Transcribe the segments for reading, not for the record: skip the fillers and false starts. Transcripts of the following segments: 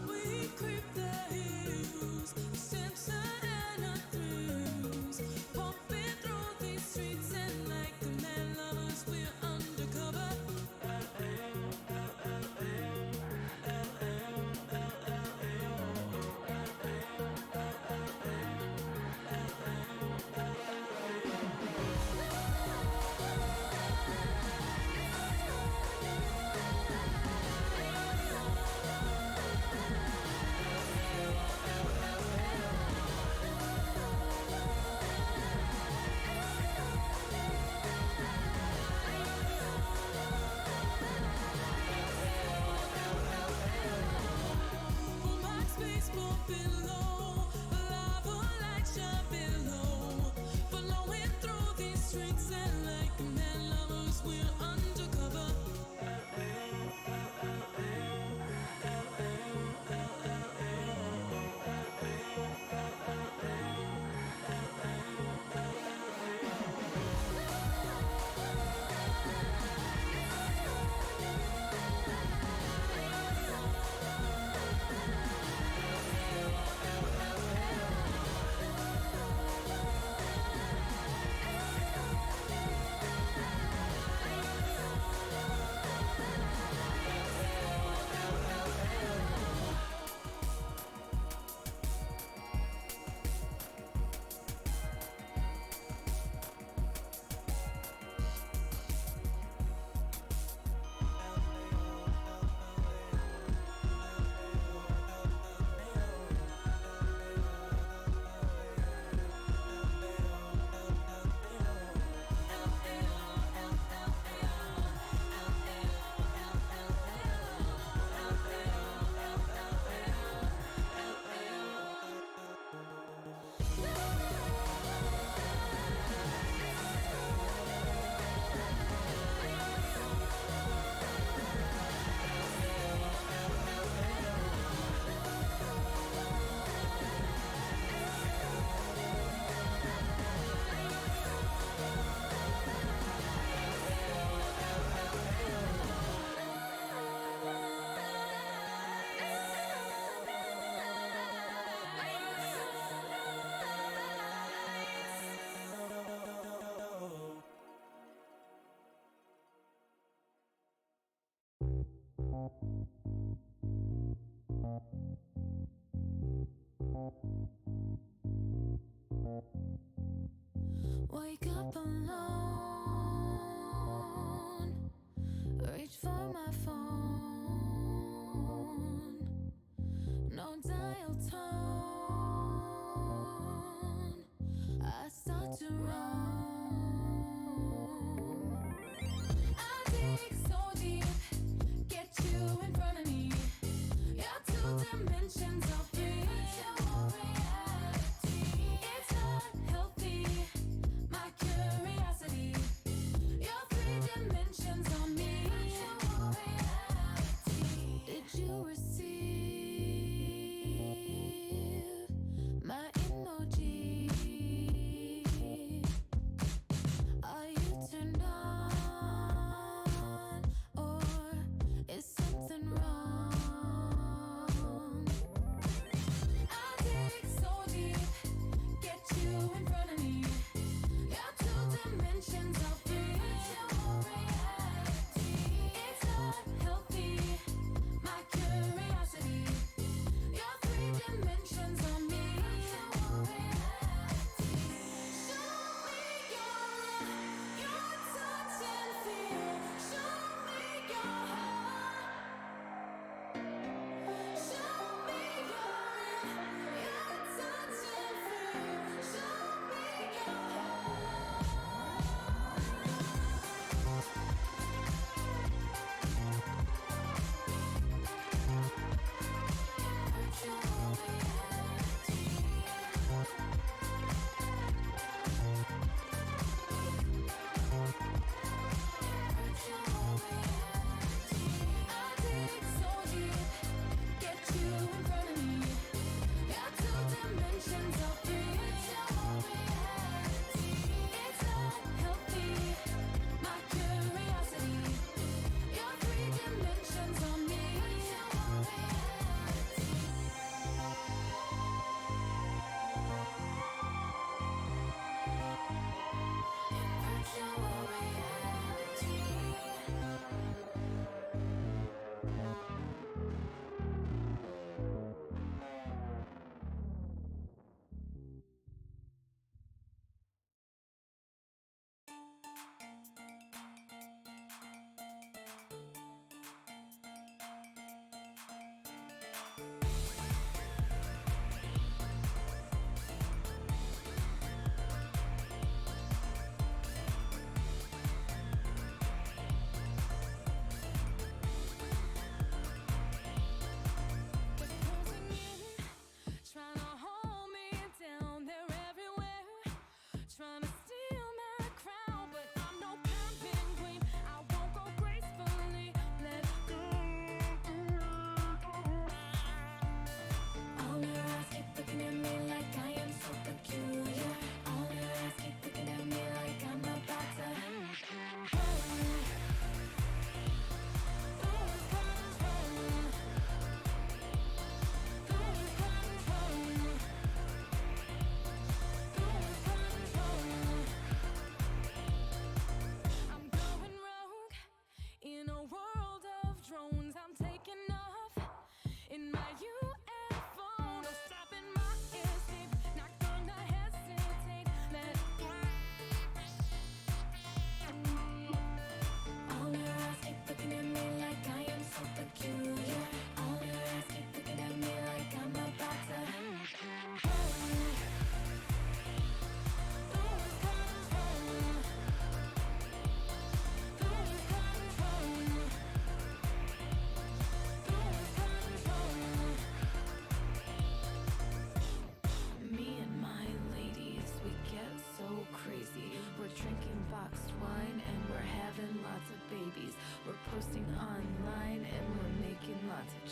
We creep the hills, sense and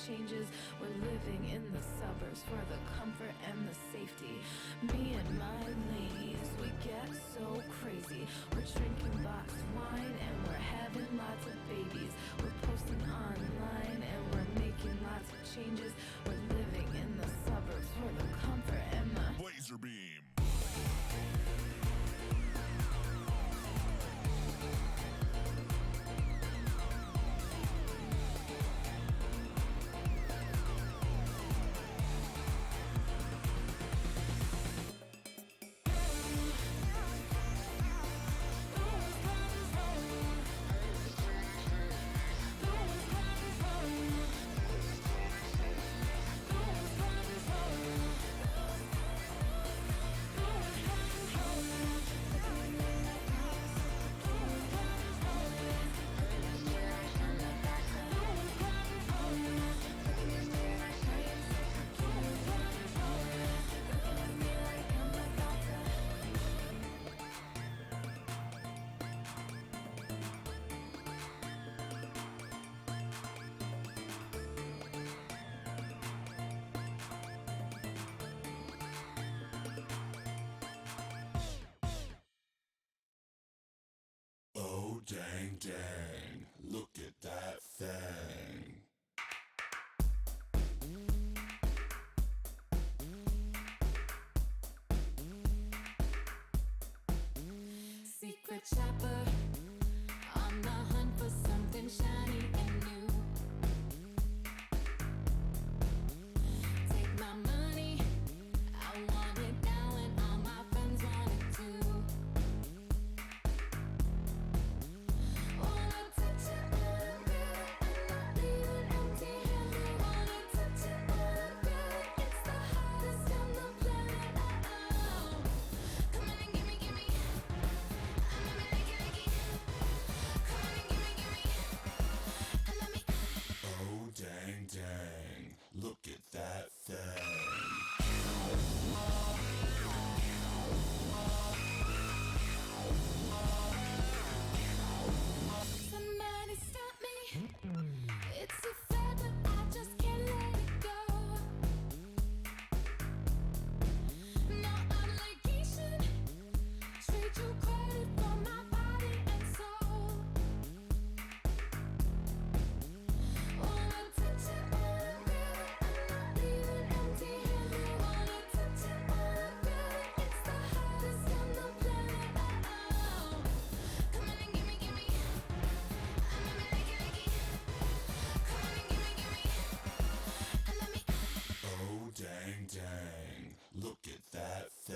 changes. We're living in the suburbs for the comfort and the safety. Me and my ladies, we get so crazy. We're drinking boxed wine and we're having lots of babies. We're posting online and we're making lots of changes. We're living in the suburbs for the comfort and the laser beam. Oh dang dang, look at that thing. secret shopper on the hunt for something shiny and new. Take my money, I want it now and all my friends want it too. Wanna touch it, wanna feel it, and not leave it empty-handed. Wanna touch it, wanna feel it, it's the hottest on the planet. Oh, come on and gimme, gimme. I love me like it, like it. Come on and gimme, gimme. I love me. Oh dang dang, look at that thing. Somebody stop me. It's a fad, but I just can't let it go. No obligation. Trade you credit for my body and soul. Wanna touch it, wanna feel it, and not leave it empty-handed. Wanna touch it, wanna feel it, it's the hottest on the planet. Oh, come on and gimme, gimme. I love me like it, like it. Come on and gimme, gimme. I love me. Oh dang dang, look at that thing.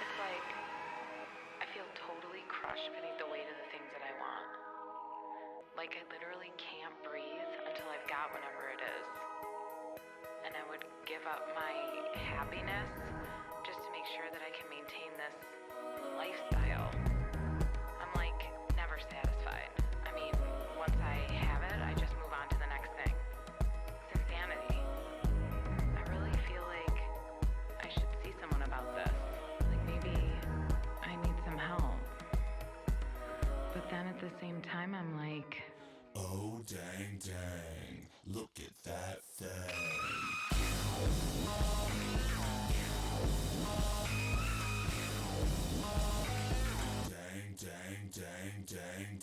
It's like I feel totally crushed beneath the weight of the things that I want. Like I literally can't breathe until I've got whatever it is. And I would give up my happiness just to make sure that I can maintain this lifestyle. I'm like never satisfied. I mean, once I have it, I just move on to the next thing. It's insanity. I really feel like I should see someone about this. Like maybe I need some help. But then at the same time, I'm like, Oh dang dang, look at that thing. Dang dang dang dang dang.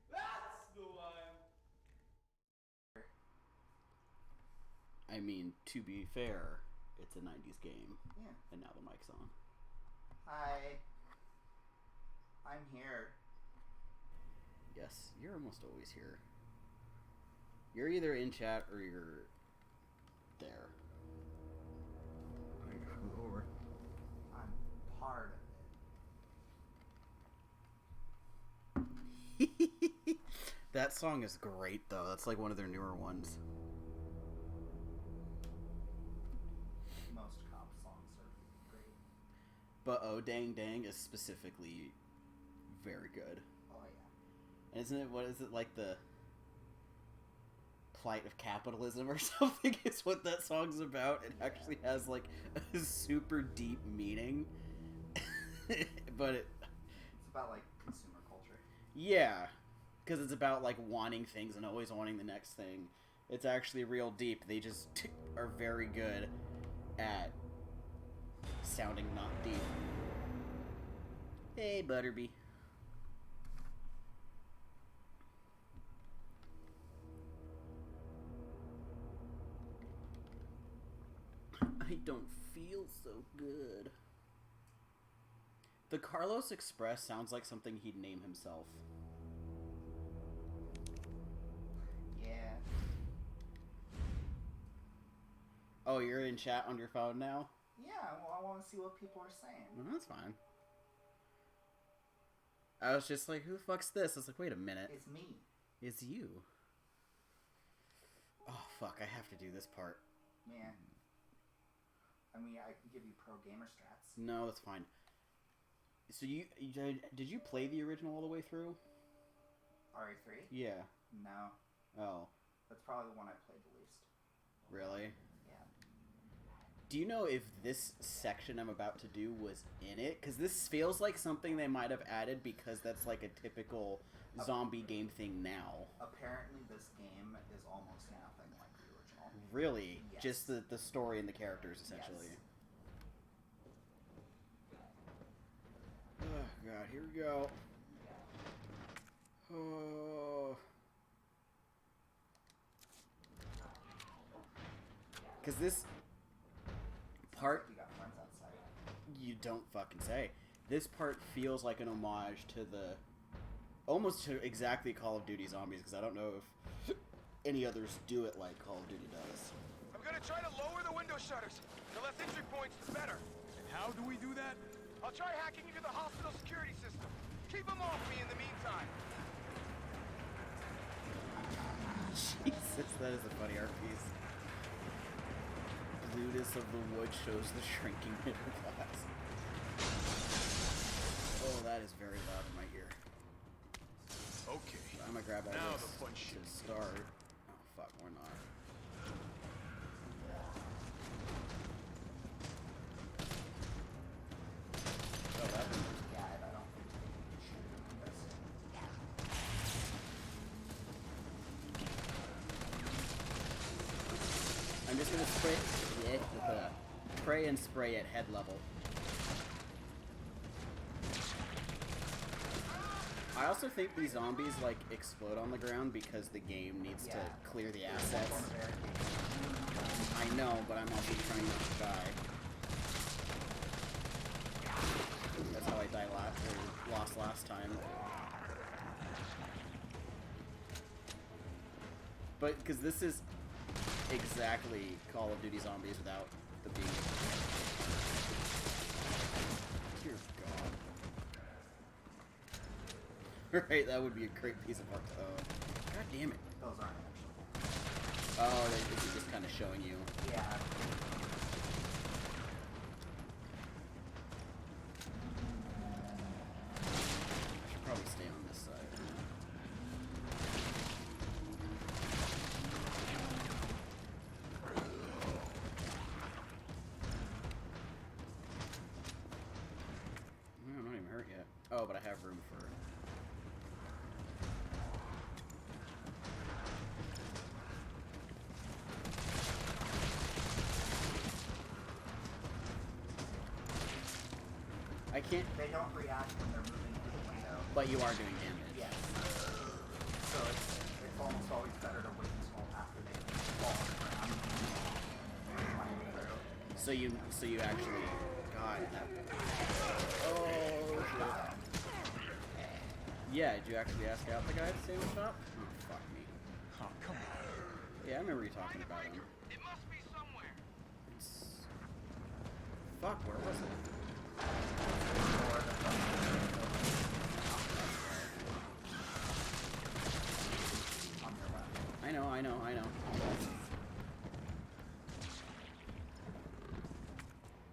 That's the one. I mean, to be fair, it's a 90s game. Yeah. And now the mic's on. Hi. I'm here. Yes, you're almost always here. You're either in chat or you're there. I'm part of it. That song is great, though. That's like one of their newer ones. But Oh Dang Dang is specifically very good. Oh yeah. And isn't it, what is it, like the plight of capitalism or something is what that song's about? It actually has like a super deep meaning. But It's about like consumer culture. yeah, because it's about like wanting things and always wanting the next thing. It's actually real deep. They just are very good at sounding not deep. Hey, Butterby. I don't feel so good. The Carlos Express sounds like something he'd name himself. Yeah. Oh, you're in chat on your phone now? Yeah, well, I want to see what people are saying. Well, that's fine. I was just like, who the fuck's this? I was like, wait a minute. It's me. It's you. Oh, fuck, I have to do this part. Man. I mean, I can give you pro gamer strats. No, that's fine. So did you play the original all the way through? RE3? Yeah. No. Oh. That's probably the one I played the least. Really? Yeah. Do you know if this section I'm about to do was in it? Because this feels like something they might have added because that's like a typical zombie game thing now. Apparently this game is almost nothing like the original. Really? Yes. Just the story and the characters, essentially. Yes. Oh, God, here we go. Oh. Because this part... You got friends outside. You don't fucking say. This part feels like an homage to the... almost to exactly Call of Duty Zombies, because I don't know if any others do it like Call of Duty does. I'm gonna try to lower the window shutters. The less entry points, the better. And how do we do that? I'll try hacking into the hospital security system. Keep them off me in the meantime. Jesus, that is a funny art piece. Blueness of the wood shows the shrinking middle class. Oh, that is very loud in my ear. Okay. So I'm gonna grab all Now this the fun shit to start. Oh fuck, we're not. Oh, that one. Yeah, I don't think you should do this. I'm just gonna spray. Yeah, pray and spray at head level. I also think these zombies like explode on the ground because the game needs to clear the assets. I know, but I'm also trying not to die. That's how I lost last time. But because this is exactly Call of Duty Zombies without the beat. Dear God. Right, that would be a great piece of art to own. God damn it. Those aren't actually. Oh, this is just kind of showing you. Yeah. I should probably stay on this side. I'm not even hurt yet. Oh, but I have room for... I can't... They don't react when they're moving through the window. But you are doing damage. Yes. So it's almost always better to wait until after they fall on the ground. And climb through. So you actually... God, that... Oh, shit. Yeah, did you actually ask out the guy at the sandwich shop? Oh, fuck me. Oh, come on. Yeah, I remember you talking about him. It must be somewhere. It's... Fuck, where was it? On your left. I know.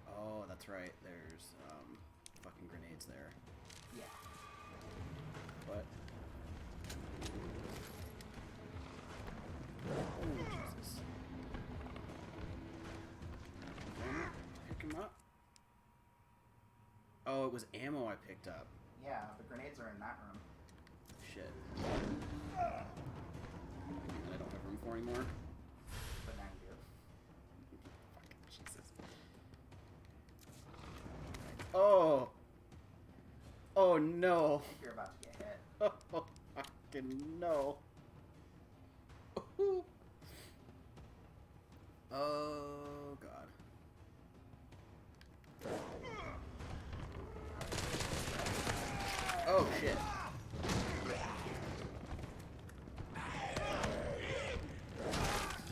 Oh, that's right. There's, fucking grenades there. Yeah. What? Oh, Jesus. Pick him up. Oh, it was ammo I picked up. Yeah, the grenades are in that room. Shit. And I don't have room for anymore. But now you do. Fucking Jesus. Oh! Oh no! I think you're about to get hit. Oh, fucking no. Oh, God. Oh, shit.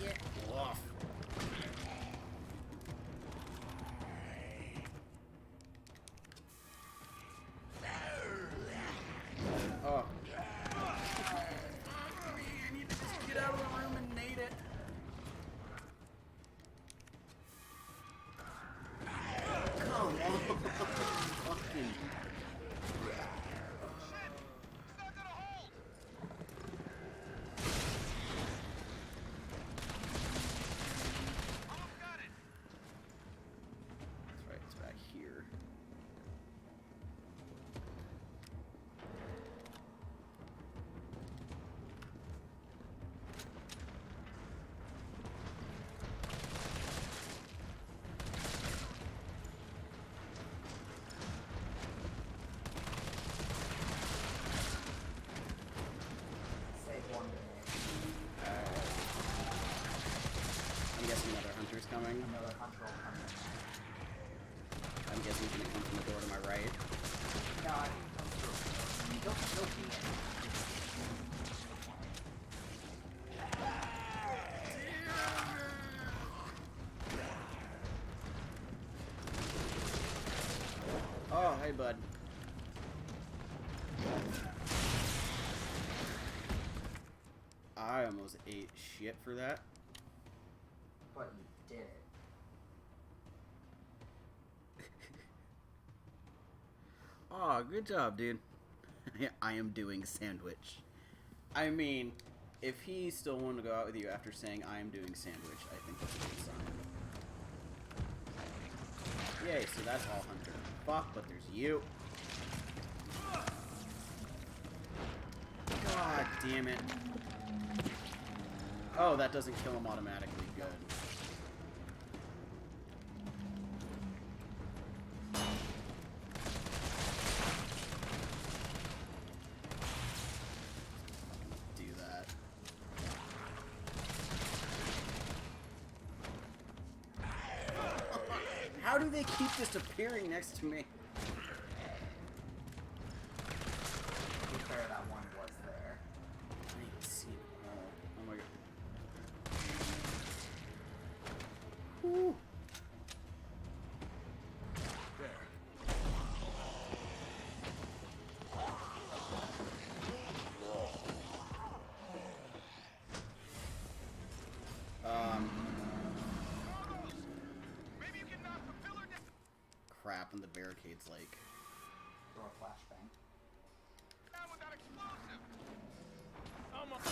Get off. Oh. I need to just get out of the room and nade it. Come on. Fucking. It's not gonna hold! Almost got it! That's right, it's back here. Save one grenade. I'm guessing another hunter's coming. Another hunter will come in. I'm guessing he's gonna come from the door to my right. No, I think it comes through. You'll see it. Oh, hey, bud. I almost ate shit for that. But you did it. Aw, good job, dude. I am doing sandwich. I mean, if he still wanted to go out with you after saying I am doing sandwich, I think that's a good sign. Yay, so that's all hunter. Fuck, but there's you. God damn it. Oh, that doesn't kill him automatically. Good. Do that. How do they keep disappearing next to me? To be fair, that one was there. I didn't see it all. Oh my god. Woo. Maybe you can knock the pillar down! Crap, and the barricade's like... Throw a flashbang. Down with that explosive! Carlos!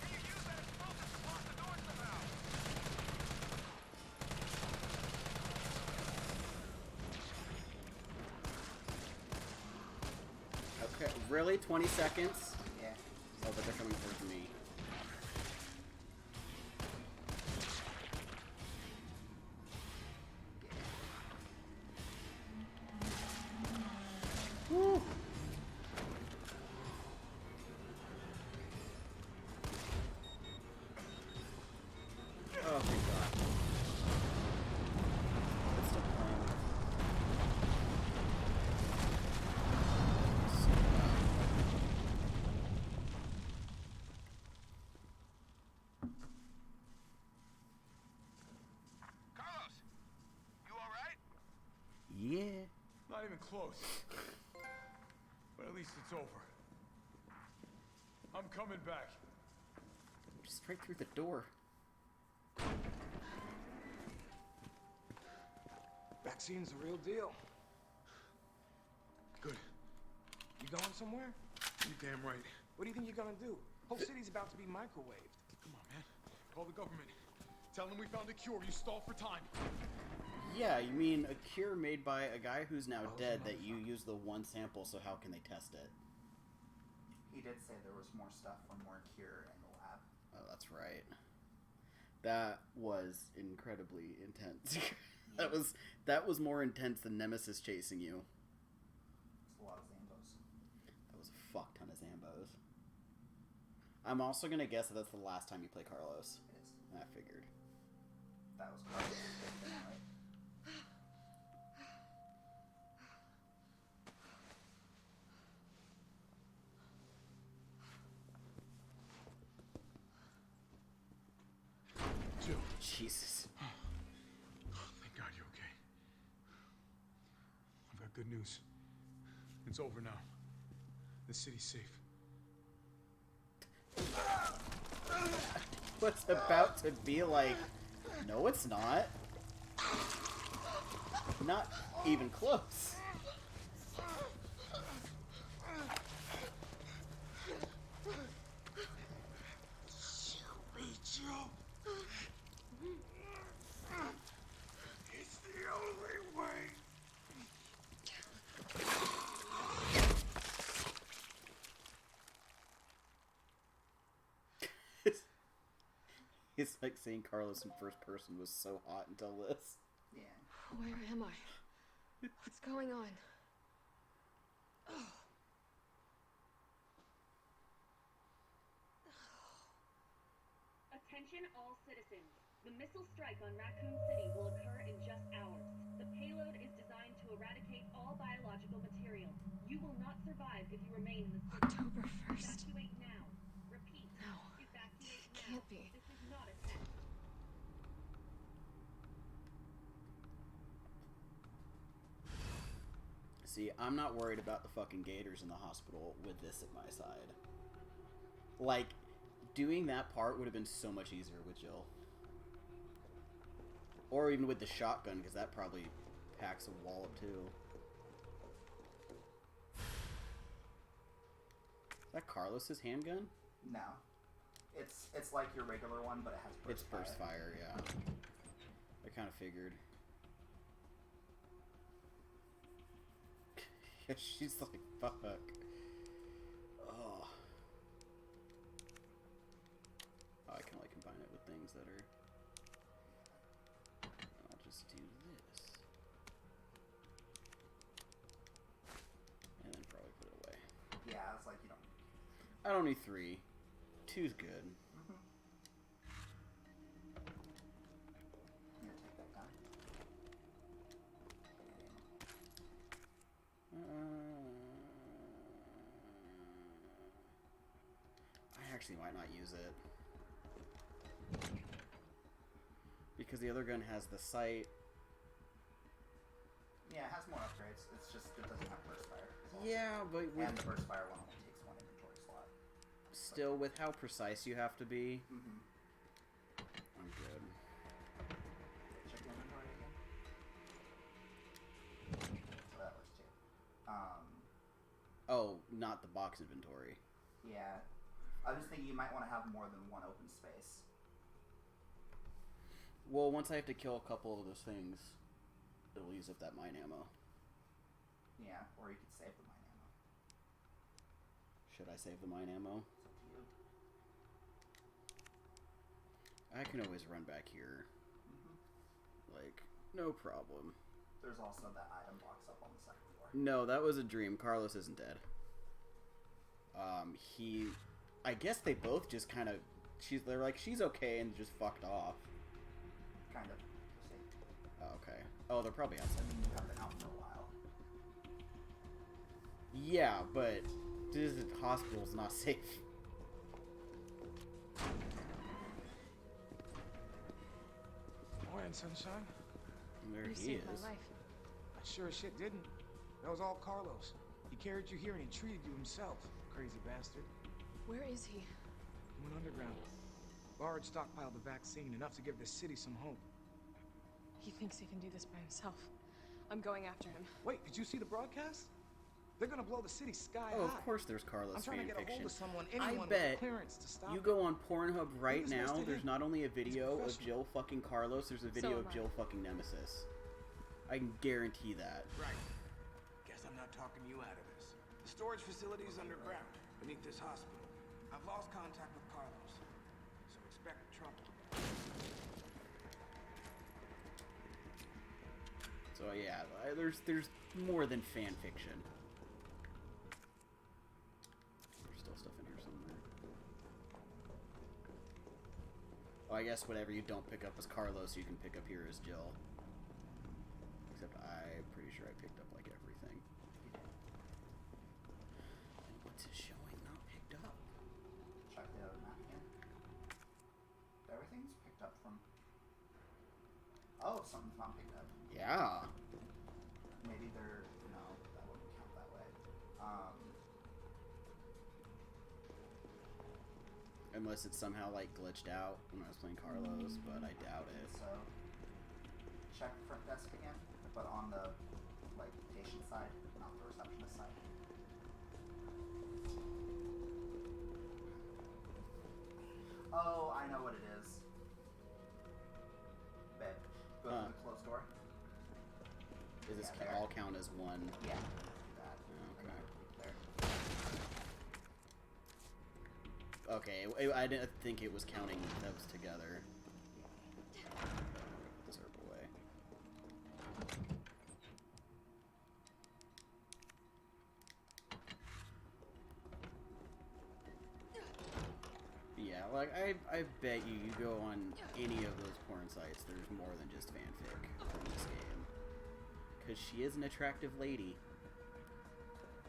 Can you use that explosive to block the door somehow? Okay, really? 20 seconds? Yeah. Oh, but they're coming towards me. Woo! Oh, thank God. It's still playing. So loud. close. But at least it's over. I'm coming back. Just right through the door. Vaccine's the real deal. Good. You going somewhere? You damn right. What do you think you're gonna do? Whole city's about to be microwaved. Come on, man. Call the government. Tell them we found a cure. You stall for time. Yeah, you mean a cure made by a guy who's now dead that you use the one sample, so how can they test it? He did say there was more stuff from more cure in the lab. Oh, that's right. That was incredibly intense. that was more intense than Nemesis chasing you. It's a lot of Zambos. That was a fuck ton of Zambos. I'm also gonna guess that that's the last time you play Carlos. It is. I figured. That was Carlos' big thing, right? Jill. Jesus. Thank God you're okay. I've got good news. It's over now. The city's safe. What's about to be like, no, it's not. Not even close. It's the only way. It's like seeing Carlos in first person was so hot until this. Yeah. Where am I? What's going on? Attention all citizens. The missile strike on Raccoon City will occur in just hours. The payload is designed to eradicate all biological material. You will not survive if you remain in the city. October 1st. Evacuate now. Repeat. No. Evacuate now. Can't be. This is not a test. See, I'm not worried about the fucking gators in the hospital with this at my side. Like, doing that part would have been so much easier with Jill. Or even with the shotgun, because that probably packs a wallop too. Is that Carlos's handgun? No. It's like your regular one, but it has burst It's burst fire, yeah. I kind of figured. Yeah, she's like, fuck. Oh. I can only combine it with things that are... I'll just do this. And then probably put it away. Yeah, it's like you don't. I don't need 3. 2's good. Here, take that gun. I actually might not use it. Because the other gun has the sight. Yeah, it has more upgrades. It's just it doesn't have burst fire. Yeah, but with, And the burst fire one only takes 1 inventory slot. still, with how precise you have to be, Mm-hmm. I'm good. Check the inventory again. So that works too. Oh, not the box inventory. Yeah. I was thinking you might want to have more than 1 open space. Well, once I have to kill a couple of those things, it'll use up that mine ammo. Yeah, or you could save the mine ammo. Should I save the mine ammo? It's up to you. I can always run back here. Like, no problem. There's also that item box up on the second floor. No, that was a dream. Carlos isn't dead. I guess they both just kind of... They're like, she's okay, and just fucked off. Kind of. See? Oh, okay. Oh, they're probably outside. I mean, you have been out for a while. Yeah, but this hospital's not safe. Morning, sunshine. There You he saved is. my life. I sure as shit didn't. That was all Carlos. He carried you here and he treated you himself. Crazy bastard. Where is he? He went underground. Bard stockpiled the vaccine, enough to give the city some hope. He thinks he can do this by himself. I'm going after him. Wait, did you see the broadcast? They're gonna blow the city sky Oh, high. of course there's Carlos I'm trying to get a hold fanfiction. of someone, I anyone bet with clearance to stop you it. go on Pornhub right Who's now, listed there's in? not only a He's video of professional. Jill fucking Carlos, there's a video am of I. Jill fucking Nemesis. I can guarantee that. Right. Guess I'm not talking you out of this. The storage facility is underground, beneath this hospital. I've lost contact with Carlos, so expect trouble. So yeah, there's more than fan fiction. There's still stuff in here somewhere. Oh, I guess whatever you don't pick up as Carlos, you can pick up here as Jill. Except I'm pretty sure I picked up like everything. And what's it showing not picked up? Check the other map again. Everything's picked up from... Oh, something's not picked up. Yeah. Maybe they're... No, that wouldn't count that way. Unless it's somehow like glitched out when I was playing Carlos, but I doubt it. So, check the front desk again, but on the, like, patient side, not the receptionist side. Oh, I know what it is. Babe, go to the closed door. Does this Yeah, there. all count as one? Yeah, do that. Okay. There. Okay, I didn't think it was counting those together. Put this herb away. Yeah, like, I bet you go on any of those porn sites, there's more than just fanfic from this game. Because she is an attractive lady.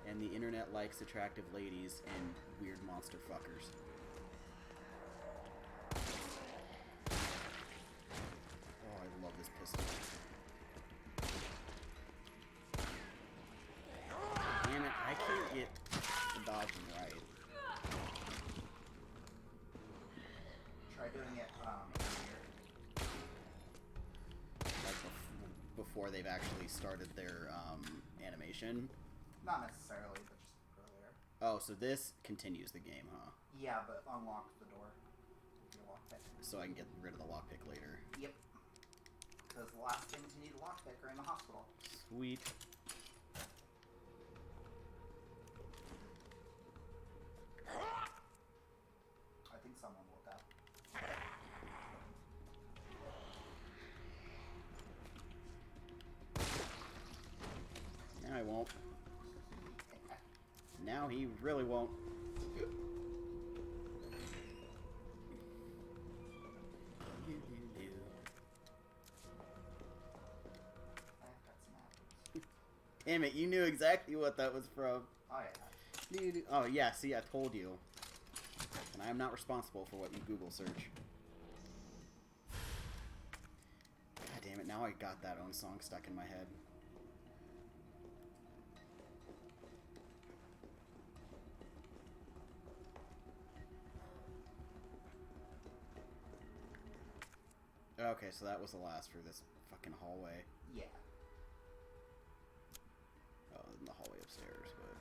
And the internet likes attractive ladies and weird monster fuckers. Oh, I love this pistol. Damn it, I can't get the dodging right. Try doing it, earlier. Like before they've actually started their animation. Not necessarily, but just earlier. Oh, so this continues the game, huh? Yeah, but unlock the door. Get a lockpick. So I can get rid of the lockpick later. Yep. Because the last things you need a lockpick are in the hospital. Sweet. I think someone woke up. Now I won't. Now he really won't. I've got some apples. Damn it, you knew exactly what that was from. Oh yeah. Oh yeah, see, I told you. And I am not responsible for what you Google search. God damn it, now I got that own song stuck in my head. Okay, so that was the last for this fucking hallway. Yeah. Oh, in the hallway upstairs, but...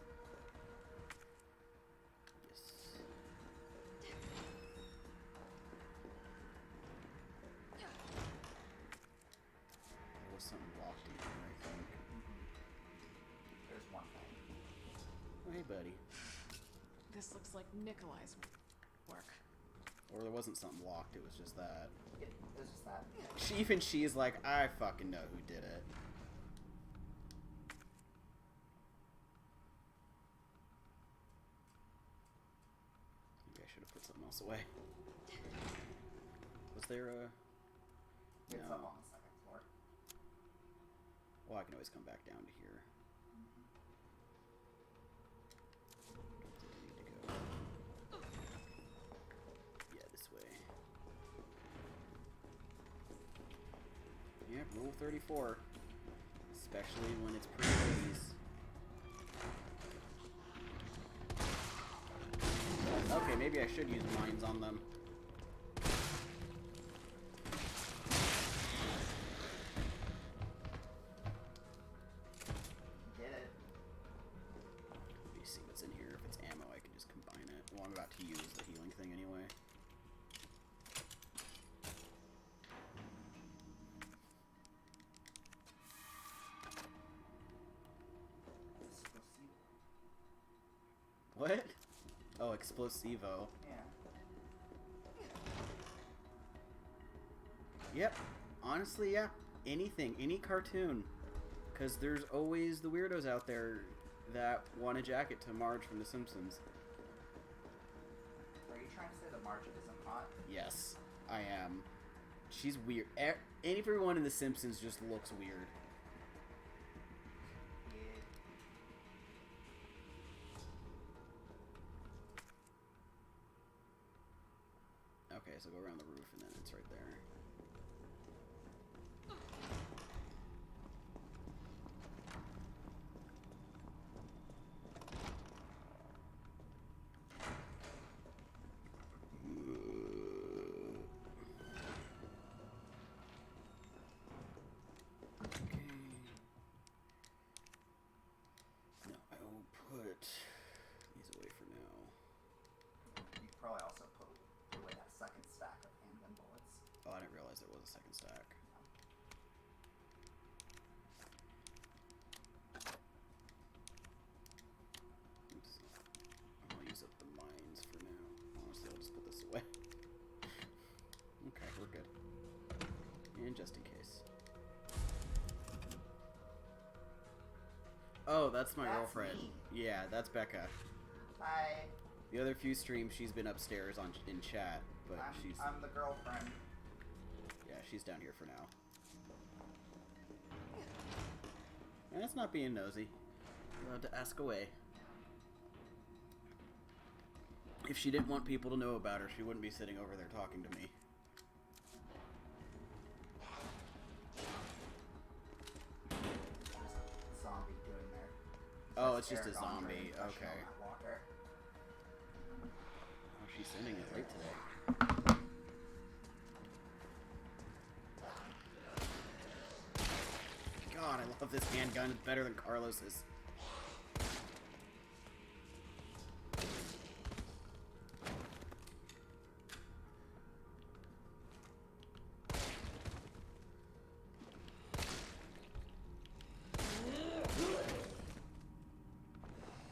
Yes. There was something locked in here, I think. There's one thing. Oh, hey, buddy. This looks like Nikolai's work. Or there wasn't something locked, it was just that. It was just that. Even she's like, I fucking know who did it. Maybe I should have put something else away. Was there a... It's No. up on the second floor. Well, I can always come back down to here. Did I need to go? Yeah, this way. Yeah, rule 34. Especially when it's pretty ladies. Okay, maybe I should use mines on them. Get it. Let me see what's in here. If it's ammo, I can just combine it. Well, I'm about to use the healing thing anyway. What? Oh, Explosivo. Yeah. Yep. Honestly, yeah. Anything. Any cartoon. Because there's always the weirdos out there that want a jacket to Marge from The Simpsons. Are you trying to say that Marge isn't hot? Yes, I am. She's weird. Everyone in The Simpsons just looks weird. Okay, so go around the roof and then it's right there. Okay. No, I will put these away for now. You could probably also put away that second stack of handgun bullets. Oh, I didn't realize there was a second stack. Oops. I'm gonna use up the mines for now. Honestly, I'll just put this away. Okay, we're good. And just in case. Oh, that's my girlfriend. me. Yeah, that's Becca. Hi. The other few streams, she's been upstairs in chat, but I'm the girlfriend. Yeah, she's down here for now. And that's not being nosy. You're allowed to ask away. If she didn't want people to know about her, she wouldn't be sitting over there talking to me. Zombie doing there. Oh, it's just a Eric Andre zombie. impression Okay. on that walker. Oh, she's sending it late today. God, I love this handgun. It's better than Carlos's.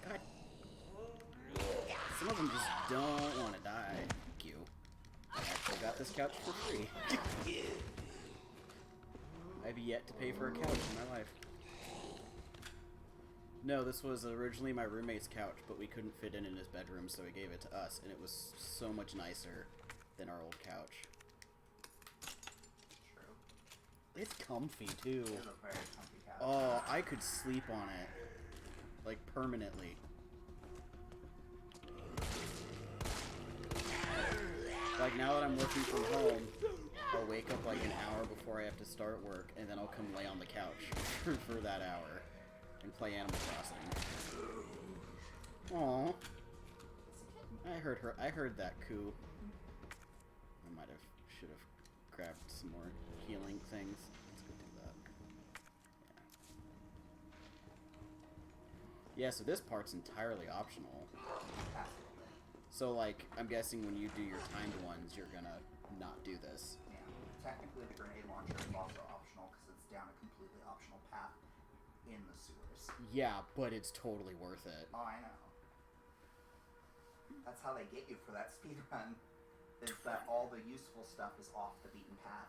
God. Some of them just don't want to die. Thank you. I actually got this couch for free. I've yet to pay for a couch in my life. No, this was originally my roommate's couch, but we couldn't fit in his bedroom, so he gave it to us, and it was so much nicer than our old couch. True. It's comfy, too. It is a very comfy couch. Oh, I could sleep on it. Like, permanently. Like, now that I'm working from home, I'll wake up like an hour before I have to start work, and then I'll come lay on the couch for that hour and play Animal Crossing. Aww. I heard that coo. I should have grabbed some more healing things. Let's go do that. Yeah, so this part's entirely optional. So, like, I'm guessing when you do your timed ones, you're gonna not do this. Yeah. Technically, the grenade launcher is also optional because it's down a completely optional path in the sewers. Yeah, but it's totally worth it. Oh, I know. That's how they get you for that speed run. Is that all the useful stuff is off the beaten path.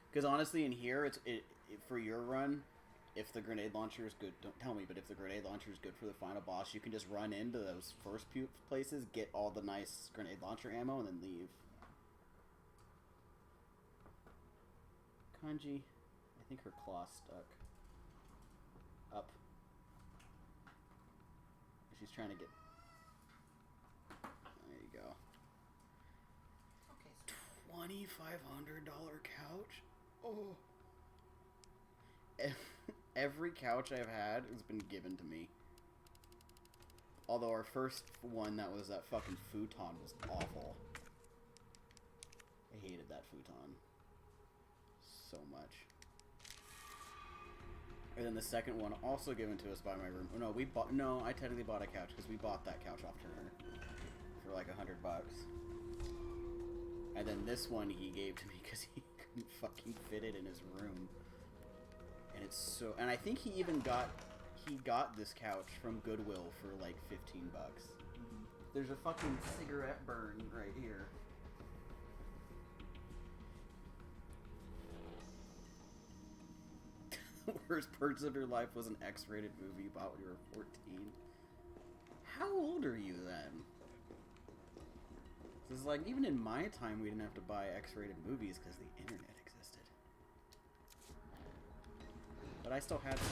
Because honestly, in here, for your run, if the grenade launcher is good, don't tell me, but if the grenade launcher is good for the final boss, you can just run into those first few places, get all the nice grenade launcher ammo, and then leave. Kanji, I think her claw's stuck. Up. She's trying to get... There you go. Okay, $2,500 couch? Oh. Every couch I've had has been given to me. Although our first one, that was that fucking futon, was awful. I hated that futon so much. And then the second one, also given to us by my room. No, I technically bought a couch because we bought that couch off Turner for like $100. And then this one he gave to me because he couldn't fucking fit it in his room. And it's so, and I think he got this couch from Goodwill for like $15. There's a fucking cigarette burn right here. The worst parts of your life was an X-rated movie about when you were 14. How old are you then? This is like, even in my time, we didn't have to buy X-rated movies because the internet existed. But I still had some.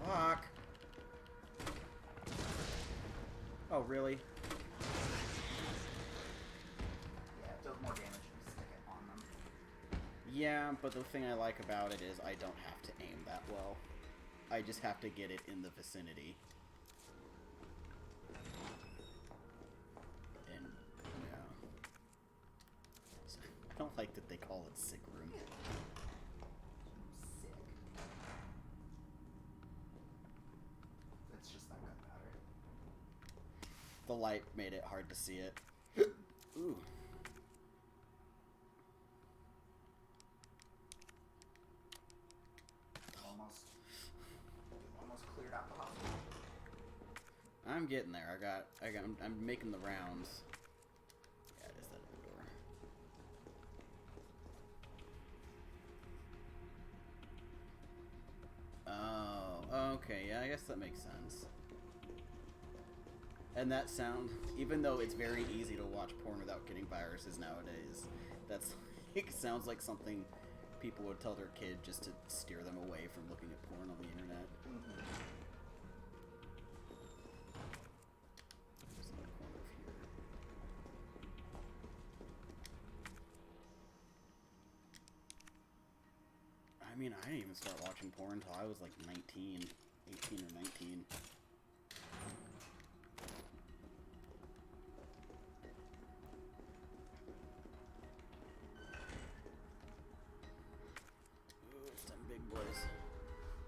Fuck. Oh, really? Yeah, it does more damage if you stick it on them. Yeah, but the thing I like about it is I don't have to aim that well. I just have to get it in the vicinity. And, yeah. So, I don't like that they call it sick room. Sick. It's just that gunpowder. The light made it hard to see it. Ooh. Almost cleared out the hospital. I'm getting there. I'm making the rounds. Yeah, it is that other door. Oh, okay. Yeah, I guess that makes sense. And that sound, even though it's very easy to watch porn without getting viruses nowadays, that's like, sounds like something people would tell their kid just to steer them away from looking at porn on the internet. There's another corner here. I mean, I didn't even start watching porn until I was like 19, 18 or 19.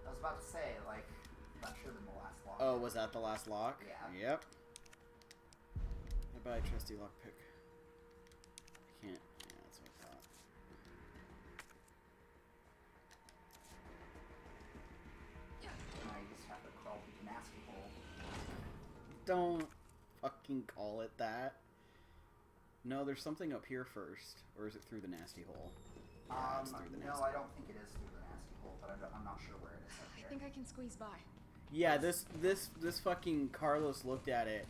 I was about to say, like, that should have been the last lock. Oh, was that the last lock? Yeah. Yep. Goodbye, trusty lockpick. I can't. Yeah, that's what I thought. Now you just have to crawl through the nasty hole. Don't fucking call it that. No, there's something up here first. Or is it through the nasty hole? Yeah, it's through the nasty no, I don't think it is through the nasty hole, but I'm not sure where it is up here. I think I can squeeze by. Yeah, this fucking Carlos looked at it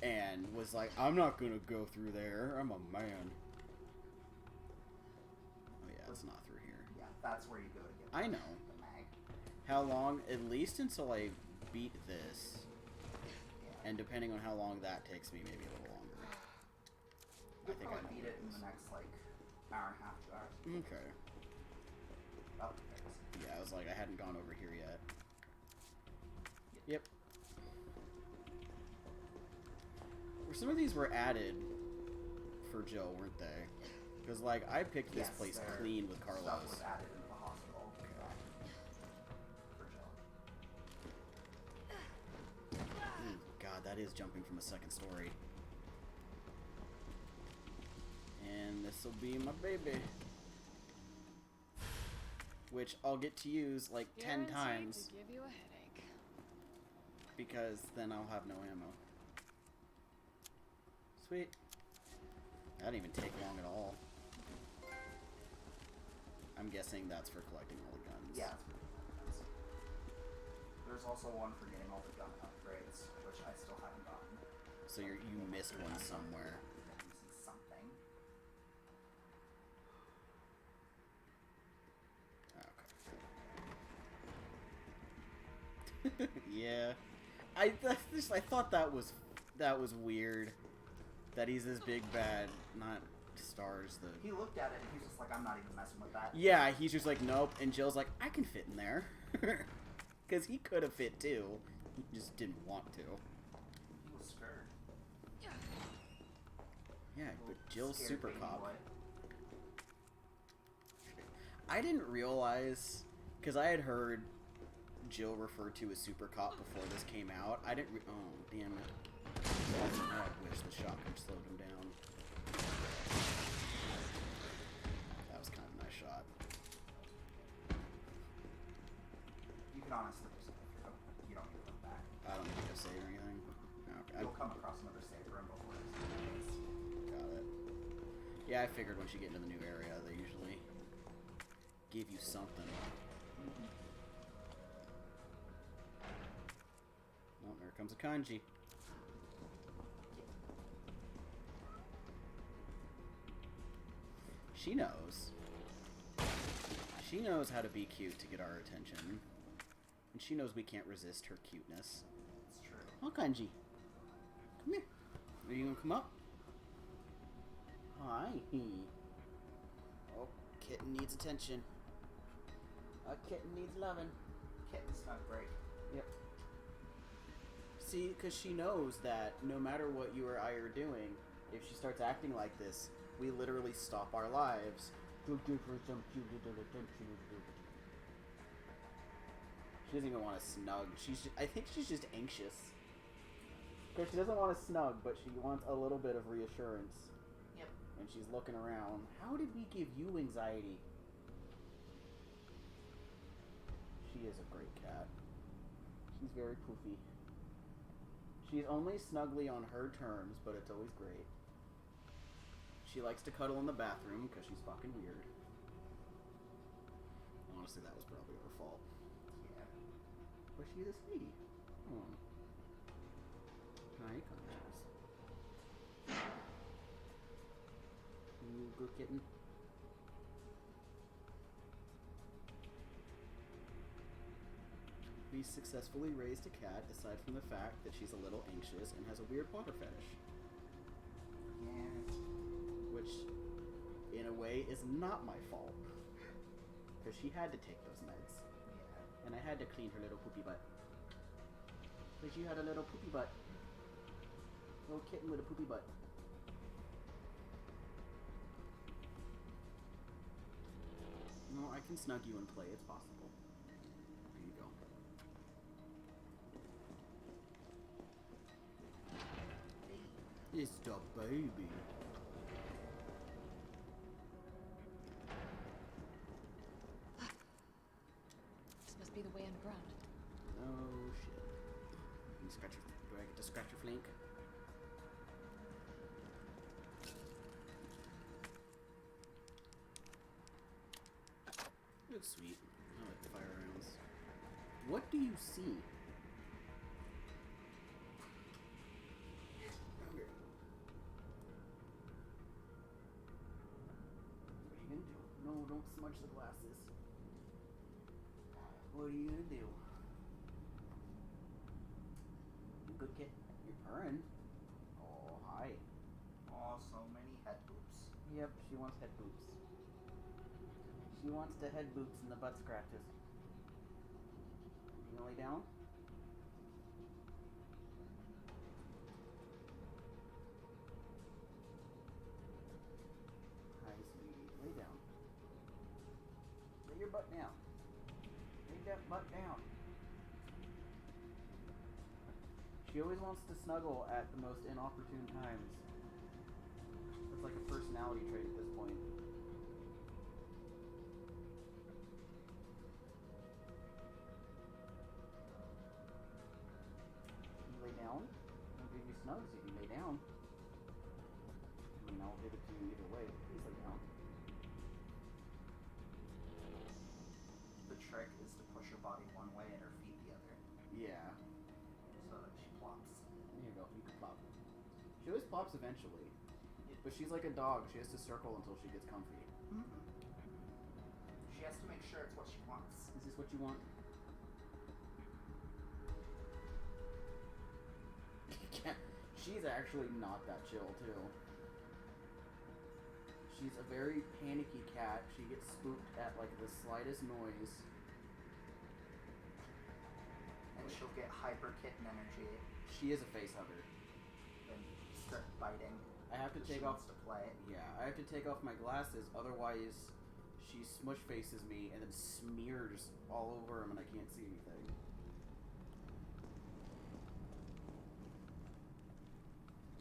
and was like, I'm not gonna go through there. I'm a man. Oh yeah, it's not through here. Yeah, that's where you go to get I know. the mag. How long? At least until I beat this. Yeah. And depending on how long that takes me, maybe a little longer. You'll probably beat it in the next, like, hour and a half, 2 hours. Okay. Oh, there it is. Yeah, I was like, I hadn't gone over here yet. Yep. Some of these were added for Joe, weren't they? Because, like, I picked this place clean with Carlos. Stuff was added into the hospital for Joe. God, that is jumping from a second story. And this will be my baby. Which I'll get to use like 10 times. To give you a headache. Because then I'll have no ammo. Sweet. That didn't even take long at all. I'm guessing that's for collecting all the guns. Yeah, it's pretty nice. There's also one for getting all the gun upgrades, which I still haven't gotten. So you missed one somewhere. I'm missing something. Okay. Yeah. I thought that was weird. That he's this big bad, not Stars. He looked at it and he's just like, I'm not even messing with that. Yeah, he's just like, nope. And Jill's like, I can fit in there. Because he could have fit too. He just didn't want to. He was scared. Yeah, but Jill's Scared super baby cop. boy. I didn't realize, because I had heard Jill referred to as super cop before this came out. I didn't oh, damn it. I wish the shotgun slowed him down. That was kind of a nice shot. You can honestly just go through. You don't need to look back. I don't need to go save or anything. No, okay. You'll come across another save room before this. Got it. Yeah, I figured once you get into the new area, they usually give you something. Oh, there comes a kanji. She knows. She knows how to be cute to get our attention. And she knows we can't resist her cuteness. It's true. Oh, Kanji. Come here. Are you gonna come up? Hi. Oh, kitten needs attention. A kitten needs loving. Kitten's not great. Yep. See, because she knows that no matter what you or I are doing, if she starts acting like this, we literally stop our lives. She doesn't even want to snug. I think she's just anxious. Because she doesn't want to snug, but she wants a little bit of reassurance. Yep. And she's looking around. How did we give you anxiety? She is a great cat. She's very poofy. She's only snuggly on her terms, but it's always great. She likes to cuddle in the bathroom because she's fucking weird. Honestly, that was probably her fault. Yeah. But she's a sweetie. Oh. Hi, conscious. You good kitten? We successfully raised a cat, aside from the fact that she's a little anxious and has a weird water fetish. Yeah. Which, in a way, is not my fault. Because she had to take those meds. Yeah. And I had to clean her little poopy butt. Because she had a little poopy butt. Little kitten with a poopy butt. No, I can snug you and play. It's possible. There you go. It's the baby. This must be the way underground. Oh shit. Can you scratch your, do I get to scratch your flank? Looks sweet. I like the fire rounds. What do you see? Okay. What are you gonna do? No, don't smudge the glasses. What are you gonna do? You good kid? You're purring. Oh, hi. Oh, so many head boops. Yep, she wants head boops. She wants the head boops and the butt scratches. You gonna lay down? Hi, sweetie. Lay down. Lay your butt down. Lay that butt down. She always wants to snuggle at the most inopportune times. It's like a personality trait at this point. You lay down. I'll give you snugs if you lay down. I mean, I'll give it to you either way, but please lay down. The trick is to push her body one way and her feet the other, Yeah. so that she plops. There you go. You can plop. She always plops eventually. But she's like a dog. She has to circle until she gets comfy. She has to make sure it's what she wants. Is this what you want? She's actually not that chill, too. She's a very panicky cat. She gets spooked at, like, the slightest noise. Exactly. she'll get hyper kitten energy She is a face hugger. and start biting. I have to She take off. wants to play. Yeah, I have to take off my glasses, otherwise she smush faces me and then smears all over him and I can't see anything.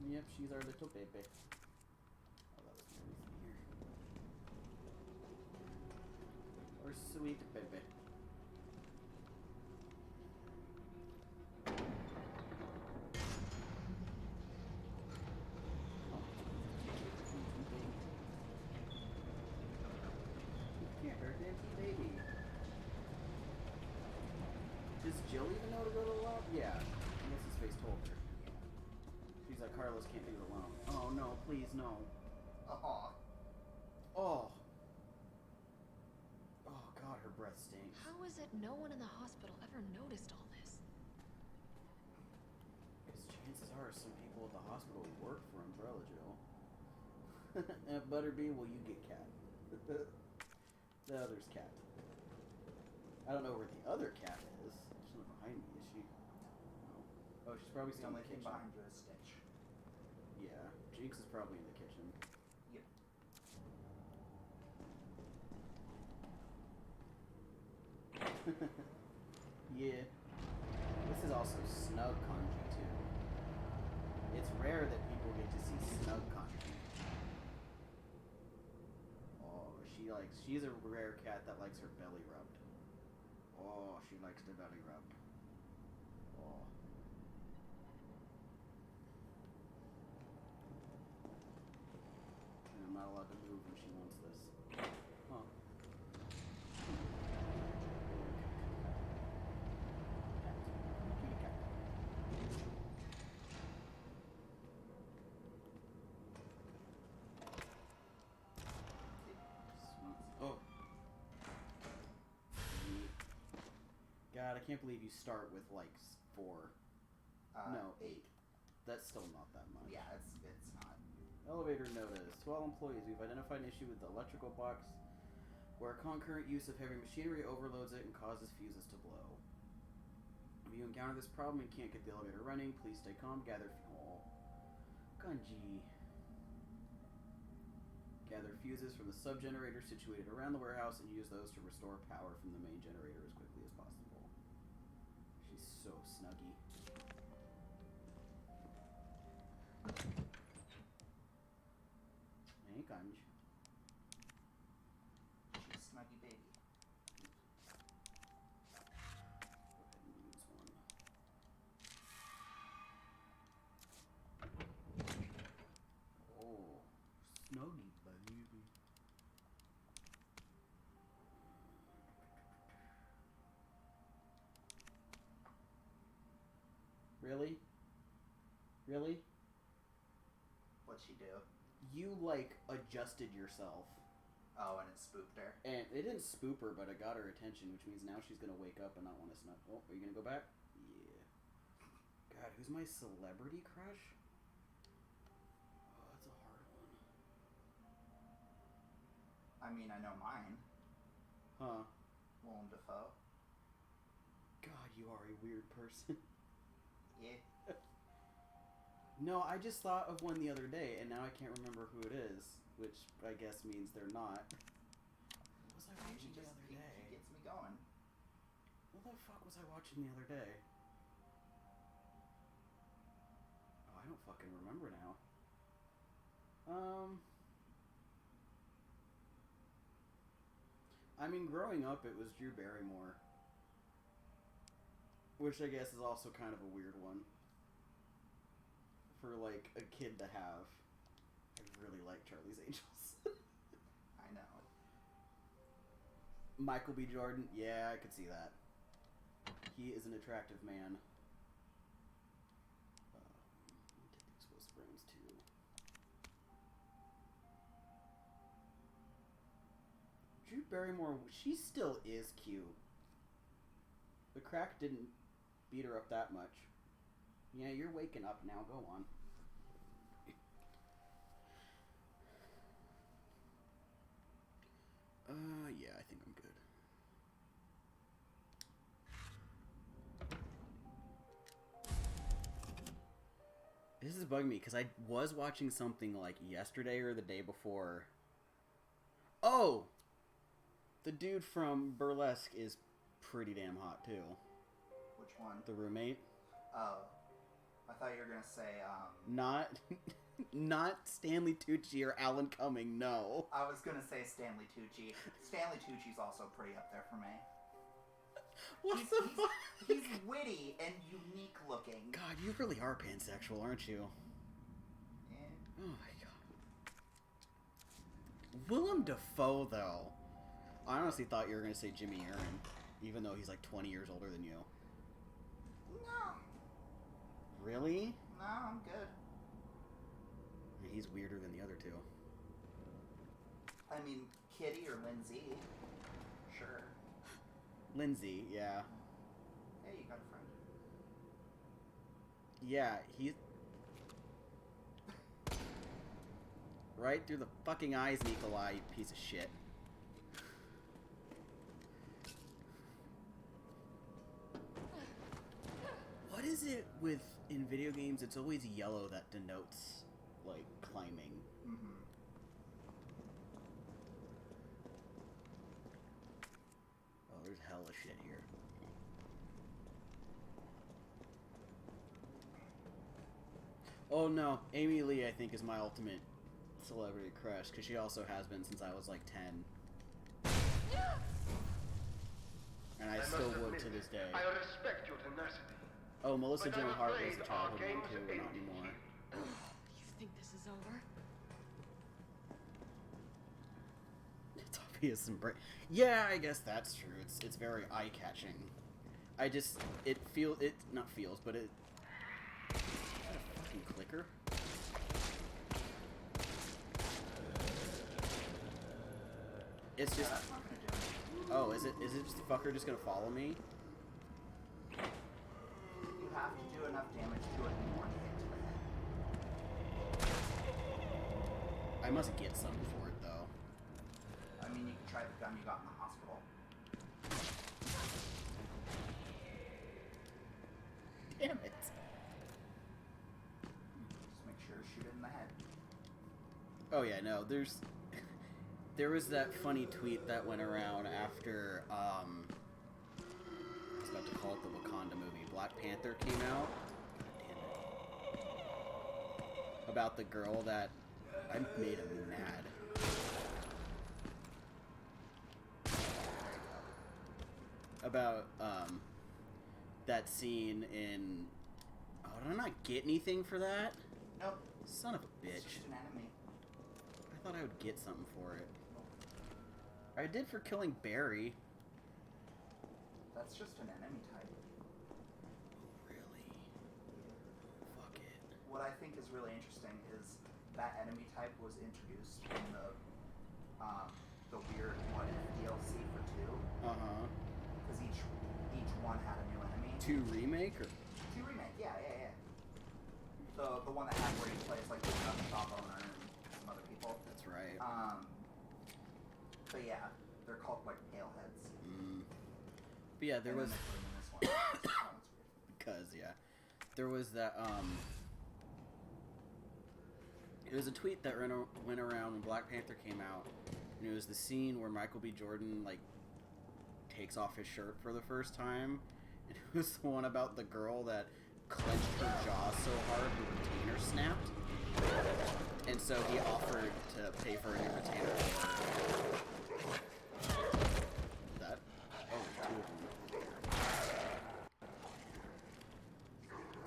Yep, she's our little baby. Oh, that was everything here. Our sweet baby. Can't hurt the empty baby. Does Jill even know to go to the lab? Yeah. Unless his face told her. She's like, Carlos can't do it alone. Oh no, please no. Aw. Oh. Oh god, her breath stinks. How is it no one in the hospital ever noticed all this? Because chances are some people at the hospital work for Umbrella Jill. And Butterby, well, you get cat. The other's cat. I don't know where the other cat is. She's not behind me, is she? No. Oh, she's probably The still in only the thing kitchen. behind you is Stitch. Yeah, Jinx is probably in the kitchen. Yep. Yeah. This is also snug kanji too. It's rare that people get to see snug kanji. Oh, she's a rare cat that likes her belly rubbed. Oh, she likes the belly rubbed. Oh. And I'm not allowed to move when she wants this. Huh. Kitty cat. Sweet. Oh. Sweet. God, I can't believe you start with like 4. No, 8. That's still not that much. Yeah, it's not. Elevator notice. To all employees, we've identified an issue with the electrical box where concurrent use of heavy machinery overloads it and causes fuses to blow. If you encounter this problem and can't get the elevator running, please stay calm, gather fuel. Kanji. Gather fuses from the sub-generator situated around the warehouse and use those to restore power from the main generator as quickly as possible. She's so snuggy. Hey, Kanji. She's a snuggy baby. Go ahead and use one. Oh, snuggy baby. Really? Really? What'd she do? You, like, adjusted yourself. Oh, and it spooked her. And it didn't spook her, but it got her attention, which means now she's gonna wake up and not want to snuggle. Oh, are you gonna go back? Yeah. God, who's my celebrity crush? Oh, that's a hard one. I mean, I know mine. Huh. Willem Dafoe. God, you are a weird person. Yeah. No, I just thought of one the other day, and now I can't remember who it is, which I guess means they're not. What was I watching the other He day? gets me going. What the fuck was I watching the other day? Oh, I don't fucking remember now. I mean, growing up, it was Drew Barrymore. Which I guess is also kind of a weird one. For, like, a kid to have. I really like Charlie's Angels. I know. Michael B. Jordan, yeah, I could see that. He is an attractive man. Let me take the explosive rounds too. Drew Barrymore, she still is cute. The crack didn't beat her up that much. Yeah, you're waking up now. Go on. Yeah, I think I'm good. This is bugging me because I was watching something like yesterday or the day before. Oh! The dude from Burlesque is pretty damn hot too. Which one? The roommate. Oh. I thought you were gonna say, Not Stanley Tucci or Alan Cumming, no. I was gonna say Stanley Tucci. Stanley Tucci's also pretty up there for me. What the fuck? He's witty and unique looking. God, you really are pansexual, aren't you? Yeah. Oh my god. Willem Dafoe, though. I honestly thought you were going to say Jimmy Aaron, even though he's like 20 years older than you. No. Really? No, I'm good. He's weirder than the other two. I mean, Kitty or Lindsay. Sure. Lindsay, yeah. Hey, you got a friend. Yeah, he's... Right through the fucking eyes, Nikolai, you piece of shit. What is it with, in video games, it's always yellow that denotes, like, climbing. Mm-hmm. Oh, there's hella shit here. Oh no, Amy Lee I think is my ultimate celebrity crush, because she also has been since I was like 10. And I still would to this day. I respect your tenacity. Oh, Melissa But I'm Joan Hart was afraid a our childhood one games too, but not end anymore. You think this is over? It's obvious and bright. Yeah, I guess that's true. It's very eye-catching. I just, it not feels, but it... Is that a fucking clicker? It's just... That's not gonna do it. Oh, is it just the fucker just gonna follow me? You have to do enough damage to it in one hit to the head. I must get something for it, though. I mean, you can try the gun you got in the hospital. Damn it. Just make sure to shoot it in the head. Oh yeah, no, there was that funny tweet that went around after, I was about to call it the Wakanda movie, Black Panther came out. God damn it. About the girl that, I made him mad. About, that scene in, oh, did I not get anything for that? Nope. Son of a It's bitch. just an enemy. I thought I would get something for it. I did for killing Barry. That's just an enemy type. Really? Fuck it. What I think is really interesting is that enemy type was introduced in the weird What If DLC for 2. Uh-huh. Because each one had a new enemy. 2 remake or 2 remake, yeah. The one that had where he plays like the shop owner and some other people. that's right. But yeah, they're called like paleheads. But yeah, there And was then they put 'em in this one. That one's weird. because yeah. There was that it was a tweet that went around when Black Panther came out, and it was the scene where Michael B. Jordan like takes off his shirt for the first time, and it was the one about the girl that clenched her jaw so hard the retainer snapped, and so he offered to pay for a new retainer for her. That, oh, 2 of them.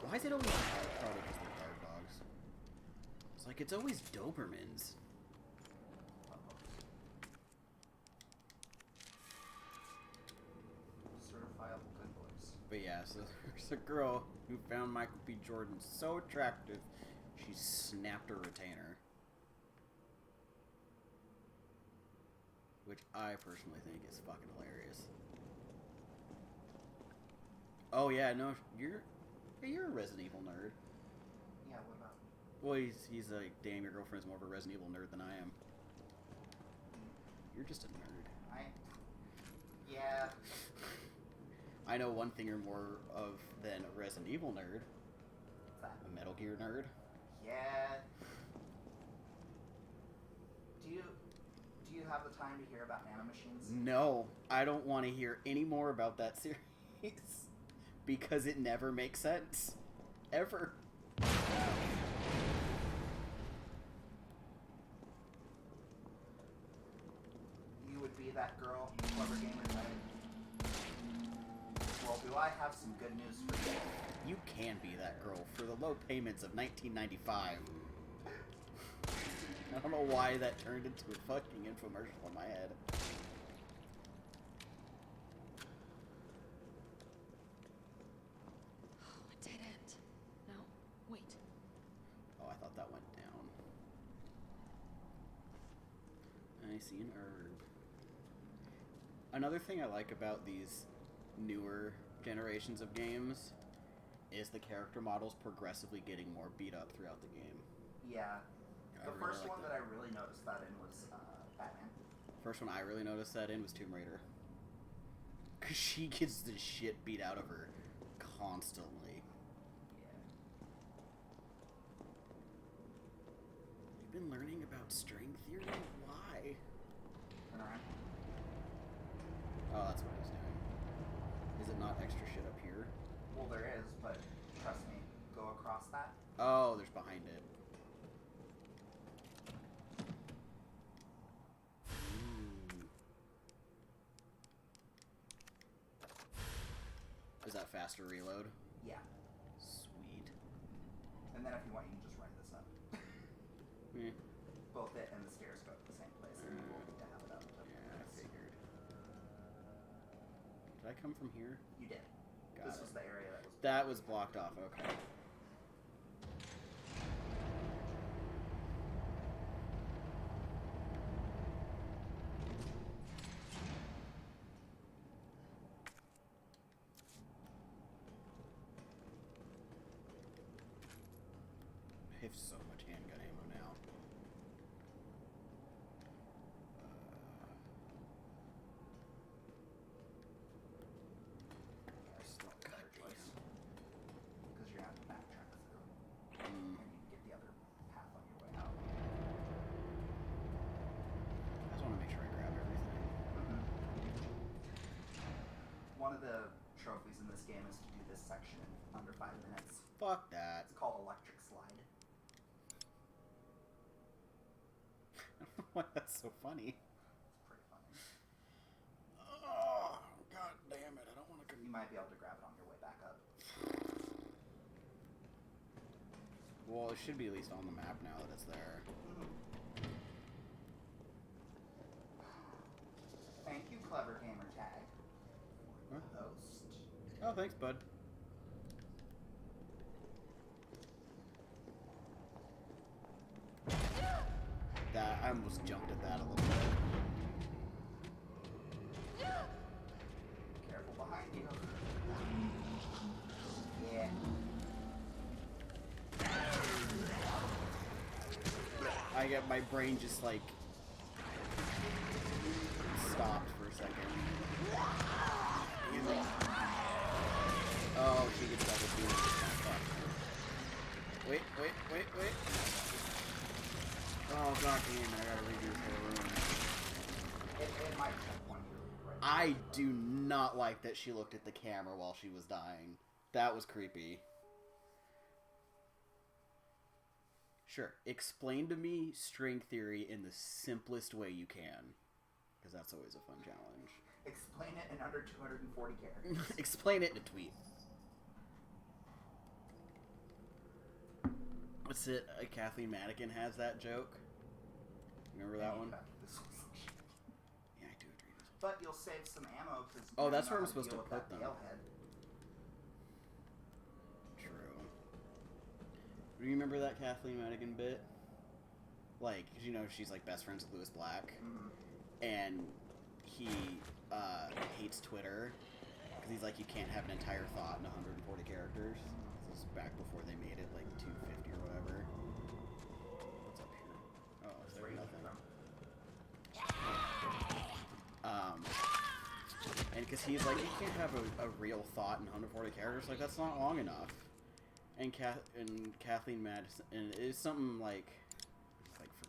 Why is it always probably because they're guard dogs? It's like it's always Dobermans. Certifiable good boys. But yeah, so there's a girl who found Michael B. Jordan so attractive, she snapped her retainer. Which I personally think is fucking hilarious. Oh yeah, no, you're a Resident Evil nerd. Yeah, what about? Well, he's like, damn, your girlfriend's more of a Resident Evil nerd than I am. You're just a nerd. Yeah. I know one thing you're more of than a Resident Evil nerd. What's that? A Metal Gear nerd. Yeah. Do you have the time to hear about nanomachines? No, I don't want to hear any more about that series because it never makes sense. Ever. You would be that girl, clever gamer, right? Well, do I have some good news for you? You can be that girl for the low payments of $19.95. I don't know why that turned into a fucking infomercial in my head. Oh, a dead end. No, wait. Oh, I thought that went down. I see an herb. Another thing I like about these newer generations of games is the character models progressively getting more beat up throughout the game. Yeah. The really first like one that. that I really noticed that in was Batman. First one I really noticed that in was Tomb Raider. Because she gets the shit beat out of her constantly. Yeah. You've been learning about string theory? Why? Turn around. Oh, that's what I was doing. Is it not extra shit up here? Well, there is, but trust me, go across that. Oh, there's behind it. Ooh. Is that faster reload? Yeah. Sweet. And then if you want, you can just run this up. Eh. Both it and the stairs go to the same place, and you will need to have it up. Yeah, I figured. Did I come from here? You did. Got This it. was the area that was... That was blocked off, okay. I have so much handgun ammo now. Still a better choice. Because you're going to have to backtrack through. Mm. And you can get the other path on your way out. I just want to make sure I grab everything. One of the trophies in this game is to do this section in under 5 minutes. Fuck that. It's called Electric Slide. I don't know why that's so funny. It's pretty funny. Oh, god damn it. I don't want to You might be able to grab it on your way back up. Well, it should be at least on the map now that it's there. Thank you, Clever Gamer Tag, for the host. Oh, thanks, bud. That I almost jumped at that a little bit. Careful behind you. Yeah. I get my brain just like stopped for a second. Damn it. Oh, she gets double teamed. Fuck. Wait. Oh god damn it, I gotta redo this whole room. It might checkpoint you right. I do not like that she looked at the camera while she was dying. That was creepy. Sure, explain to me string theory in the simplest way you can. Because that's always a fun challenge. Explain it in under 240 characters. Explain it in a tweet. What's it? Kathleen Madigan has that joke. Remember that one? Yeah, I do agree. But you'll save some ammo because. Oh, that's where I'm supposed to put them. Nailhead. True. Do you remember that Kathleen Madigan bit? Like, you know, she's like best friends with Lewis Black, and he hates Twitter because he's like, you can't have an entire thought in 140 characters. This was back before they made it like 250 or whatever. What's up here? Oh, is there nothing? And because he's like, you can't have a real thought in 140 characters. Like, that's not long enough. and Kathleen Madison, and it's something like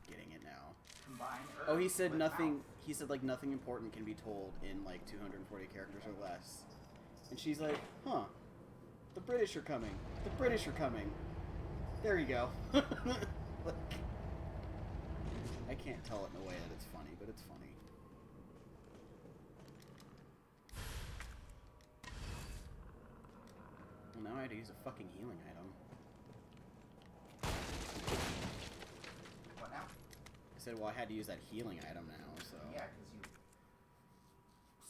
forgetting it now. Combine Oh, he said with nothing. mouth. He said like nothing important can be told in like 240 characters or less. And she's like, huh? The British are coming. The British are coming. There you go. Like, I can't tell it in a way that it's funny, but it's funny. Well, now I had to use a fucking healing item. What now? I said, well, I had to use that healing item now, so... Yeah, because you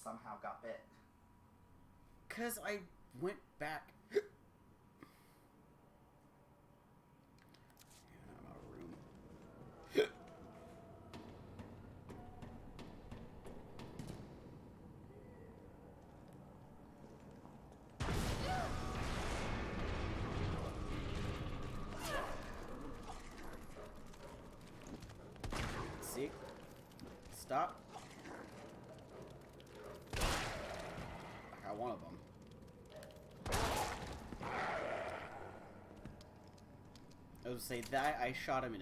somehow got bit. Because I went back... I'm out of room. See? Stop. I got one of them. I was say that I shot him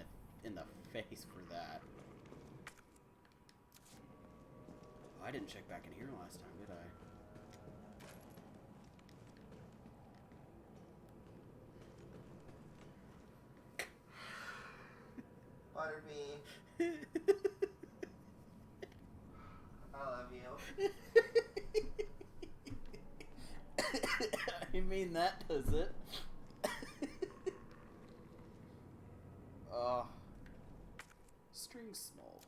in the face for that. Oh, I didn't check back in here last time, did I? Butterbean, I love you. I mean, that does it. String small.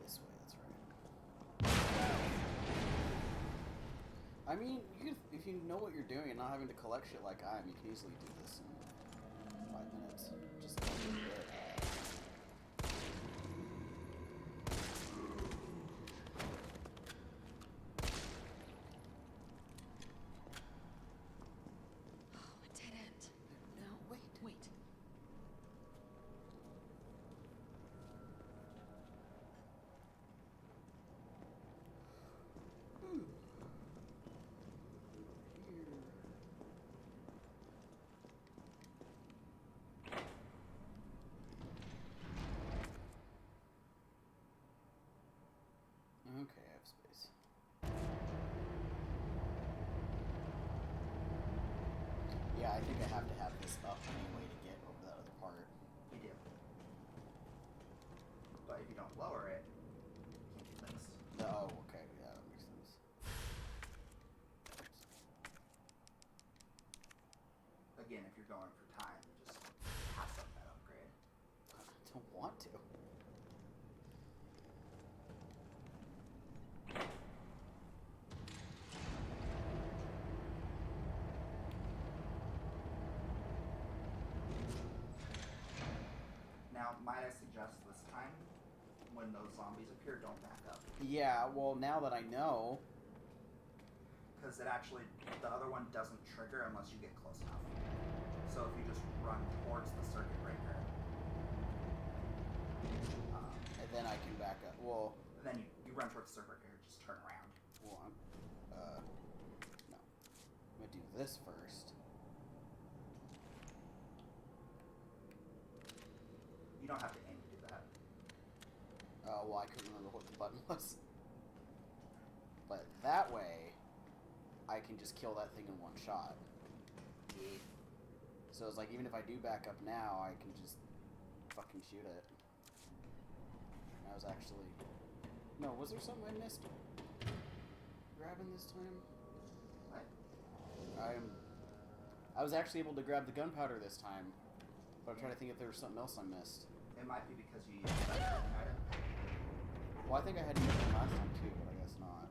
This way, that's right. I mean, if you know what you're doing and not having to collect shit like I am, you can easily do this in 5 minutes. Just a little bit. Oh, a dead end. No, wait. Wait. Okay, I have space. Yeah, I think I have to have this up anyway to get over that other part. You do. But if you don't lower it, you can't do things. Oh, okay, yeah, that makes sense. Again, if you're going for time, you just pass up that upgrade. I don't want to. Now, might I suggest this time, when those zombies appear, don't back up. Yeah, well, now that I know... Because it actually, the other one doesn't trigger unless you get close enough. So if you just run towards the circuit breaker, and then I can back up. Well, then you run towards the circuit breaker, just turn around. well, no. I'm gonna do this first. You don't have to aim to do that. Well, I couldn't remember what the button was. But that way, I can just kill that thing in one shot. So it's like, even if I do back up now, I can just fucking shoot it. I was actually... No, was there something I missed? Grabbing this time? What? I was actually able to grab the gunpowder this time. But I'm trying to think if there was something else I missed. It might be because you used that healing item. Well, I think I had to use it last time too, but I guess not.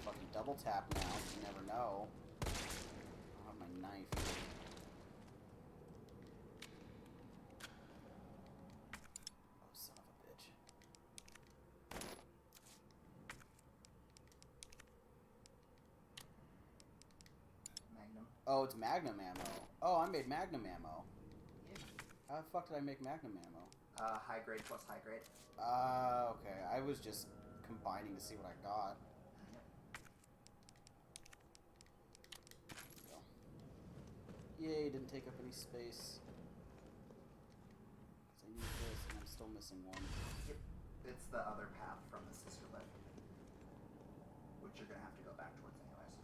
Fucking double tap now, you never know. I don't have my knife either. Oh, son of a bitch. Oh, it's Magnum ammo. Oh, I made Magnum ammo. How the fuck did I make Magnum ammo? High grade plus high grade. Okay. I was just combining to see what I got. Yay, didn't take up any space. Because I need this, and I'm still missing one. Yep. It's the other path from the sister lift, which you're gonna have to go back towards anyways.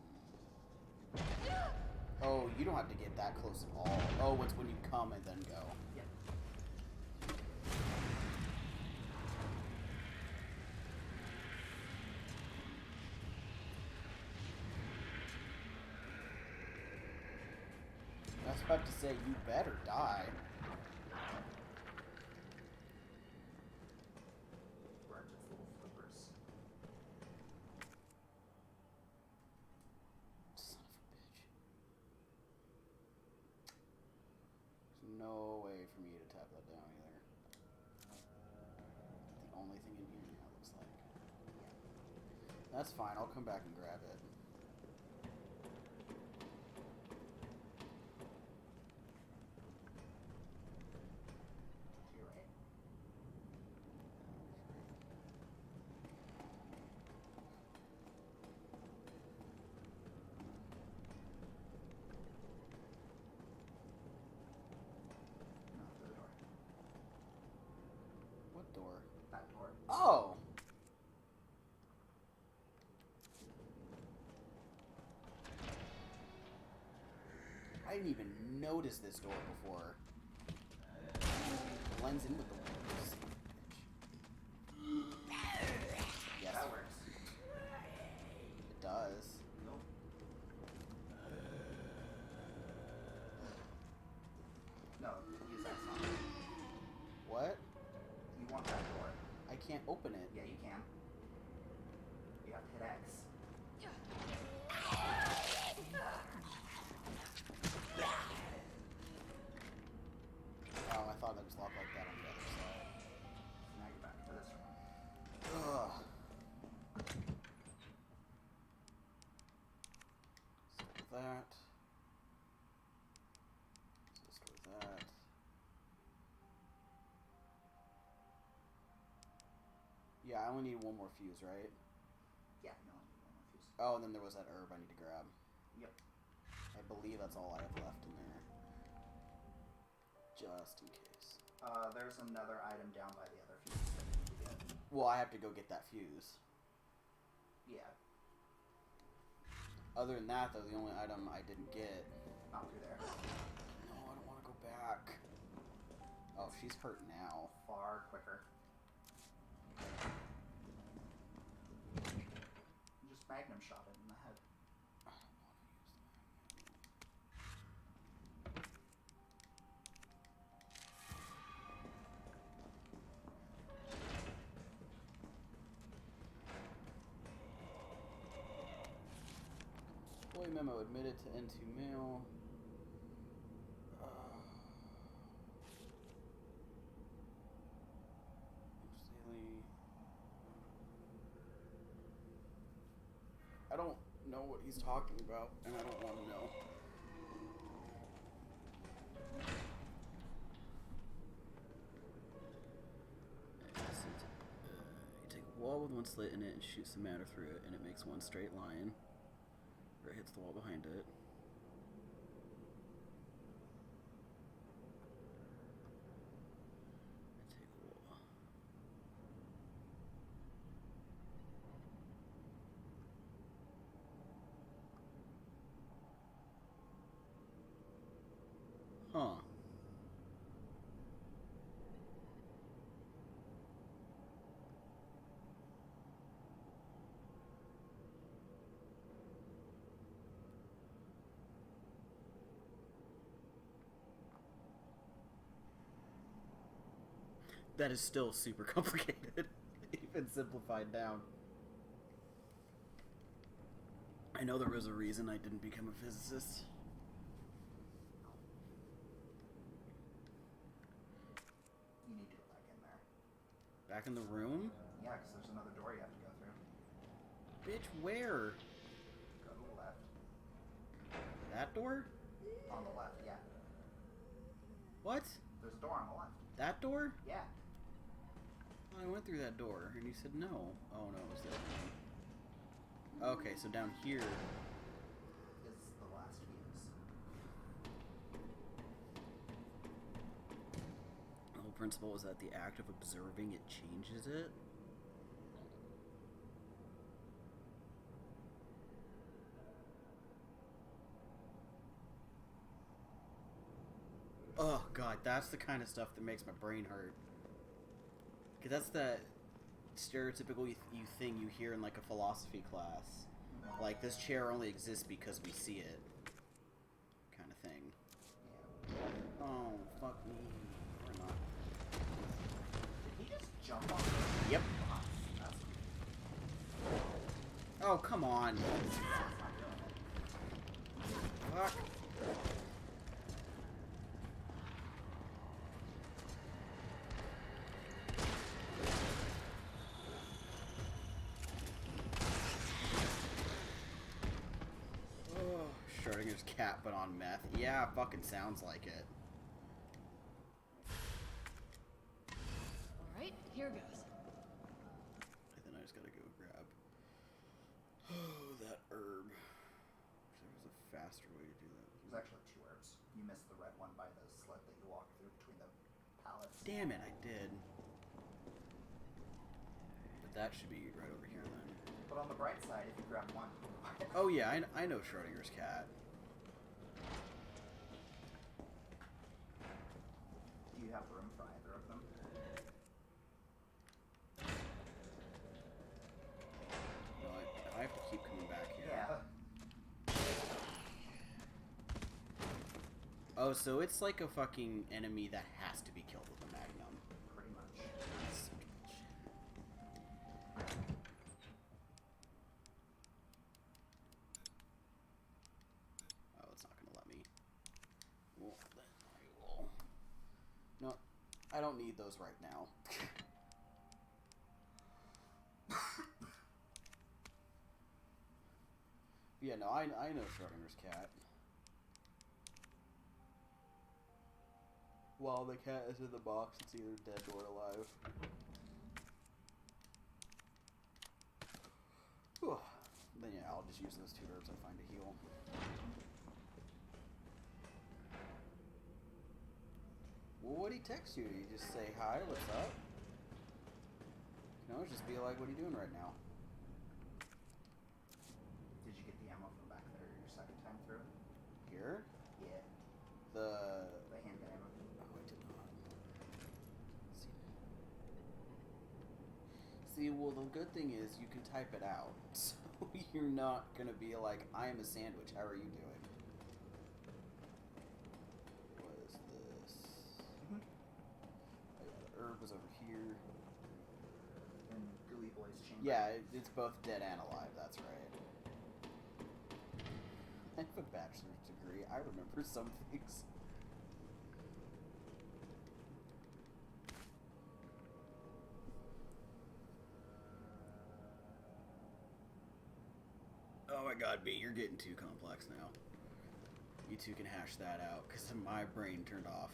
Oh, you don't have to get that close at all. Oh, it's when you come and then go. Yep. I was about to say, you better die. Burnt its little flippers. Son of a bitch. There's no way for me to tap that down either. The only thing in here now looks like. That's fine, I'll come back and grab it. You're right. No, through the door. What door? That door. Oh! I didn't even notice this door before. Blends in with the walls. Yes, That works. it does. Nope. No, use that song. What? You want that door. I can't open it. Yeah, you can. You have to hit X. Oh, I thought it was locked like that on the other side. Now you're back to this one. Ugh. Stick with that. Just with that. Yeah, I only need one more fuse, right? Yeah, no, you want to fuse. Oh, and then there was that herb I need to grab. Yep. I believe that's all I have left in there. Just in case. There's another item down by the other fuse that you need to get. Well, I have to go get that fuse. Yeah, Other than that, though, the only item I didn't get... not through there. No, I don't want to go back. Oh, she's hurt now. Far quicker. Just magnum shot it in the head. I don't want to use the Employee memo admitted to N2 mail. Daily. I don't know what he's talking about, and I don't want to know. You take a wall with one slit in it and shoot some matter through it, and it makes one straight line. Or it hits the wall behind it. I take a wall. Huh. That is still super complicated, even simplified down. I know there was a reason I didn't become a physicist. You need to go back in there. Back in the room? Yeah, because there's another door you have to go through. Bitch, where? Go to the left. That door? On the left, yeah. What? There's a door on the left. That door? Yeah. Well, I went through that door, and you said no. Oh, no, it was this one. Okay, so down here... Is the last fuse. The whole principle is that the act of observing it changes it. Oh god, that's the kind of stuff that makes my brain hurt. Cause that's that stereotypical thing you hear in like a philosophy class. Like, this chair only exists because we see it. Kind of thing. Oh, fuck me. Or not. Did he just jump on it? Yep. That's Oh, come on. Fuck. Schrodinger's cat, but on meth. Yeah, fucking sounds like it. Alright, here goes. And then I just gotta go grab that herb. There was a faster way to do that. There's actually 2 herbs. You missed the red one by the slit that you walked through between the pallets. Damn it, I did. But that should be right over here then. But on the bright side, if you grab one... Oh yeah, I know Schrodinger's cat. Do you have room for either of them? No, I have to keep coming back here. Yeah. Oh, so it's like a fucking enemy that has to be killed with a magnum. Pretty much. That's such bullshit. Oh, it's not gonna let me. Well, then I will. No, I don't need those right now. Yeah, no, I know Schrodinger's cat. While the cat is in the box, it's either dead or alive. Whew. Then yeah, I'll just use those 2 herbs I find to heal. Well, what'd he text you? Did he just say, hi, what's up? You know, just be like, what are you doing right now? Did you get the ammo from back there your second time through? Here? Yeah. The handgun ammo. Oh, I did not. See, well, the good thing is you can type it out. So you're not gonna be like, I am a sandwich, how are you doing? What is this? Oh, yeah, the herb was over here. And Gooey Boy's chamber. Yeah, it's both dead and alive, that's right. I have a bachelor's degree. I remember some things. Oh my god, B, you're getting too complex now. You two can hash that out, because my brain turned off.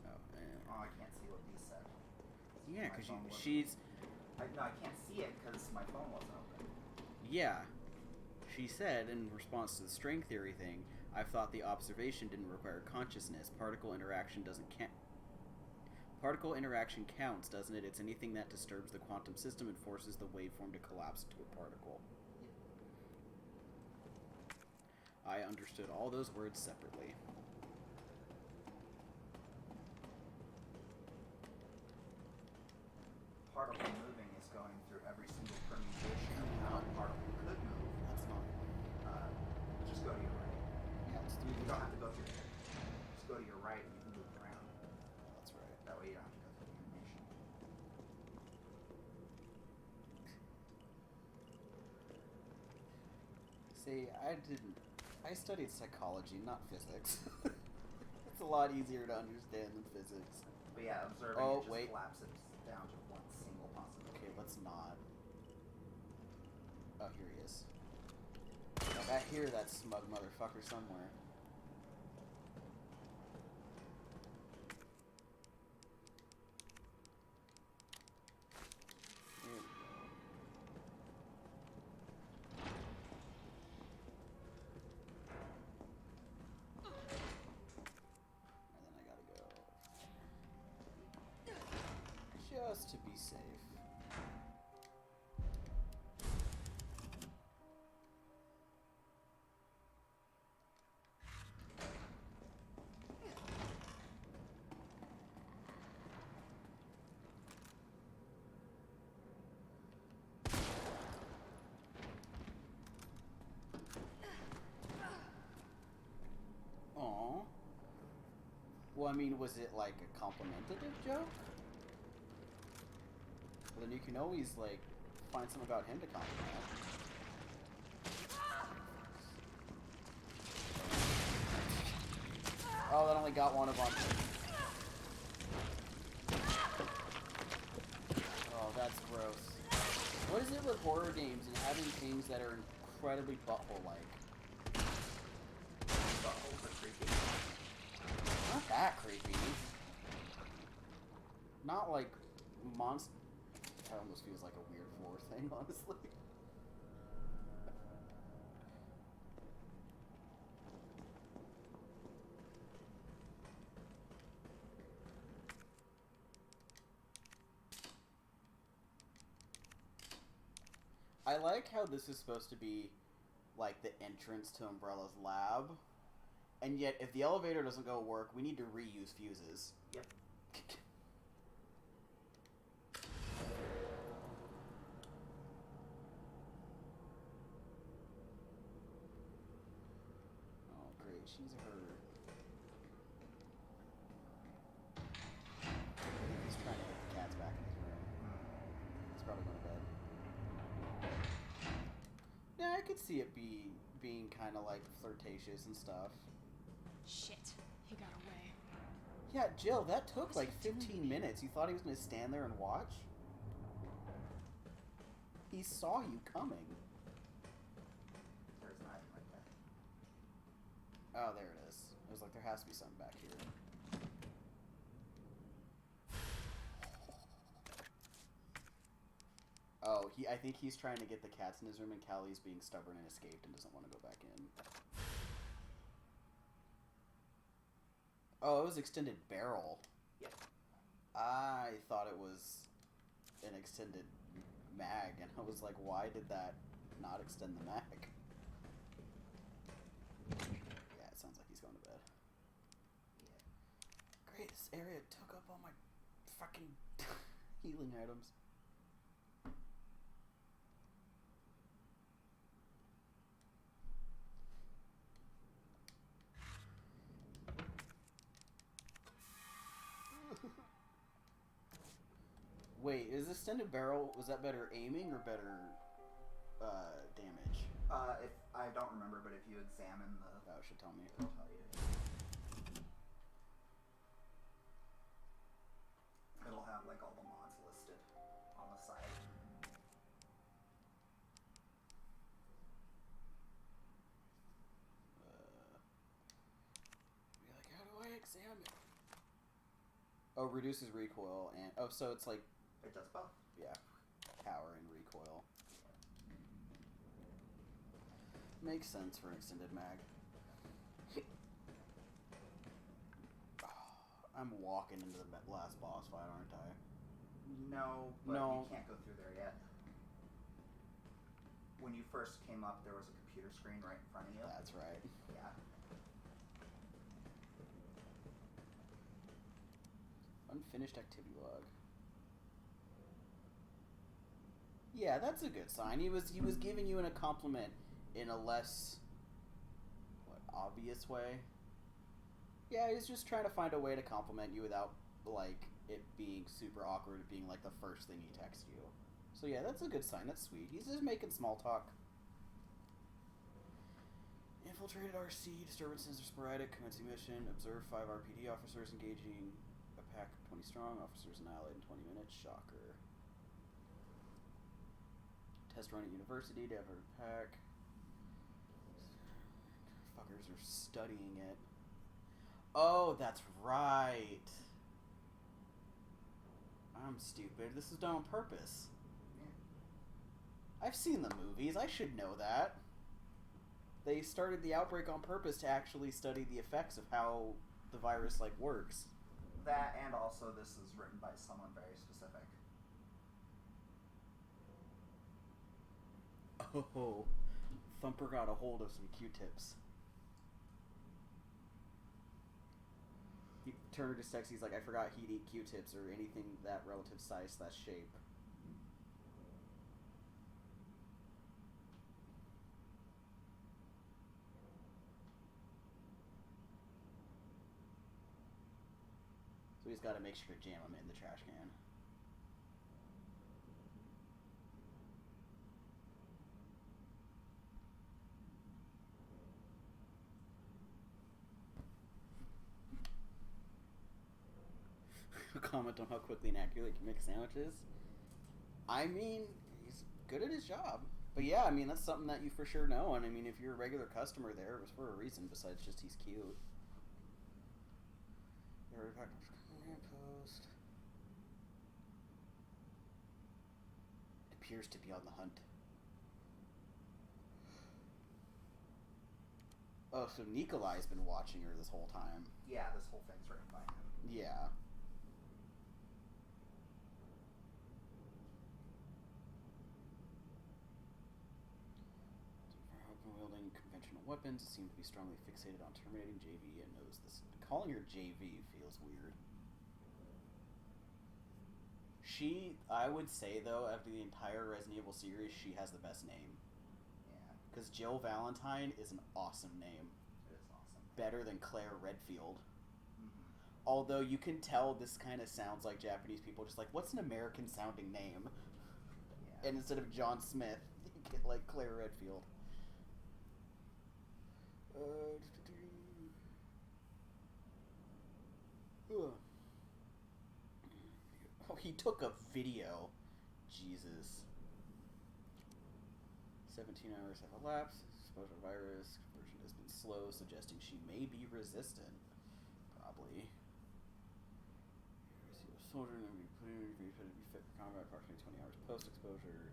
Oh, and... Oh, I can't see what B said. Yeah, My because phone wasn't- she's... No, I can't see it because my phone wasn't open. Yeah. She said, in response to the string theory thing, I've thought the observation didn't require consciousness. Particle interaction doesn't count. Particle interaction counts, doesn't it? It's anything that disturbs the quantum system and forces the waveform to collapse into a particle. I understood all those words separately. Particle moving is going through every single permutation of how a particle could move. That's not... Just go to your right. Yeah, it's through You the... don't have to go through there. Just go to your right and you can move it around. That's right. That way you don't have to go through the animation. See, I studied psychology, not physics. It's a lot easier to understand than physics. But yeah, observing Oh, it just wait. collapses down to one single possibility. Okay, let's not. Oh, here he is. Like, I hear that smug motherfucker somewhere. There we go. And then I gotta go just to be safe. Aww. Well, I mean, was it like a complimentative joke? Well, then you can always, like, find something about him to compliment. Oh, that only got one of them. Oh, that's gross. What is it with horror games and having things that are incredibly butthole-like? Buttholes are creepy. Not that creepy. Not like monster. That almost feels like a weird floor thing, honestly. I like how this is supposed to be like the entrance to Umbrella's lab, and yet if the elevator doesn't go work, we need to reuse fuses. Yep. Oh, great, she's hurt. He's trying to get the cats back in his room. He's probably going to bed. Yeah, I could see it being kind of like flirtatious and stuff. Shit, he got away. Yeah, Jill, that took like 15 minutes. You thought he was going to stand there and watch? He saw you coming. There's an item right there. Oh, there it is. I was like, there has to be something back here. Oh, I think he's trying to get the cats in his room, and Callie's being stubborn and escaped and doesn't want to go back in. Oh, it was extended barrel. Yep. I thought it was an extended mag, and I was like, why did that not extend the mag? Yeah, it sounds like he's going to bed. Yeah. Great, this area took up all my fucking healing items. Wait, is extended barrel, was that better aiming or better damage? If I don't remember, but if you examine the, Oh, it should tell me. it'll tell you. It'll have like all the mods listed on the side. Be like, how do I examine? Oh, reduces recoil and so it's like, It does both. yeah, power and recoil. Makes sense for an extended mag. I'm walking into the last boss fight, aren't I? No, but No. you can't go through there yet. When you first came up, there was a computer screen right in front of you. That's right. Yeah. Unfinished activity log. Yeah, that's a good sign. He was giving you a compliment in a less obvious way. Yeah, he's just trying to find a way to compliment you without like it being super awkward, being like the first thing he texts you. So yeah, that's a good sign. That's sweet. He's just making small talk. Infiltrated RC, disturbances are sporadic, commencing mission, observe 5 RPD officers engaging a pack of 20 strong, officers annihilated in 20 minutes, shocker. Test run at university, to have a pack. motherfuckers are studying it. Oh, that's right. I'm stupid. This is done on purpose. I've seen the movies. I should know that. They started the outbreak on purpose to actually study the effects of how the virus, like, works. That, and also this is written by someone very specific. Oh, Thumper got a hold of some Q-tips. Turner just texts, he's like, I forgot he'd eat Q-tips or anything that relative size / shape. So he's got to make sure to jam them in the trash can. Comment on how quickly and accurately he can make sandwiches. I mean, he's good at his job. But yeah, I mean, that's something that you for sure know. And I mean, if you're a regular customer there, it was for a reason besides just he's cute. Post. It appears to be on the hunt. Oh, so Nikolai's been watching her this whole time. Yeah, this whole thing's written by him. Yeah. Wielding conventional weapons, seem to be strongly fixated on terminating JV and knows this. Calling her JV feels weird. I would say though, after the entire Resident Evil series, she has the best name. Yeah. Because Jill Valentine is an awesome name. It is awesome. Better than Claire Redfield. Mm-hmm. Although you can tell this kind of sounds like Japanese people, just like, what's an American sounding name? Yeah. And instead of John Smith, you get like Claire Redfield. Oh, he took a video. Jesus. 17 hours have elapsed. Exposure virus conversion has been slow, suggesting she may be resistant. Probably. Soldier and be put to be fit for combat approximately 20 hours post exposure.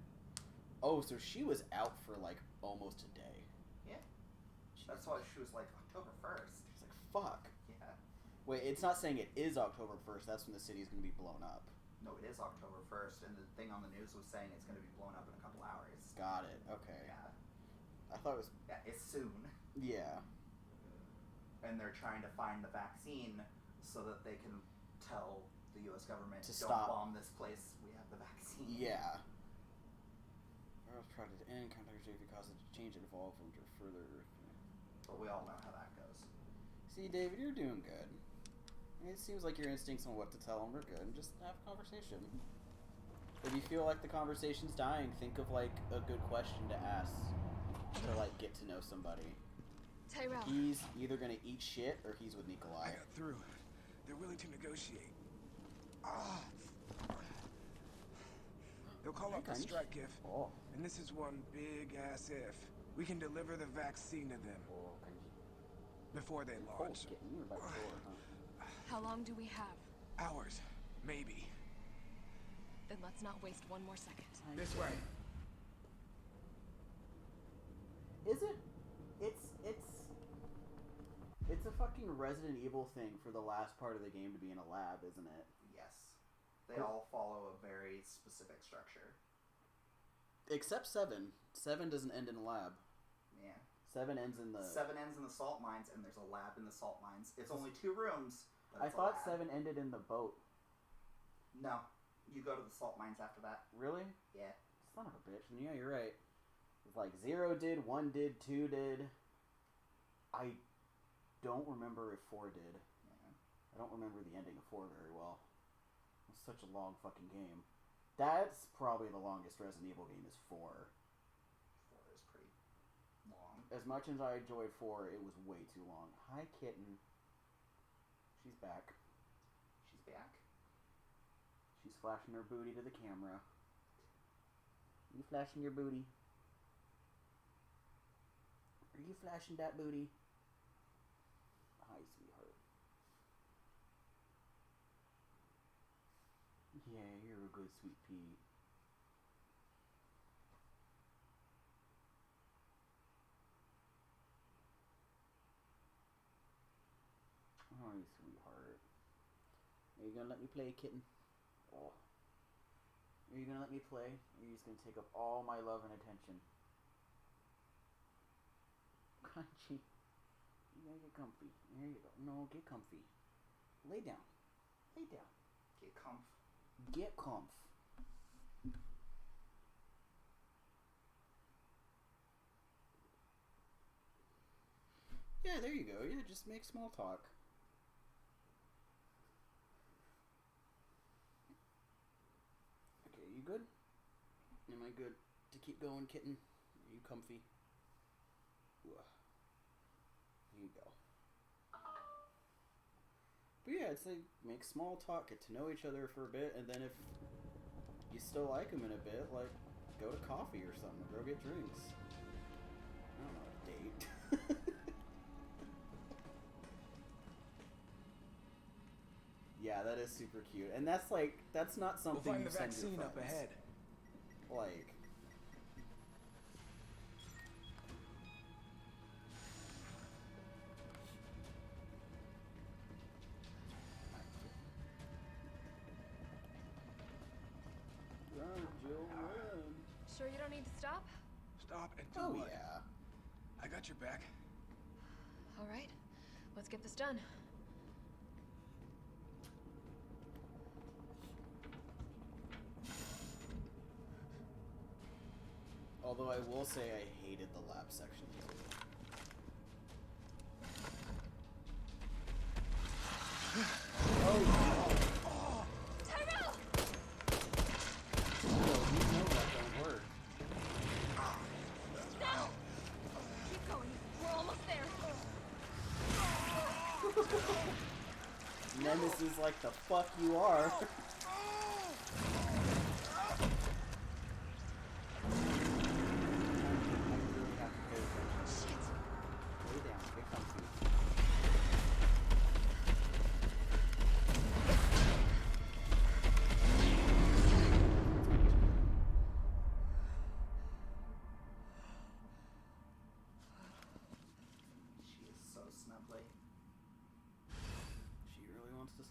Oh, so she was out for like almost a day. Yeah. That's why she was like October 1st. She's like, fuck. Yeah. Wait, it's not saying it is October 1st. That's when the city is going to be blown up. No, it is October 1st, and the thing on the news was saying it's going to be blown up in a couple hours. Got it. Okay. Yeah. I thought it was... Yeah, it's soon. Yeah. And they're trying to find the vaccine so that they can tell the U.S. government To don't stop. bomb this place. We have the vaccine. Yeah. Virus project to end. Contact JV causes to change and evolve from further... But we all know how that goes. See, David, you're doing good. It seems like your instincts on what to tell them are good. Just have a conversation. If you feel like the conversation's dying, think of, like, a good question to ask to, like, get to know somebody. Tyrell. He's either gonna eat shit or he's with Nikolai. I got through. They're willing to negotiate. They'll call up the strike if, Oh. and this is one big-ass if, we can deliver the vaccine to them before they launch. Getting you by the door, huh? How long do we have? Hours, maybe. Then let's not waste one more second. This way. Is it? It's a fucking Resident Evil thing for the last part of the game to be in a lab, isn't it? Yes. They all follow a very specific structure. Except 7. 7 doesn't end in a lab. Yeah. 7 ends in the... 7 ends in the salt mines, and there's a lab in the salt mines. It's only 2 rooms, but I it's thought a lab. 7 ended in the boat. No. You go to the salt mines after that. Really? Yeah. Son of a bitch. And yeah, you're right. It's like 0 did, 1 did, 2 did. I don't remember if 4 did. Yeah. I don't remember the ending of 4 very well. It's such a long fucking game. That's probably the longest Resident Evil game is 4. 4 is pretty long. As much as I enjoyed 4, it was way too long. Hi, kitten. She's back. She's back. She's flashing her booty to the camera. You flashing your booty? Are you flashing that booty? Hi, sweetheart. Yeah, you're a good sweet pea. Hi, sweetheart. Are you gonna let me play, kitten? Oh. Are you gonna let me play? Or are you just gonna take up all my love and attention? Crunchy. You gotta get comfy. There you go. No, get comfy. Lay down. Lay down. Get comf. Get comf. Yeah, there you go. Yeah, just make small talk. Okay, you good? Am I good to keep going, kitten? Are you comfy? Here you go. But yeah, it's like, make small talk, get to know each other for a bit, and then if you still like them in a bit, like, go to coffee or something, or go get drinks. I don't know, a date. Yeah, that is super cute. And that's like, that's not something We'll find you the send vaccine your up friends. ahead. Like... Run, Jill, run. Sure you don't need to stop? Stop and do Oh, what? yeah. I got your back. All right, let's get this done. Although I will say I hated the lab section too. Oh no! Tyrell! No, you know that don't work. Now! Keep going. We're almost there. Nemesis like the fuck you are.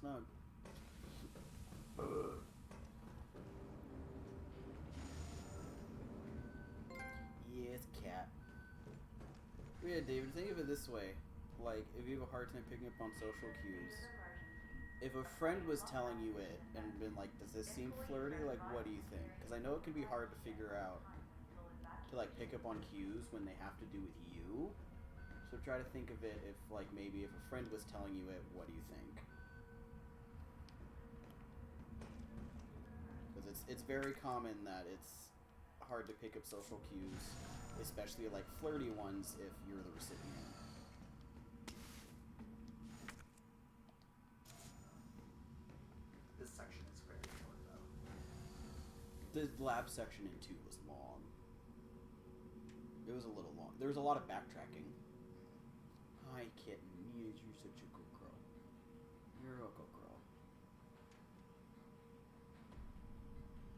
Snug. Yes, cat. But yeah, David, think of it this way. Like, if you have a hard time picking up on social cues, if a friend was telling you it and been like, does this seem flirty? Like, what do you think? Because I know it can be hard to figure out, to like pick up on cues when they have to do with you. So try to think of it if, like, maybe if a friend was telling you it, what do you think? It's very common that it's hard to pick up social cues, especially like flirty ones if you're the recipient. This section is very short though. The lab section in 2 was long. It was a little long. There was a lot of backtracking. Hi, kitten. Yes, you're such a good girl. You're a good girl.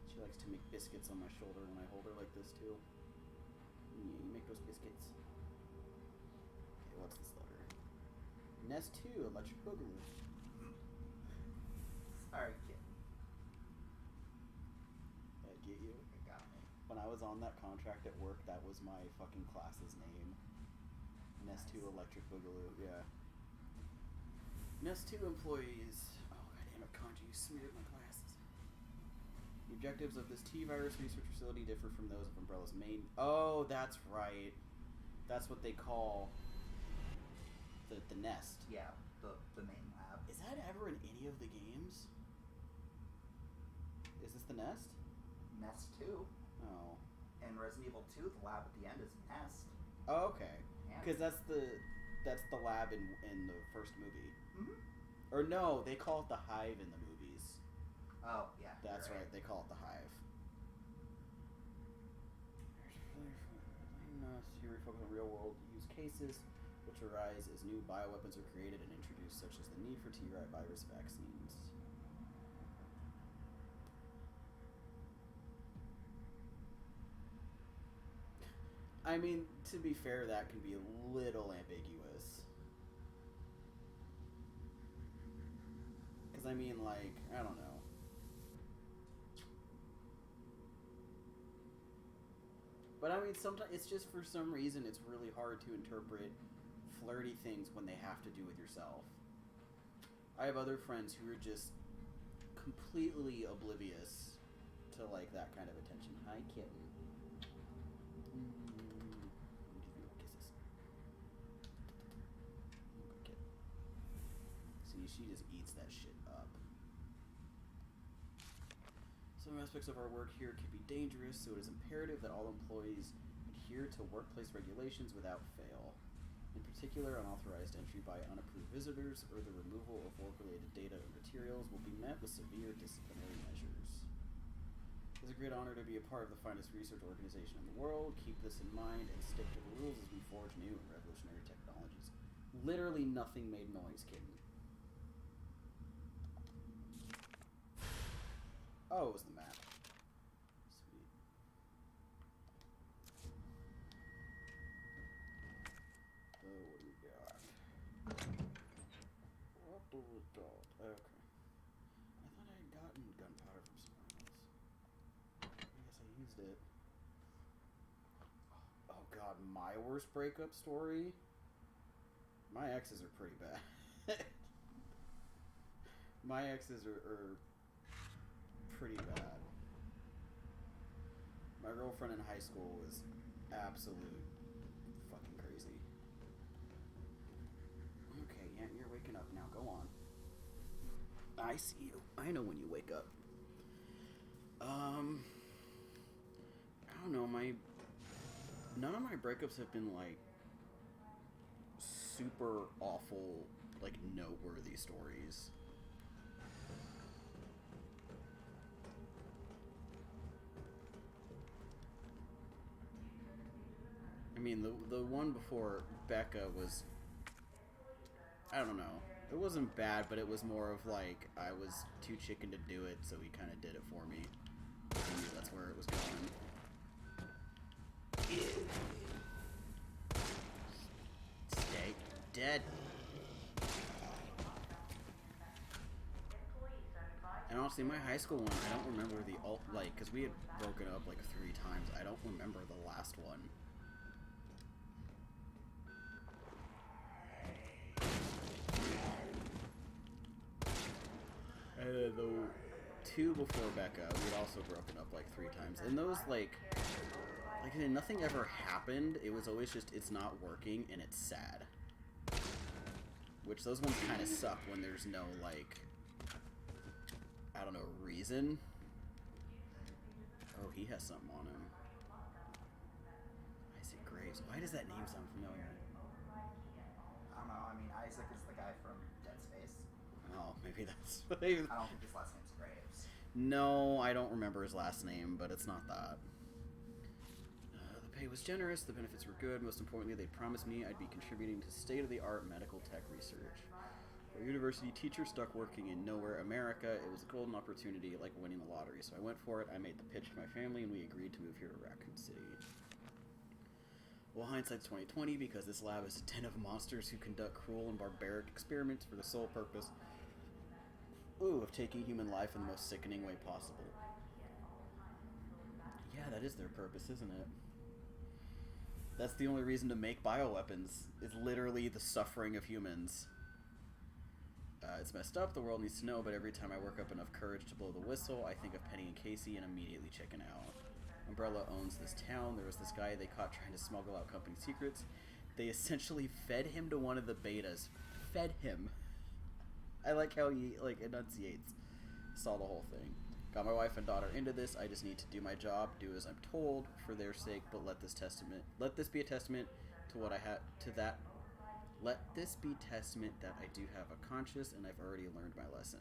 She likes to make biscuits on my shoulder when I hold her like this, too. Yeah, you make those biscuits. Okay, what's this letter? Nest 2, Electric Boogaloo. Sorry, kid. Did I get you? It got me. When I was on that contract at work, that was my fucking class's name. Nest 2 Electric Boogaloo, yeah. Nest 2 employees. Oh, goddammit, Kanji, you smeared my glasses. The objectives of this T-Virus research facility differ from those of Umbrella's main... Oh, that's right. That's what they call the nest. Yeah, the main lab. Is that ever in any of the games? Is this the nest? Nest 2. Oh. In Resident Evil 2, the lab at the end is Nest. Oh, okay. Yeah. Because that's the lab in the first movie. Mm-hmm. Or no, they call it the Hive in the movies. Oh, yeah. That's right. They call it the Hive. Here we focus on real world use cases. which arise as new bioweapons are created and introduced, such as the need for T-Rat virus vaccines. I mean, to be fair, that can be a little ambiguous. Because, I mean, like, I don't know. But, I mean, sometimes it's just for some reason it's really hard to interpret flirty things when they have to do with yourself. I have other friends who are just completely oblivious to, like, that kind of attention. Hi, kitten. Kisses. Okay. See, she just eats that shit up. Some aspects of our work here can be dangerous, so it is imperative that all employees adhere to workplace regulations without fail. In particular, unauthorized entry by unapproved visitors or the removal of work-related data or materials will be met with severe disciplinary measures. It is a great honor to be a part of the finest research organization in the world. Keep this in mind and stick to the rules as we forge new and revolutionary technologies. Literally nothing made noise, kitten. Oh, it was the map. Sweet. Oh, what do we got? What do we got? Okay. I thought I had gotten gunpowder from somewhere else. I guess I used it. Oh god, my worst breakup story? My exes are pretty bad. My exes are pretty bad. My girlfriend in high school was absolute fucking crazy. Okay, yeah, you're waking up now. Go on. I see you. I know when you wake up. I don't know, none of my breakups have been, like, super awful, like, noteworthy stories. I mean, the one before Becca was, I don't know. It wasn't bad, but it was more of like, I was too chicken to do it, so he kind of did it for me. I knew that's where it was going. Stay dead. And honestly, my high school one, I don't remember like, because we had broken up like 3 times. I don't remember the last one. The 2 before Becca, we'd also broken up like 3 times. And those, like nothing ever happened. It was always just, it's not working and it's sad. Which, those ones kind of suck when there's no, like, I don't know, reason. Oh, he has something on him. Isaac Graves. Why does that name sound familiar? I don't know. I mean, Isaac is the guy from Dead Space. Oh, maybe that's... I don't think his last name's Graves. No, I don't remember his last name, but it's not that. The pay was generous, the benefits were good. Most importantly, they promised me I'd be contributing to state-of-the-art medical tech research. For a university teacher stuck working in nowhere America, it was a golden opportunity, like winning the lottery. So I went for it, I made the pitch to my family, and we agreed to move here to Raccoon City. Well, hindsight's 20/20, because this lab is a den of monsters who conduct cruel and barbaric experiments for the sole purpose, of taking human life in the most sickening way possible. Yeah, that is their purpose, isn't it? That's the only reason to make bioweapons, is literally the suffering of humans. It's messed up, the world needs to know, but every time I work up enough courage to blow the whistle, I think of Penny and Casey and immediately chicken out. Umbrella owns this town. There was this guy they caught trying to smuggle out company secrets. They essentially fed him to one of the betas. Fed him. I like how he, like, enunciates. Saw the whole thing. Got my wife and daughter into this. I just need to do my job, do as I'm told, for their sake, but let this be a testament to what I had, to that. Let this be testament that I do have a conscience and I've already learned my lesson.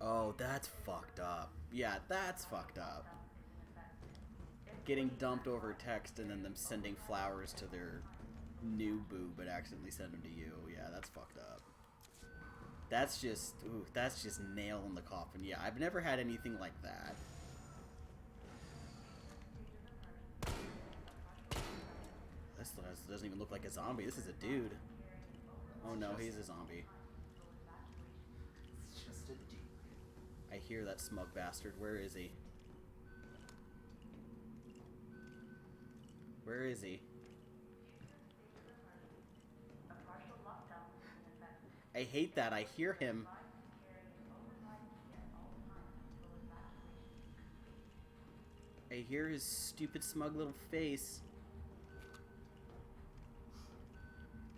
Oh, that's fucked up. Yeah, that's fucked up. getting dumped over text and then them sending flowers to their new boo, but accidentally send them to you. Yeah, that's fucked up. That's just nail in the coffin. Yeah, I've never had anything like that. This doesn't even look like a zombie. This is a dude. Oh no, he's a zombie. It's just a dude. I hear that smug bastard. Where is he? Where is he? I hate that. I hear him. I hear his stupid smug little face.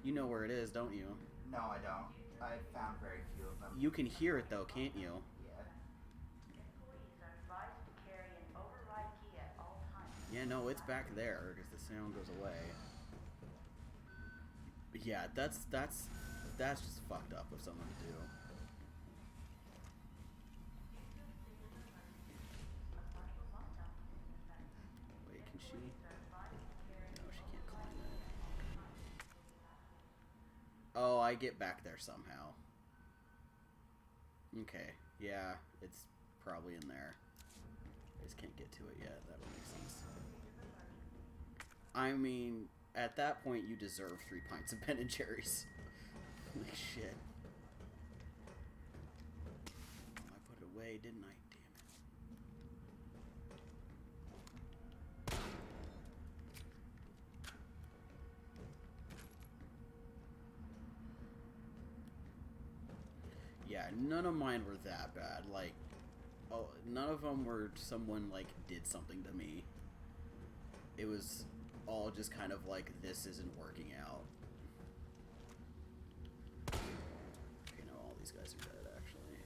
You know where it is, don't you? No, I don't. I found very few of them. You can hear it though, can't you? Yeah, no, it's back there because the sound goes away. But yeah, that's just fucked up of someone to do. Wait, can she? No, she can't climb it. Oh, I get back there somehow. Okay, yeah, it's probably in there. I just can't get to it yet. That would make sense. I mean, at that point, you deserve 3 pints of Ben and Jerry's. Like shit. Oh, I put it away, didn't I? Damn it. Yeah, none of mine were that bad. Like, oh, none of them were someone like did something to me. It was all just kind of like, this isn't working out. Okay, no, all these guys are dead, actually.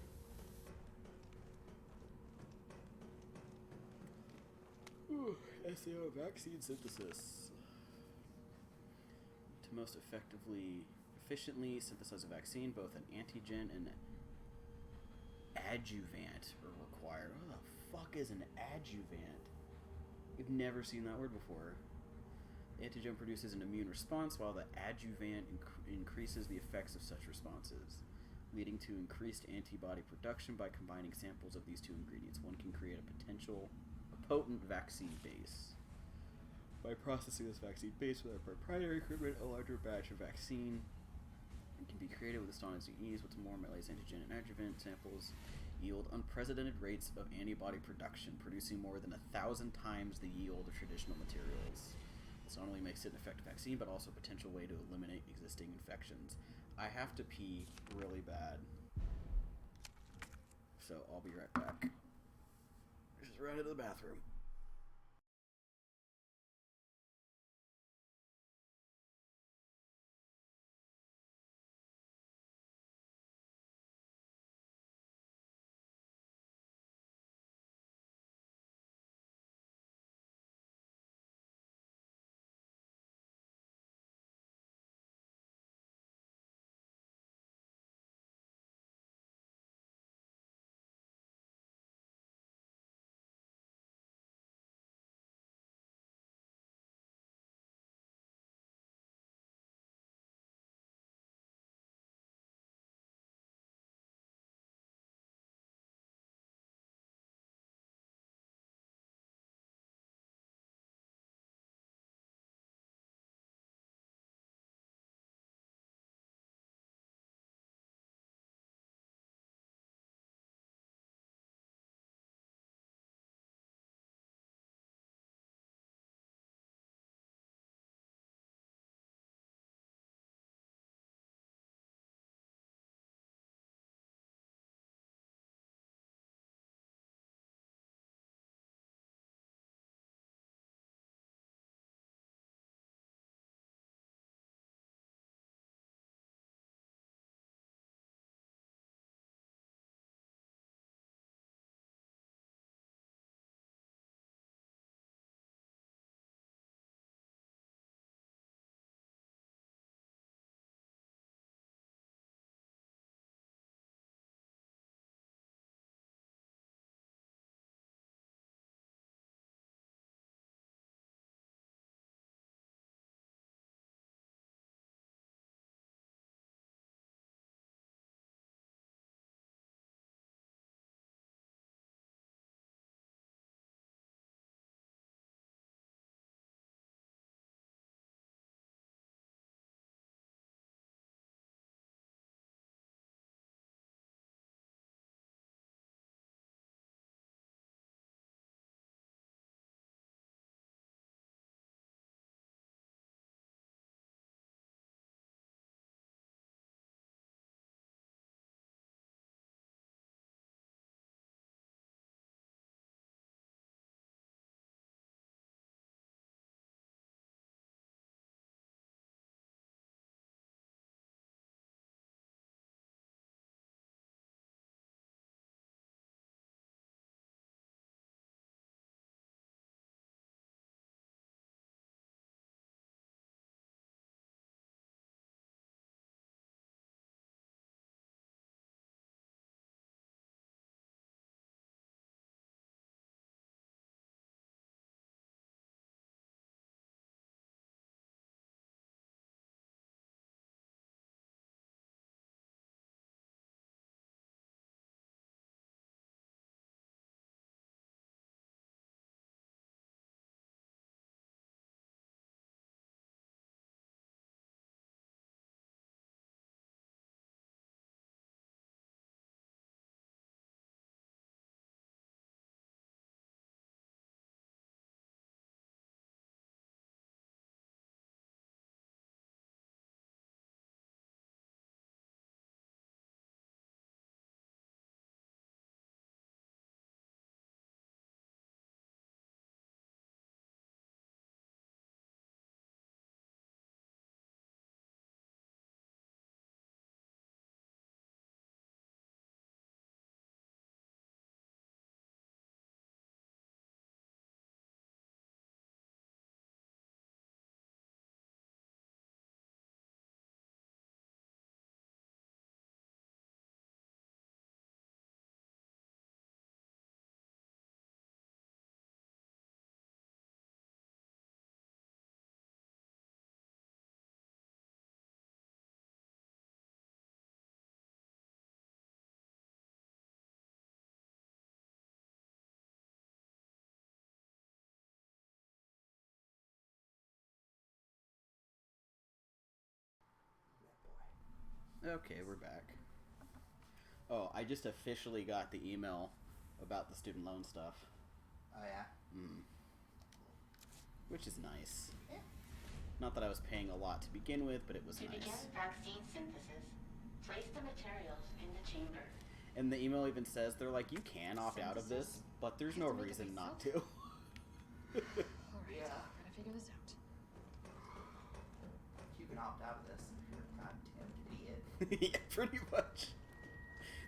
Ooh, SAO vaccine synthesis. To most efficiently synthesize a vaccine, both an antigen and adjuvant are required. What the fuck is an adjuvant? You've never seen that word before. The antigen produces an immune response, while the adjuvant increases the effects of such responses, leading to increased antibody production by combining samples of these two ingredients. One can create a potent vaccine base. By processing this vaccine base with our proprietary equipment, a larger batch of vaccine can be created with astonishing ease. What's more, Melay's antigen and adjuvant samples yield unprecedented rates of antibody production, producing more than 1,000 times the yield of traditional materials. This not only makes it an effective vaccine, but also a potential way to eliminate existing infections. I have to pee really bad, so I'll be right back. Just run into the bathroom. Okay, we're back. Oh, I just officially got the email about the student loan stuff. Oh, yeah? Which is nice. Yeah. Not that I was paying a lot to begin with, but it was To nice. begin vaccine synthesis, place the materials in the chamber. And the email even says, they're like, you can opt out of this, but there's no reason not to. Alright, gotta figure this out. You can opt out of this if you're a goddamn idiot. Yeah, pretty much.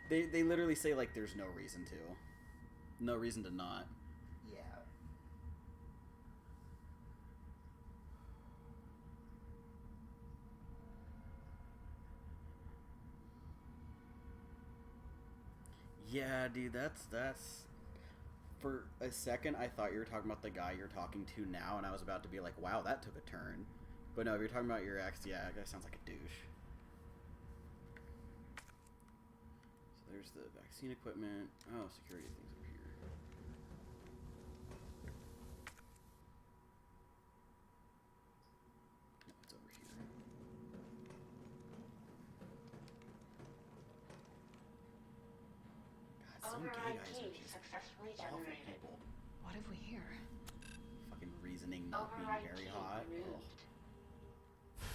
They literally say, like, there's no reason to. No reason to not. Yeah. Yeah, dude, that's... For a second, I thought you were talking about the guy you're talking to now, and I was about to be like, wow, that took a turn. But no, if you're talking about your ex, yeah, that guy sounds like a douche. So there's the vaccine equipment. Oh, security things over here. No, it's over here. God, some gay Override guys are key just successfully awful generated. people. What have we here? Fucking reasoning not being Override very key hot. removed. Ugh.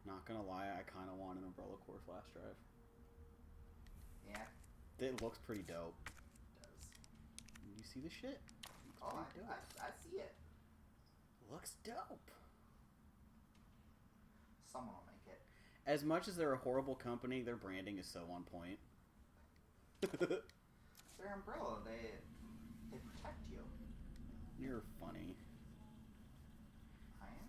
Not gonna lie, I kind of want an Umbrella Core flash drive. Yeah. It looks pretty dope. It does. You see the shit? Looks Oh, pretty dope. I see it. Looks dope. Someone will make it. As much as they're a horrible company, their branding is so on point. Their umbrella, they protect you. You're funny. I am.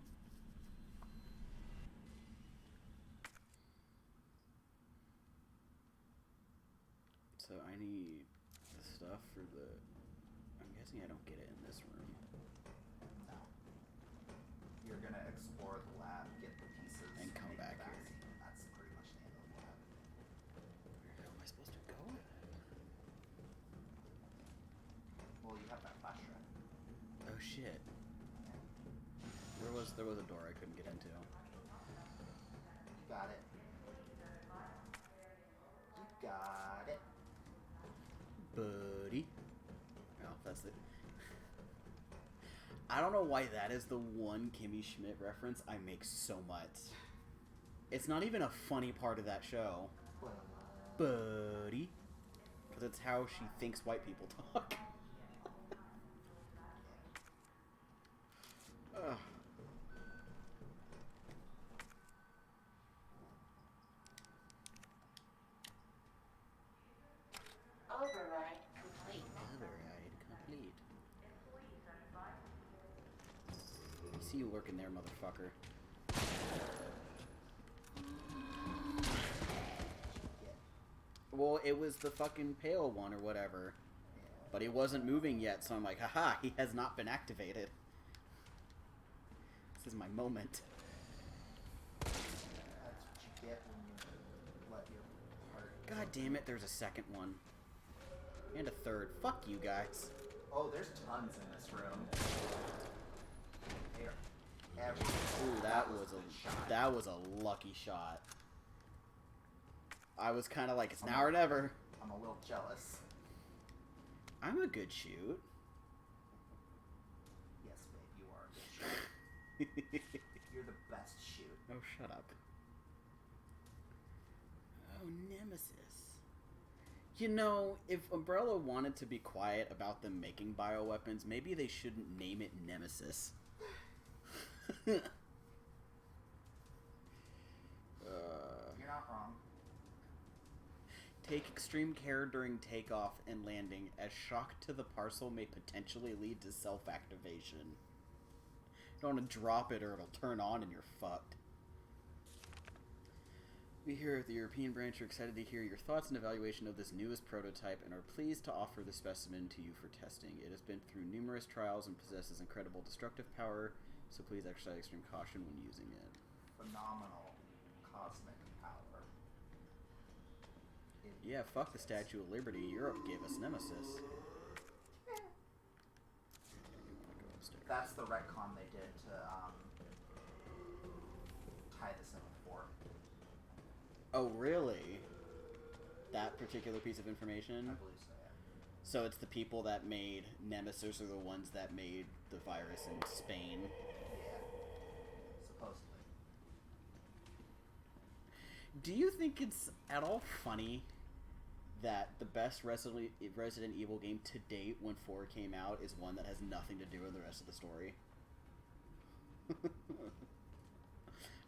So I need the stuff for the... I'm guessing I don't get it in this room. No. You're gonna explore the lab, get the pieces, And come make the back here. vaccine. That's pretty much the end of the lab. Where the hell am I supposed to go? Well, you have that flash drive. Oh shit. Yeah. There was a door I couldn't get into. You got it. You got it. Buddy. Oh, that's it. I don't know why that is the one Kimmy Schmidt reference I make so much. It's not even a funny part of that show. Buddy. Because it's how she thinks white people talk. Ugh. Override complete. Override complete. I see you lurking there, motherfucker. Well, it was the fucking pale one or whatever. But he wasn't moving yet, so I'm like, haha, he has not been activated. This is my moment. That's what you get when you let your heart... God damn it, there's a second one. And a third. Fuck you guys. Oh, there's tons in this room. Here. Every... Ooh, that was a lucky shot. I was kind of like, it's now or never. I'm a little jealous. I'm a good shoot. Yes, babe, you are a good shoot. You're the best shoot. Oh, shut up. Oh, Nemesis. You know, if Umbrella wanted to be quiet about them making bioweapons, maybe they shouldn't name it Nemesis. You're not wrong. Take extreme care during takeoff and landing, as shock to the parcel may potentially lead to self-activation. You don't want to drop it or it'll turn on and you're fucked. We here at the European branch are excited to hear your thoughts and evaluation of this newest prototype and are pleased to offer the specimen to you for testing. It has been through numerous trials and possesses incredible destructive power, so please exercise extreme caution when using it. Phenomenal cosmic power. Yeah, fuck the Statue of Liberty. Europe gave us Nemesis. That's the retcon they did to tie this in with Oh, really? That particular piece of information? I believe so, yeah. So it's the people that made Nemesis are the ones that made the virus in Spain. Yeah. Supposedly. Do you think it's at all funny that the best Resident Evil game to date when 4 came out is one that has nothing to do with the rest of the story?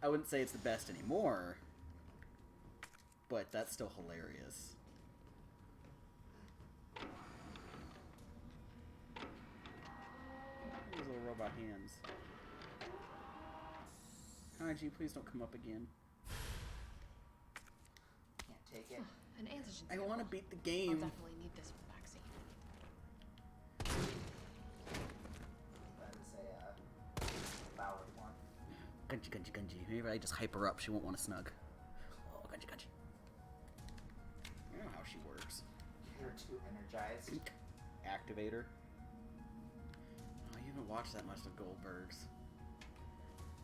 I wouldn't say it's the best anymore, but that's still hilarious. These little robot hands. Kanji, please don't come up again. Can't take it. An antigen I want to beat the I'll game. definitely need this for the vaccine. That is a valid one. Gunji. Maybe I just hype her up. She won't want to snug. Oh, Gunji. You know how she works. You're too energized. Activator. Oh, you haven't watched that much of Goldberg's.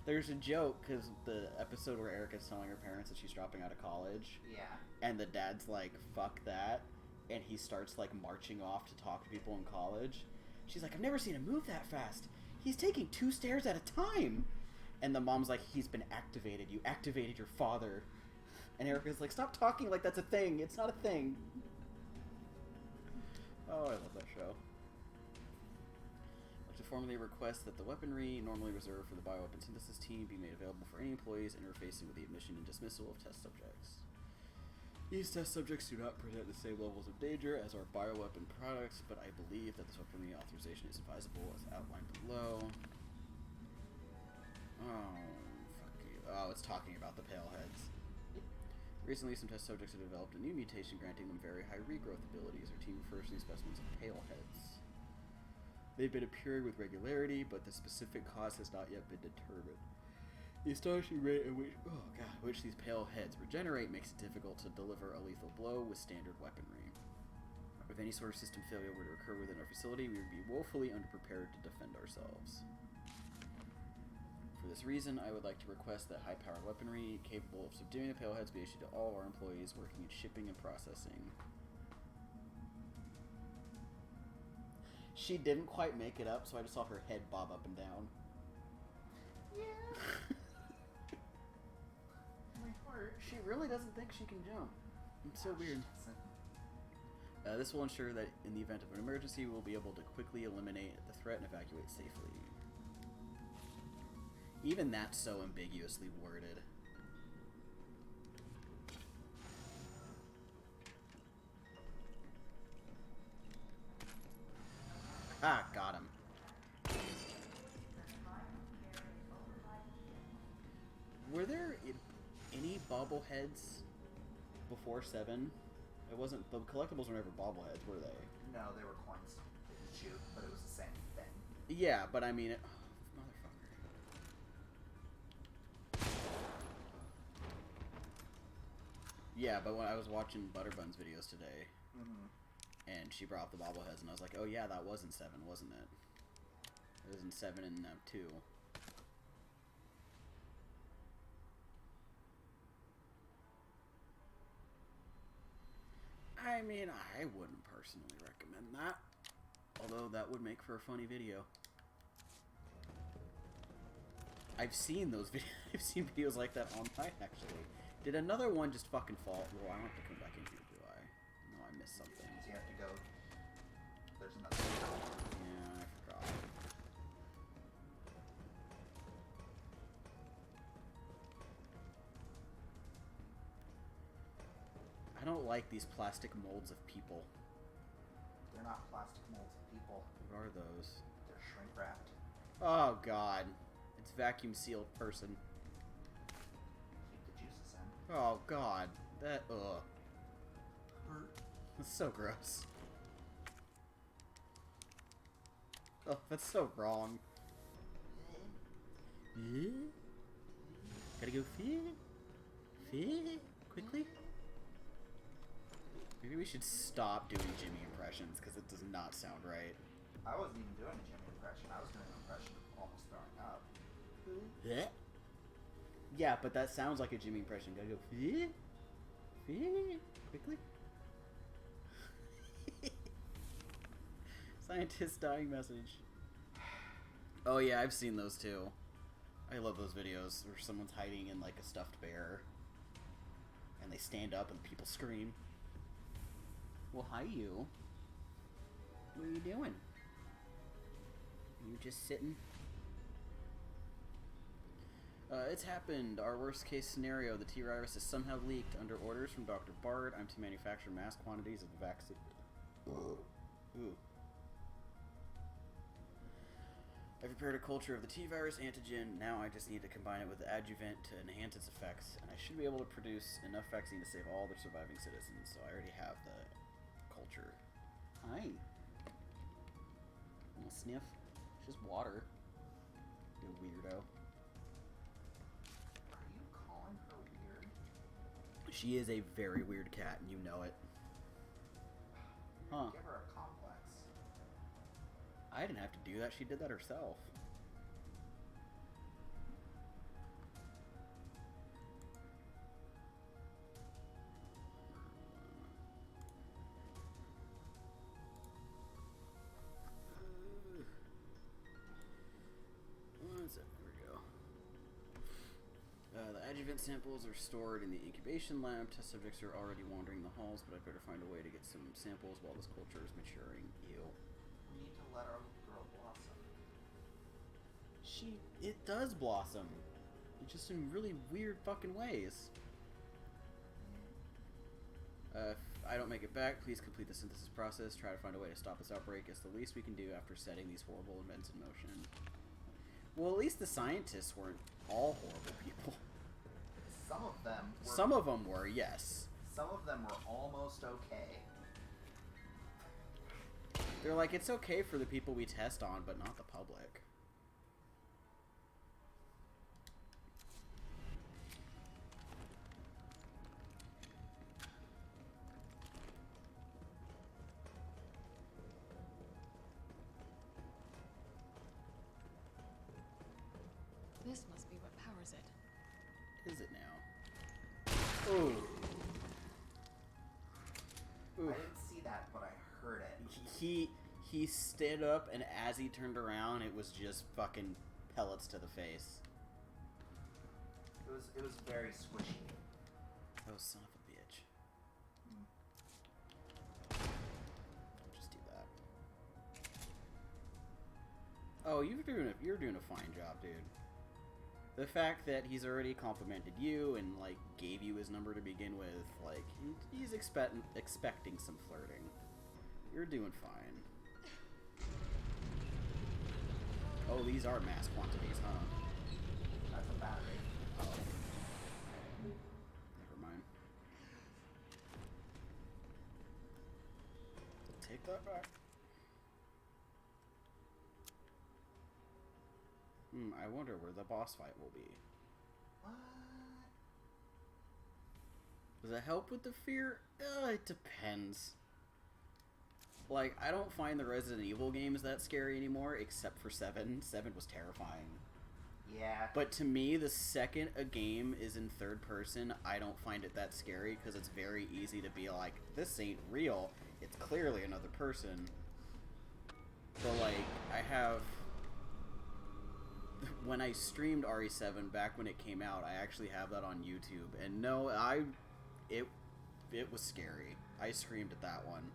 There's a joke because the episode where Erica's telling her parents that she's dropping out of college. Yeah. And the dad's like, fuck that. And he starts like marching off to talk to people in college. She's like, I've never seen him move that fast. He's taking 2 stairs at a time. And the mom's like, he's been activated. You activated your father. And Erica's like, stop talking like that's a thing. It's not a thing. Oh, I love that show. I'd like to formally request that the weaponry normally reserved for the bioweapon synthesis team be made available for any employees interfacing with the admission and dismissal of test subjects. These test subjects do not present the same levels of danger as our bioweapon products, but I believe that this weaponry authorization is advisable as outlined below. Oh, fuck you. Oh, it's talking about the pale heads. Recently, some test subjects have developed a new mutation granting them very high regrowth abilities. Our team refers to these specimens as pale heads. They've been appearing with regularity, but the specific cause has not yet been determined. The astonishing rate at which these pale heads regenerate makes it difficult to deliver a lethal blow with standard weaponry. If any sort of system failure were to occur within our facility, we would be woefully underprepared to defend ourselves. For this reason, I would like to request that high-powered weaponry capable of subduing the pale heads be issued to all of our employees working in shipping and processing. She didn't quite make it up, so I just saw her head bob up and down. Yeah. My heart. She really doesn't think she can jump. It's so weird. This will ensure that in the event of an emergency, we'll be able to quickly eliminate the threat and evacuate safely. Even that's so ambiguously worded. Ah, got him. Were there any bobbleheads before 7? It wasn't. The collectibles were never bobbleheads, were they? No, they were coins that you shoot, but it was the same thing. Yeah, but I mean, motherfucker. Yeah, but when I was watching Butterbun's videos today, and she brought up the bobbleheads, and I was like, oh yeah, that was in 7, wasn't it? It was in 7 and 2. I mean, I wouldn't personally recommend that. Although that would make for a funny video. I've seen those videos. I've seen videos like that online, actually. Did another one just fucking fall? Well, I don't have to come back in here, do I? No, I missed something. You have to go. There's another one. Yeah, I forgot. I don't like these plastic molds of people. They're not plastic molds of people. What are those? They're shrink wrapped. Oh god. It's vacuum sealed person. Keep the juices in. Oh god. That ugh. That's so gross. Oh, that's so wrong. Gotta go quickly. Maybe we should stop doing Jimmy impressions because it does not sound right. I wasn't even doing a Jimmy impression. I was doing an impression of almost throwing up. Yeah, but that sounds like a Jimmy impression. Gotta go. Quickly. Scientist dying message. Oh yeah, I've seen those too. I love those videos where someone's hiding in like a stuffed bear and they stand up and people scream. Well, hi you. What are you doing? You just sitting? It's happened. Our worst case scenario, the T-virus is somehow leaked. Under orders from Dr. Bard, I'm to manufacture mass quantities of the vaccine. Ooh. I've prepared a culture of the T-virus antigen. Now I just need to combine it with the adjuvant to enhance its effects, and I should be able to produce enough vaccine to save all the surviving citizens. So I already have the culture. Hi. Little sniff. It's just water. You weirdo. Are you calling her weird? She is a very weird cat, and you know it. Huh. Give her a complex. I didn't have to do that. She did that herself. One second. There we go. The adjuvant samples are stored in the incubation lab. Test subjects are already wandering the halls, but I better find a way to get some samples while this culture is maturing. Ew. We need to let our little girl blossom. It does blossom. It's just in really weird fucking ways. If I don't make it back, please complete the synthesis process. Try to find a way to stop this outbreak. It's the least we can do after setting these horrible events in motion. Well, at least the scientists weren't all horrible people. Some of them were. Some of them were, yes. Some of them were almost okay. They're like, it's okay for the people we test on, but not the public. This must be what powers it. Is it now? Ooh. Ooh. I didn't see that, but I heard it. He stood up, and as he turned around, it was just fucking pellets to the face. It was very squishy. Oh, son of a bitch. I'll just do that. Oh, you're doing a fine job, dude. The fact that he's already complimented you and like gave you his number to begin with, like he's expecting some flirting. You're doing fine. Oh, these are mass quantities, huh? That's a battery. Oh. Never mind. Take that back. I wonder where the boss fight will be. What? Does it help with the fear? It depends. Like, I don't find the Resident Evil games that scary anymore, except for 7. 7 was terrifying. Yeah. But to me, the second a game is in third person, I don't find it that scary, because it's very easy to be like, this ain't real. It's clearly another person. But, like, I have... When I streamed RE7 back when it came out, I actually have that on YouTube. And no, it was scary. I screamed at that one.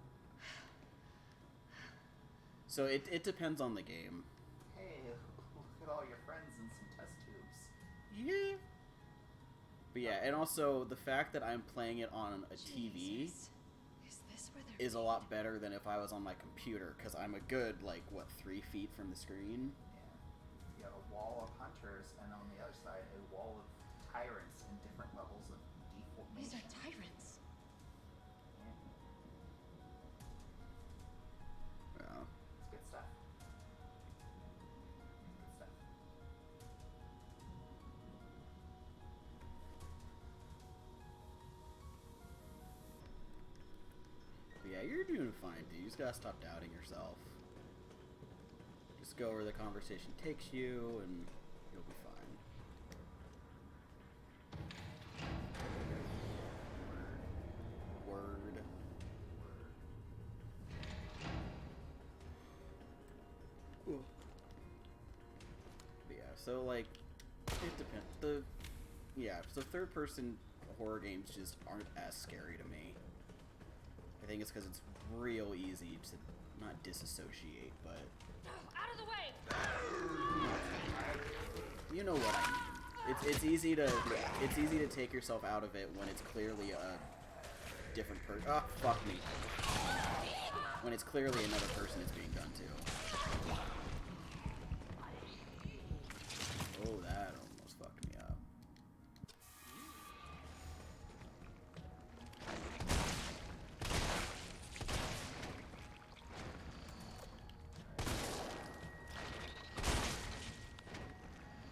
So it depends on the game. Hey, look at all your friends in some test tubes. Yeah. But yeah, and also the fact that I'm playing it on a TV is a lot better than if I was on my computer, because I'm a good, like, what, 3 feet from the screen? You have a wall of hunters, and on the other side, a wall of tyrants in different levels of deformation. These are tyrants. Yeah. It's good stuff. Good stuff. But yeah, you're doing fine, dude. You just gotta stop doubting yourself. Just go where the conversation takes you, and you'll be fine. So like, it depends. So third-person horror games just aren't as scary to me. I think it's because it's real easy to not disassociate, but Out of the way! you know what I mean. It's easy to take yourself out of it when it's clearly a different person. Oh, fuck me. When it's clearly another person it's being done to. Oh, that almost fucked me up.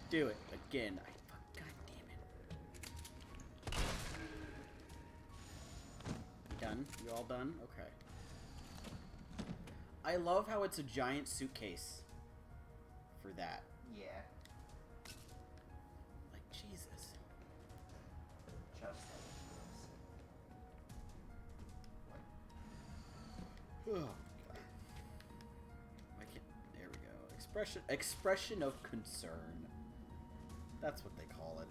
Do it again. God damn it. You done? You all done? Okay. I love how it's a giant suitcase for that. Yeah. Like, Jesus. Just like Oh, God. I can't. There we go. Expression of concern. That's what they call it.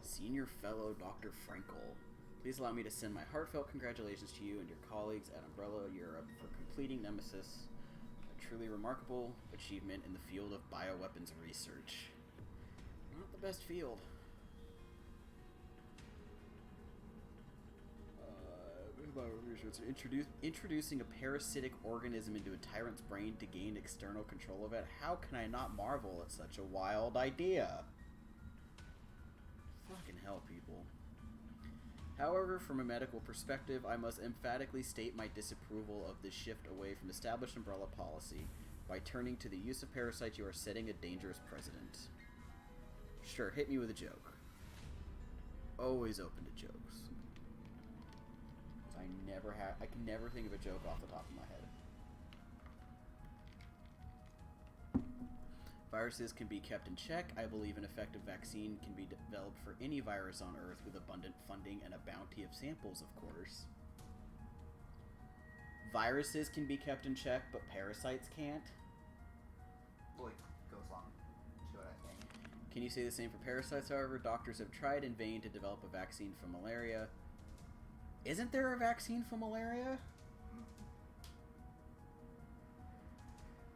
Senior Fellow Dr. Frankel. Please allow me to send my heartfelt congratulations to you and your colleagues at Umbrella Europe for completing Nemesis, a truly remarkable achievement in the field of bioweapons research. Not the best field. Introducing a parasitic organism into a tyrant's brain to gain external control of it. How can I not marvel at such a wild idea? Fucking hell, people. However, from a medical perspective, I must emphatically state my disapproval of this shift away from established Umbrella policy. By turning to the use of parasites, you are setting a dangerous precedent. Sure, hit me with a joke. Always open to jokes. I can never think of a joke off the top of my head. Viruses can be kept in check. I believe an effective vaccine can be developed for any virus on Earth with abundant funding and a bounty of samples, of course. Viruses can be kept in check, but parasites can't? Well, it goes on to it, I think. Can you say the same for parasites, however? Doctors have tried in vain to develop a vaccine for malaria. Isn't there a vaccine for malaria?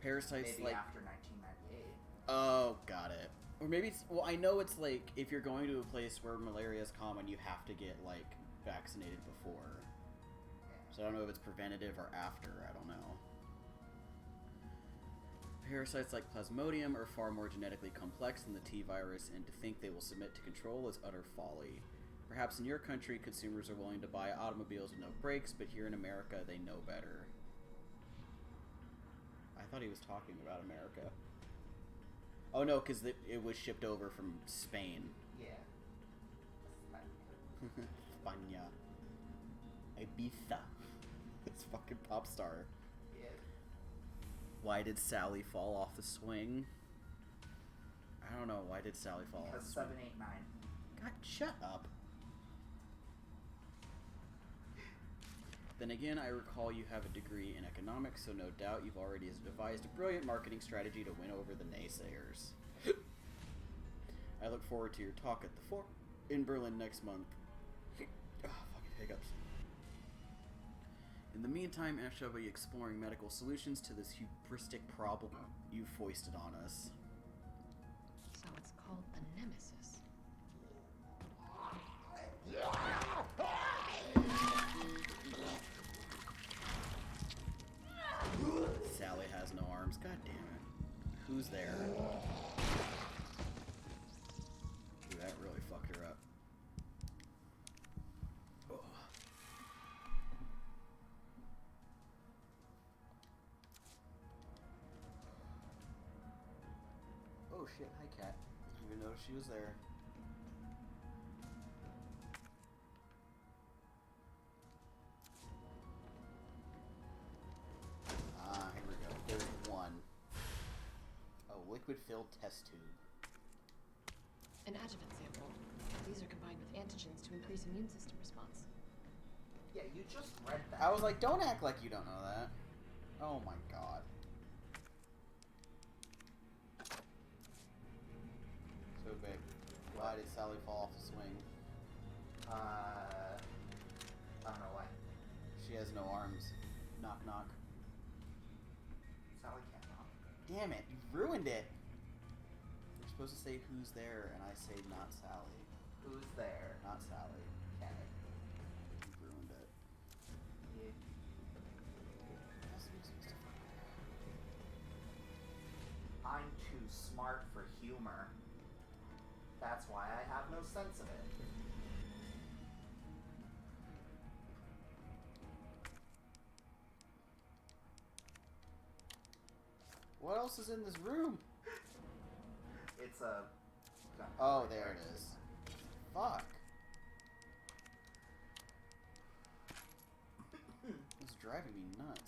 Parasites, maybe like... after 1998. Oh, got it. Or maybe it's... Well, I know it's like, if you're going to a place where malaria is common, you have to get, like, vaccinated before. Yeah. So I don't know if it's preventative or after. I don't know. Parasites like Plasmodium are far more genetically complex than the T-virus, and to think they will submit to control is utter folly. Perhaps in your country, consumers are willing to buy automobiles with no brakes, but here in America, they know better. I thought he was talking about America. Oh no, because it was shipped over from Spain. Yeah. España. Ibiza. This fucking pop star. Yeah. Why did Sally fall off the swing? I don't know. Why did Sally fall off the Because swing? 7, 8, 9. God, shut up. Then again, I recall you have a degree in economics, so no doubt you've already devised a brilliant marketing strategy to win over the naysayers. I look forward to your talk at the Forum in Berlin next month. Oh, fucking hiccups. In the meantime, I shall be exploring medical solutions to this hubristic problem you foisted on us. So it's called the Nemesis. Sally has no arms. God damn it. Who's there? Ooh, that really fucked her up. Oh. Oh shit, hi cat. Didn't even notice she was there. Here we go. There's one. Oh, liquid-filled test tube. An adjuvant sample. These are combined with antigens to increase immune system response. Yeah, you just read that. I was like, don't act like you don't know that. Oh my god. Why did Sally fall off the swing? I don't know why. She has no arms. Knock knock. Sally can't knock. Damn it, you ruined it! You're supposed to say who's there, and I say not Sally. Who's there? Not Sally. Okay. You ruined it. Yeah. That's what you're supposed to fucking do. I'm too smart for humor. That's why I have no sense of it. What else is in this room? It's a... Oh, there it is. Fuck. It's driving me nuts.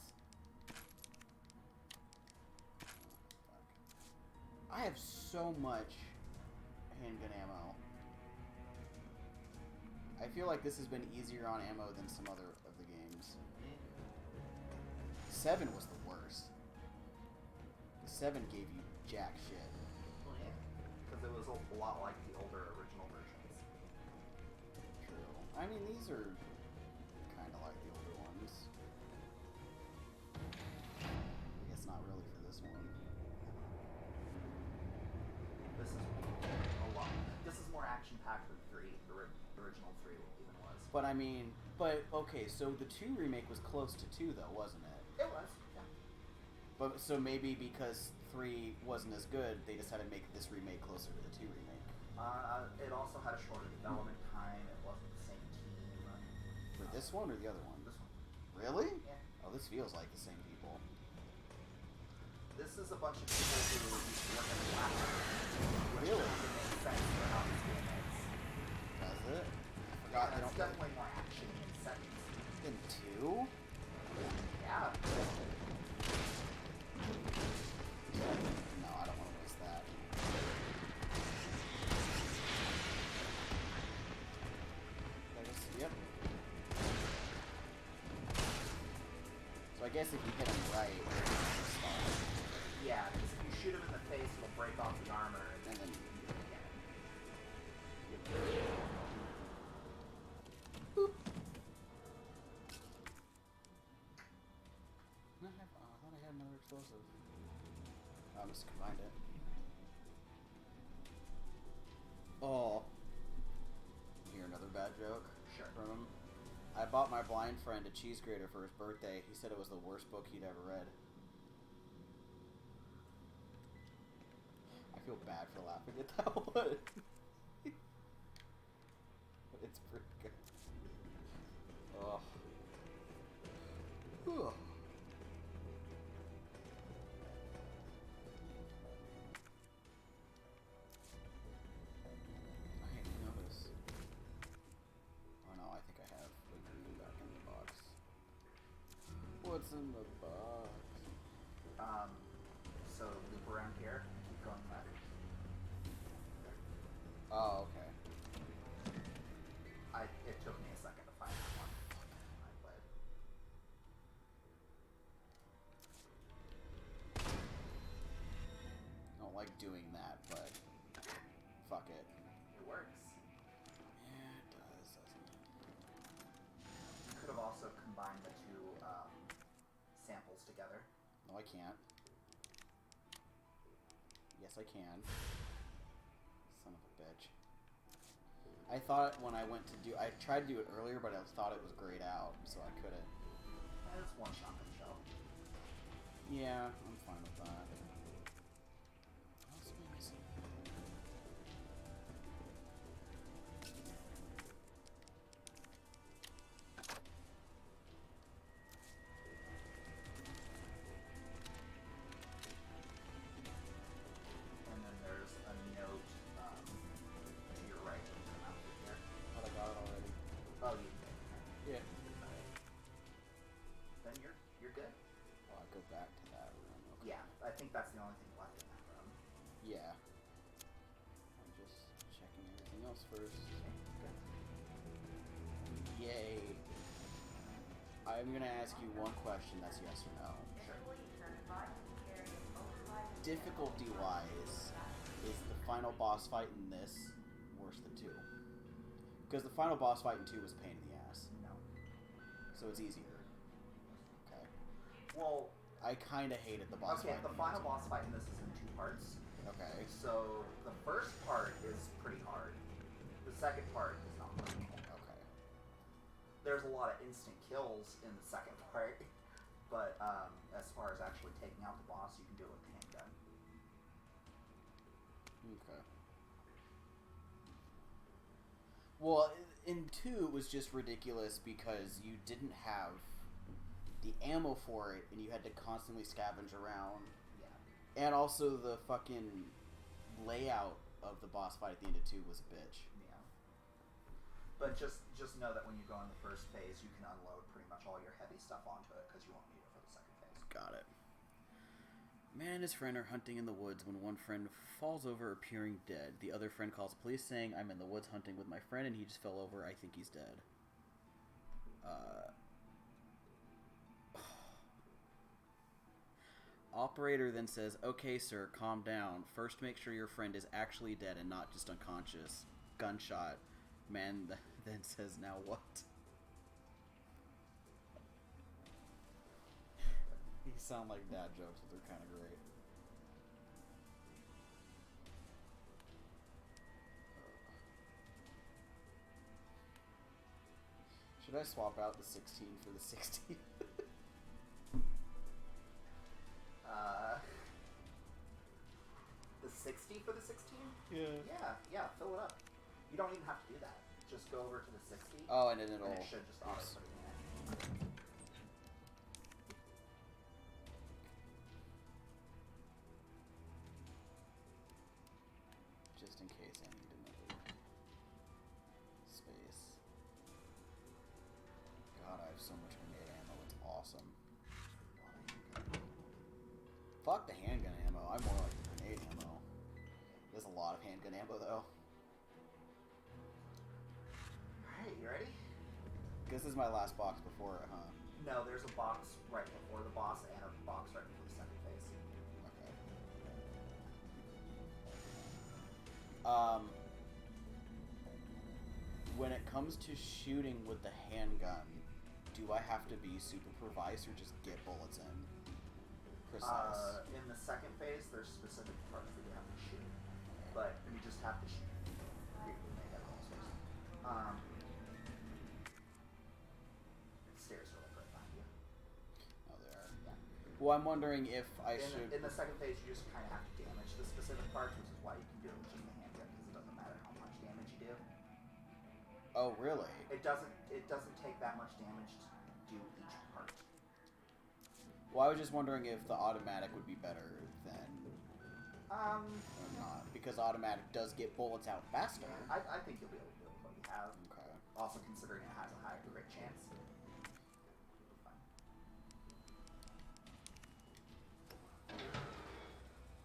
I have so much handgun ammo. I feel like this has been easier on ammo than some other of the games. 7 was the worst. 7 gave you jack shit. Well, yeah. Because it was a lot like the older original versions. True. I mean, these are kind of like the older ones. I guess not really for this one. This is a lot. This is more action-packed than 3. The original 3 even was. But I mean, okay, so the 2 remake was close to 2 though, wasn't it? It was, yeah. But so maybe because 3 wasn't as good, they just had to make this remake closer to the 2 remake. It also had a shorter development time. It wasn't the same team. For this one or the other one? This one. Really? Yeah. Oh, this feels like the same people. This is a bunch of people who used to work in the lab. Which Really? doesn't make sense for how this game is. Does it? I forgot Yeah, they it's don't definitely more action in settings. in 2? Yeah. No, I don't want to waste that. Yep. So I guess if you hit him right, Yeah, because if you shoot him in the face, it'll break off the armor, and then you can do it again. boop. I thought I had another explosive. I must have combined it. Oh. Hear another bad joke Sure. from him? I bought my blind friend a cheese grater for his birthday. He said it was the worst book he'd ever read. I feel bad for laughing at that one. But it's pretty good. Oh. Whew. I didn't notice. Oh no, I think I have the green back in the box. What's in the box? So loop around here, keep going left. Oh, okay. It took me a second to find that one. I played. I don't like doing that, but fuck it. It works. Yeah, it does, doesn't it? You could have also combined the two samples together. No, I can't. Yes, I can. Son of a bitch. I thought when I went to I tried to do it earlier, but I thought it was grayed out, so I couldn't. It's one shotgun shell. Yeah, I'm fine with that. What else am I missing? And then there's a note to your right when you come out from here. Thought I got it already. Oh, you did. Yeah. Then you're good. Oh, I go back to that room. Okay. Yeah, I think that's the only thing left in that room. Yeah. I'm just checking everything else first. Good. Yay. I'm gonna ask you one question that's yes or no. Sure. Difficulty wise, is the final boss fight in this worse than 2. Because the final boss fight in 2 was a pain in the ass. No. So it's easier. Okay. Well, I kind of hated the boss fight. Okay, the final boss fight in this is in 2 parts. Okay. So the first part is pretty hard. The second part is not hard. Okay. There's a lot of instant kills in the second part, but as far as actually taking out the boss, you can do it with the handgun. Okay. Well, in 2 it was just ridiculous because you didn't have the ammo for it, and you had to constantly scavenge around. Yeah. And also the fucking layout of the boss fight at the end of 2 was a bitch. Yeah. But just know that when you go in the first phase, you can unload pretty much all your heavy stuff onto it because you won't need it for the second phase. Got it. Man and his friend are hunting in the woods when one friend falls over, appearing dead. The other friend calls the police saying, "I'm in the woods hunting with my friend and he just fell over. I think he's dead." Operator then says, "Okay, sir, calm down. First make sure your friend is actually dead and not just unconscious. Gunshot." Man then says, "Now what?" These sound like dad jokes, but they're kind of great. Should I swap out the 16 for the 16? The 60 for the 16? Yeah. Yeah, fill it up. You don't even have to do that. Just go over to the 60. Oh, and then it'll... And it should just auto put it in. Just in case I need another space. God, I have so much grenade ammo. It's awesome. Fuck the handgun ammo. I'm more like the grenade ammo. There's a lot of handgun ammo, though. Alright, you ready? This is my last box before it, huh? No, there's a box right before the boss and a box right before the second phase. Okay. When it comes to shooting with the handgun, do I have to be super precise or just get bullets in? Precise. In the second phase, there's specific parts that you have to shoot, but you just have to shoot. Stairs are like right behind you. Oh, they are. Yeah. Well, I'm wondering if I should... In the second phase, you just kind of have to damage the specific parts, which is why you can do it with just the handgun, because it doesn't matter how much damage you do. Oh, really? It doesn't take that much damage to do each part. Well, I was just wondering if the automatic would be better than... or not. Because automatic does get bullets out faster. I think you'll be able to do it with what you have. Okay. Also considering it has a higher crit chance.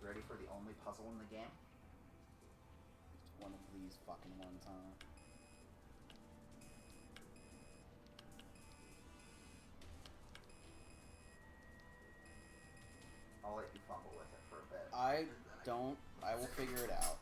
Ready for the only puzzle in the game? One of these fucking ones, huh? I'll let you fumble with it for a bit. I will figure it out.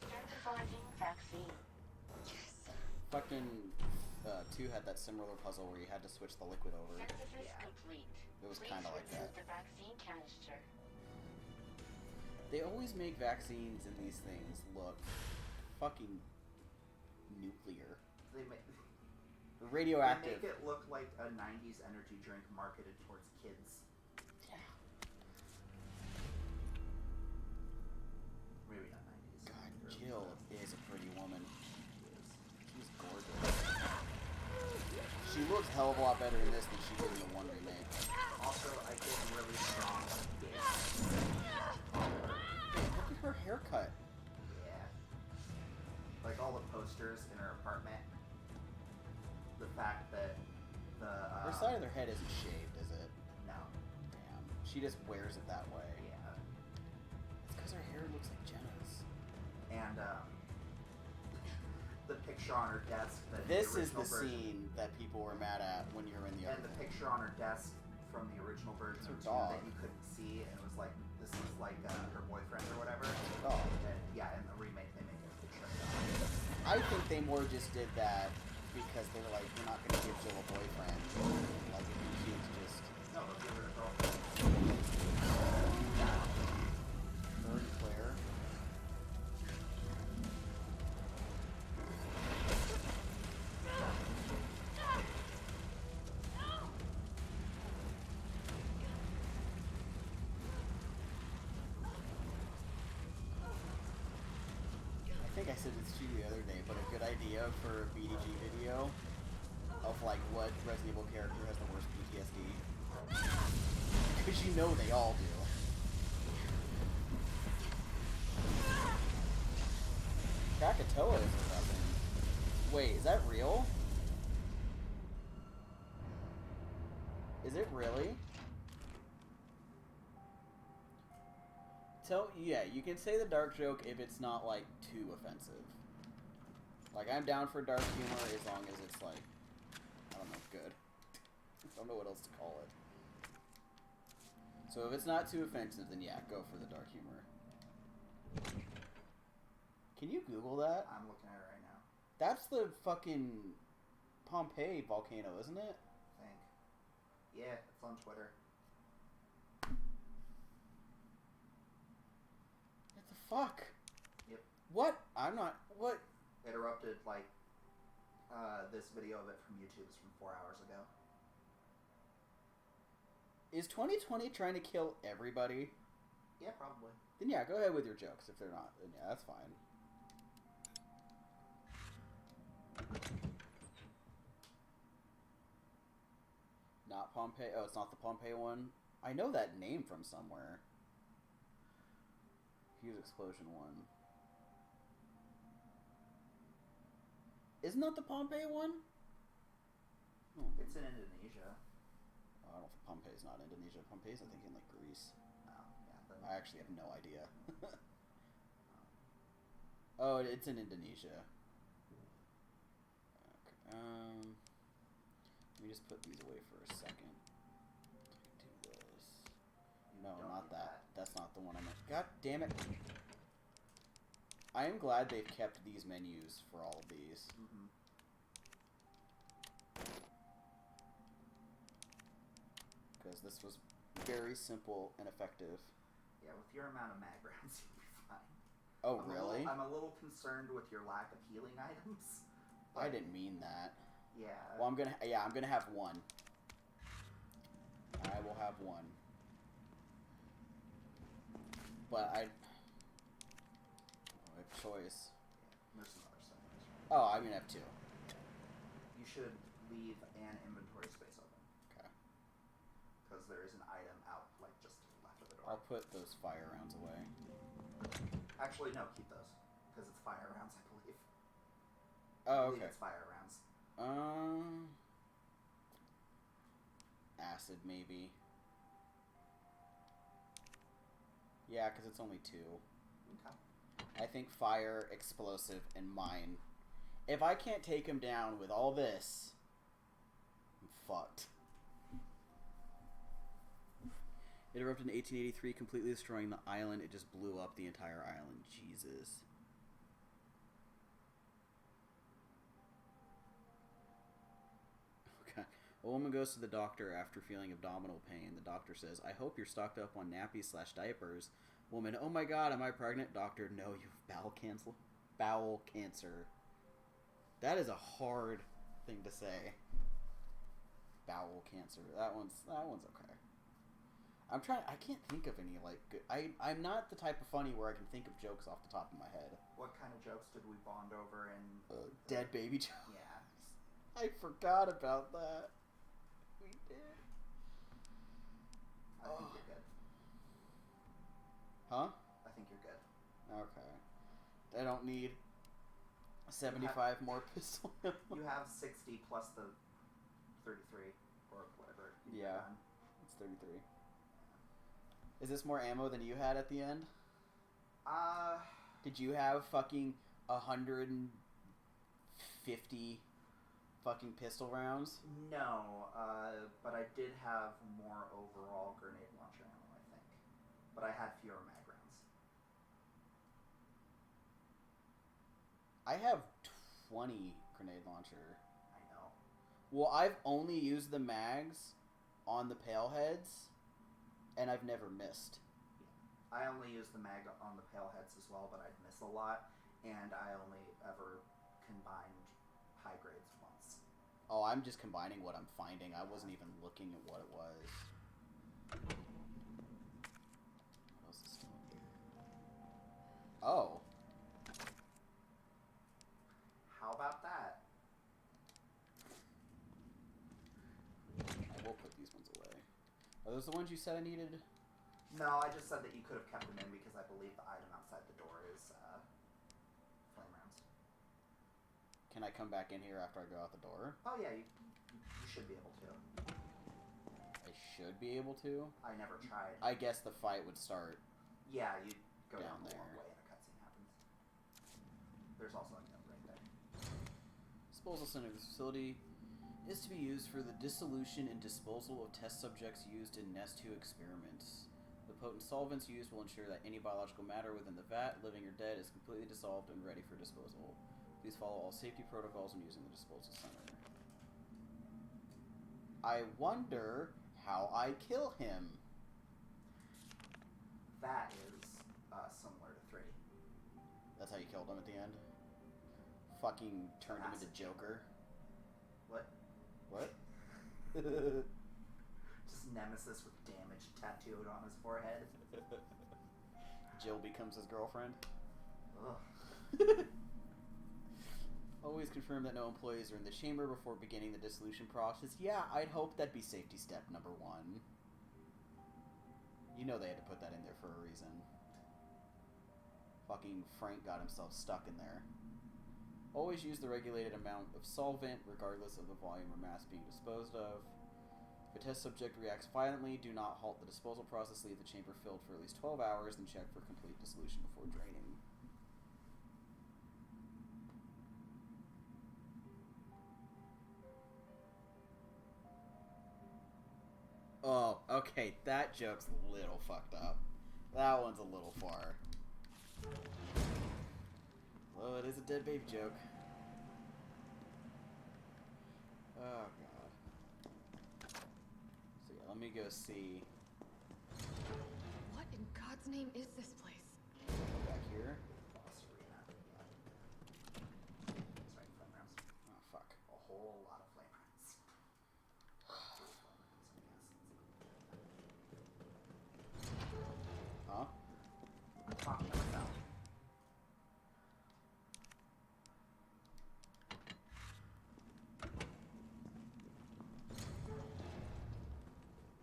Start devising vaccine. Fucking 2 had that similar puzzle where you had to switch the liquid over. Synthesis complete. It was Please kind of like remove that. the vaccine canister. They always make vaccines in these things look fucking nuclear. They make Radioactive. They make it look like a 90s energy drink marketed towards kids. Yeah. Maybe not 90s. God, Early Jill 2000s. is a pretty woman. She's gorgeous. She She looks a hell of a lot better in this than she did in the one remake. Also, I get really strong gaze. Hey, look at her haircut. Yeah. Like all the posters in her apartment. The fact that the Her side of their head isn't shaved, is it? no. Damn. She just wears it that way. Yeah. It's because her hair looks like Jenna's. And the picture on her desk. That This the is the original version, scene that people were mad at when you were in the and other the thing. picture on her desk from the original version It's her of 2 dog. that you couldn't see, and it was like this is like her boyfriend or whatever. Dog. And yeah, in the remake they make it a picture of that. I think they more just did that because they were like, we're not going to give Jill a boyfriend. Like, if she's just... No, they'll give her a girlfriend. Her and Claire. I think I said this to you the other day, but a good idea for a BDG video of like what Resident Evil character has the worst PTSD. Because you know they all do. Krakatoa is a weapon. Wait, is that real? Is it really? Yeah, you can say the dark joke if it's not, like, too offensive. Like, I'm down for dark humor as long as it's, like, I don't know, good. I don't know what else to call it. So if it's not too offensive, then yeah, go for the dark humor. Can you Google that? I'm looking at it right now. That's the fucking Pompeii volcano, isn't it? I think. Yeah, it's on Twitter. What the fuck? Yep. What? I'm not... What? It erupted like this video of it from YouTube is from 4 hours ago. Is 2020 trying to kill everybody? Yeah, probably. Then yeah, go ahead with your jokes. If they're not, then yeah, that's fine. Not Pompeii. Oh, it's not the Pompeii one. I know that name from somewhere. Fuse Explosion one. Isn't that the Pompeii one? Oh, It's in Indonesia. I don't know if Pompeii's not Indonesia. Pompeii's, I think, in like Greece. Oh, yeah. Then I actually have no idea. Oh, it's in Indonesia. Okay. Let me just put these away for a second. Do this. No, Don't not need that. That's not the one I meant. God damn it. I am glad they've kept these menus for all of these. Mm-hmm. Because this was very simple and effective. Yeah, with your amount of mag rounds, you'll be fine. Oh, really? I'm a little concerned with your lack of healing items. I didn't mean that. Yeah. Well, I'm gonna have one. I will have one. But I have choice. There's some other stuff. Oh, I'm gonna have two. You should leave an inventory space open. Okay. Because there is an item out, like, just to the left of the door. I'll put those fire rounds away. Actually, no, keep those. Because it's fire rounds, I believe. Oh, I believe okay. it's fire rounds. Acid, maybe. Yeah, because it's only two. Okay. I think fire, explosive, and mine. If I can't take him down with all this, I'm fucked. It erupted in 1883, completely destroying the island. It just blew up the entire island. Jesus. Okay. A woman goes to the doctor after feeling abdominal pain. The doctor says, I hope you're stocked up on nappies/diapers. Woman, oh my god, am I pregnant? Doctor, no, you have bowel cancer. Bowel cancer. That is a hard thing to say. Bowel cancer. That one's okay. I can't think of any, like, good... I'm not the type of funny where I can think of jokes off the top of my head. What kind of jokes did we bond over in... Dead baby jokes. Yeah. I forgot about that. We did. I think you're good. Huh? I think you're good. Okay. I don't need 75 more pistol ammo. You have 60 plus the 33 or whatever. Yeah, it's 33. Is this more ammo than you had at the end? Did you have fucking 150 fucking pistol rounds? No, but I did have more overall grenade launcher ammo, I think. But I had fewer mag rounds. I have 20 grenade launcher. I know. Well, I've only used the mags on the pale heads, and I've never missed. I only use the mag on the pale heads as well, but I'd miss a lot, and I only ever combined high grades once. Oh, I'm just combining what I'm finding. I wasn't even looking at what it was. What else is still in here? Oh. How about that? I will put these ones away. Are those the ones you said I needed? No, I just said that you could have kept them in because I believe the item outside the door is flame rounds. Can I come back in here after I go out the door? Oh yeah, you should be able to. I should be able to? I never tried. I guess the fight would start. Yeah, you go down down the there. long way and a cutscene happens. There's also a note right there. Disposal center. This facility is to be used for the dissolution and disposal of test subjects used in Nest 2 experiments. The potent solvents used will ensure that any biological matter within the vat, living or dead, is completely dissolved and ready for disposal. Please follow all safety protocols when using the disposal center. I wonder how I kill him. That is similar to 3. That's how you killed him at the end? Fucking turned him into Acid Joker. What? What? Just Nemesis with damage tattooed on his forehead. Jill becomes his girlfriend. Ugh. Always confirm that no employees are in the chamber before beginning the dissolution process. Yeah, I'd hope that'd be safety step number 1. You know they had to put that in there for a reason. Fucking Frank got himself stuck in there. Always use the regulated amount of solvent, regardless of the volume or mass being disposed of. If a test subject reacts violently, do not halt the disposal process. Leave the chamber filled for at least 12 hours, then check for complete dissolution before draining. Oh, okay, that joke's a little fucked up. That one's a little far. Well, it is a dead baby joke. Oh, God. So, yeah, let me go see. What in God's name is this place? Back here. Boss arena. Yeah. Sorry, flame rounds. Oh, fuck. A whole lot of flame rounds. Huh? I'm talking to myself.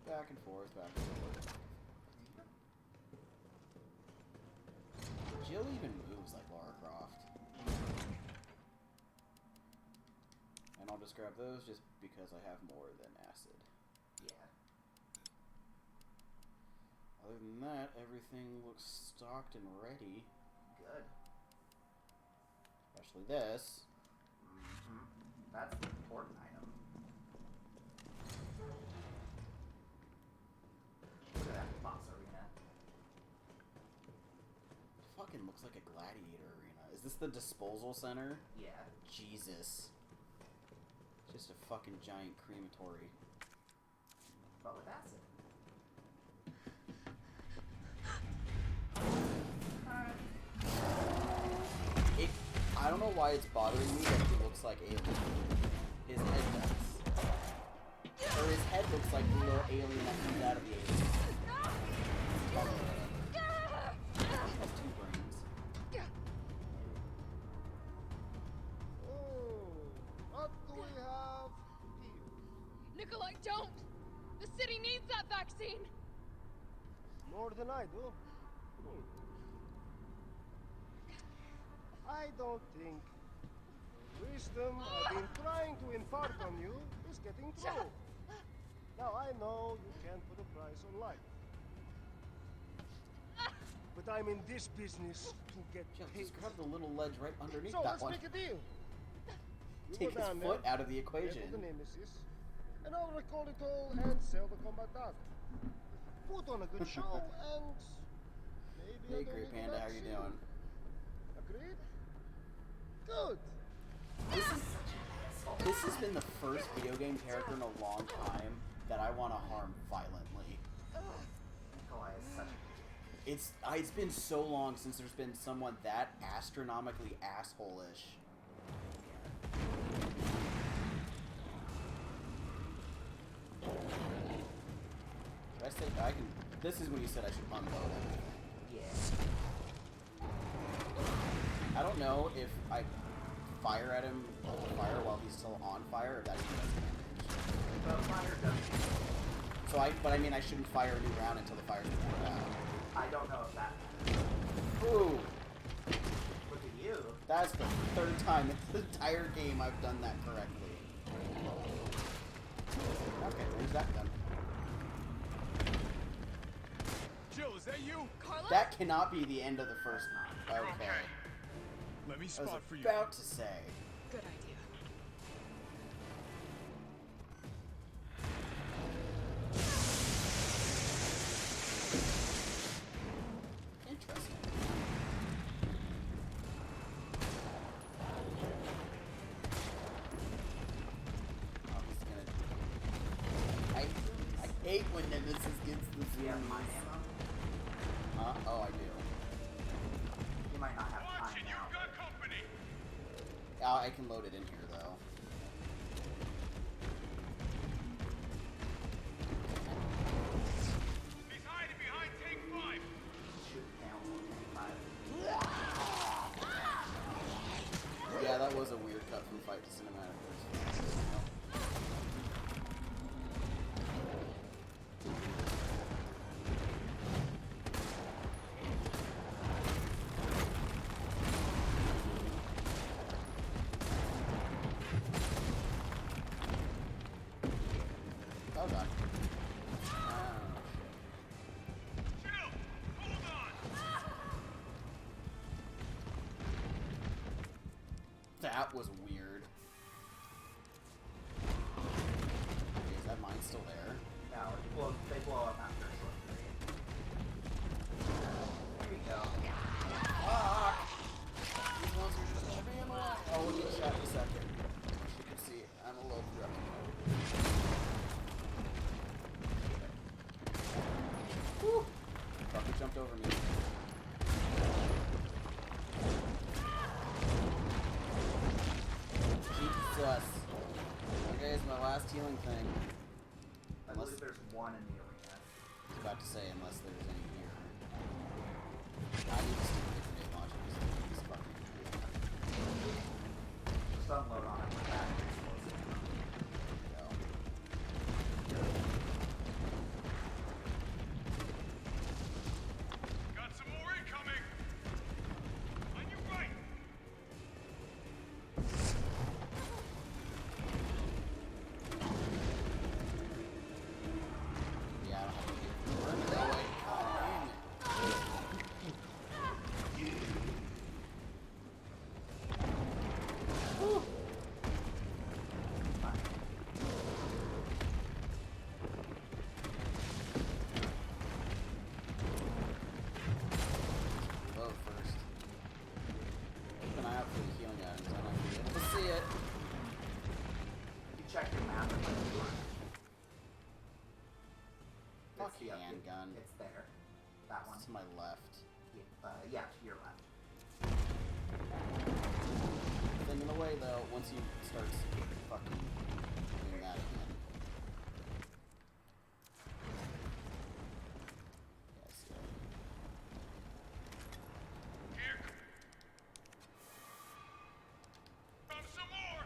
Back and forth, back and forth. Jill even moves like Lara Croft. And I'll just grab those just because I have more than acid. Yeah. Other than that, everything looks stocked and ready. Good. Especially this. Mm-hmm. That's the important item. Look at that boss arena. Fucking looks like a gladiator arena. Is this the disposal center? Yeah. Jesus. Just a fucking giant crematory. But with acid. I don't know why it's bothering me that he looks like Alien. His head does. Or his head looks like the little alien that comes out of the Alien. Has 2 brains. Oh, what do we have? Nikolai, don't! The city needs that vaccine! More than I do. I don't think the wisdom I've been trying to impart on you is getting through. Now I know you can't put a price on life. But I'm in this business to get paid. Just grab the little ledge right underneath So that let's one. make a deal. You Take go his down foot there, out of the equation. handle the Nemesis, and I'll recall it all and sell the combat data. Put on a good show and maybe Hey, I don't Great need Panda, a how you vaccine. doing? Agreed? Good. This has been the first video game character in a long time that I want to harm violently. Nikolai is such a It's been so long since there's been someone that astronomically asshole-ish. Should I say I can? This is when you said I should unload it. Yeah. I don't know if I fire at him with the fire while he's still on fire, or that even does damage. The fire does. But I mean, I shouldn't fire a new round until the fire's been put out. I don't know if that. Ooh, Look at you. that's the third time in the entire game I've done that correctly. Okay, there's that done. Jill, is that you? Carlos? That cannot be the end of the first. Okay. Let me I was spot for you. about to say. Good idea. Interesting. Oh, he's gonna. I hate when Nemesis gets the Do you have zoomies. mine ammo? Huh? Oh, I do. You might not have time now. I can load it in here though. He's hiding behind tank 5. Shoot down 5. Yeah, that was a weird cut from fight to cinematic. Oh god. Jill, hold on. That was weird. Okay, is that mine still there? No, they blow up after a short period. There you go. Fuck! These ones are just chipping him away. Oh, we'll get shot in a second. As you can see, I'm a little grumpy. Whew! Fucking jumped over me. Jesus. Okay, it's my last healing thing. I believe there's one in the arena. I was about to say, unless there's any here. I need to stick with the grenade launcher. This fucking Just unload on it with that. Got some more incoming. On your right. Yeah, I don't have to get run that way. God damn it. Whew. Reload first. Keep an eye out for the healing items. I might be able to see it. You check your map and look for it. Fuck It's the up- handgun. It's there. That one. To my left. Yeah, to your left. Thing in the way though, once you start fucking doing that again. Yes, yeah. Here. Come some more.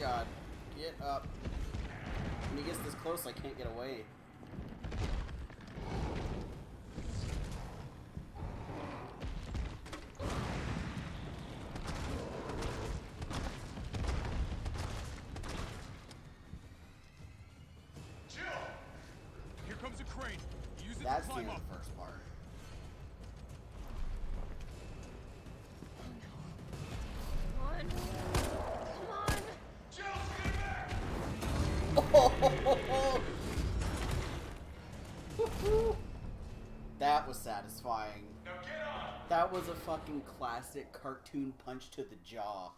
god. Get up. When he gets this close, I can't get away. Jill! Here comes a crane. Use it That's to the climb end up. of the first part. Come on. Come on. Jill, stay back! That was satisfying. Now get on! That was a fucking classic cartoon punch to the jaw.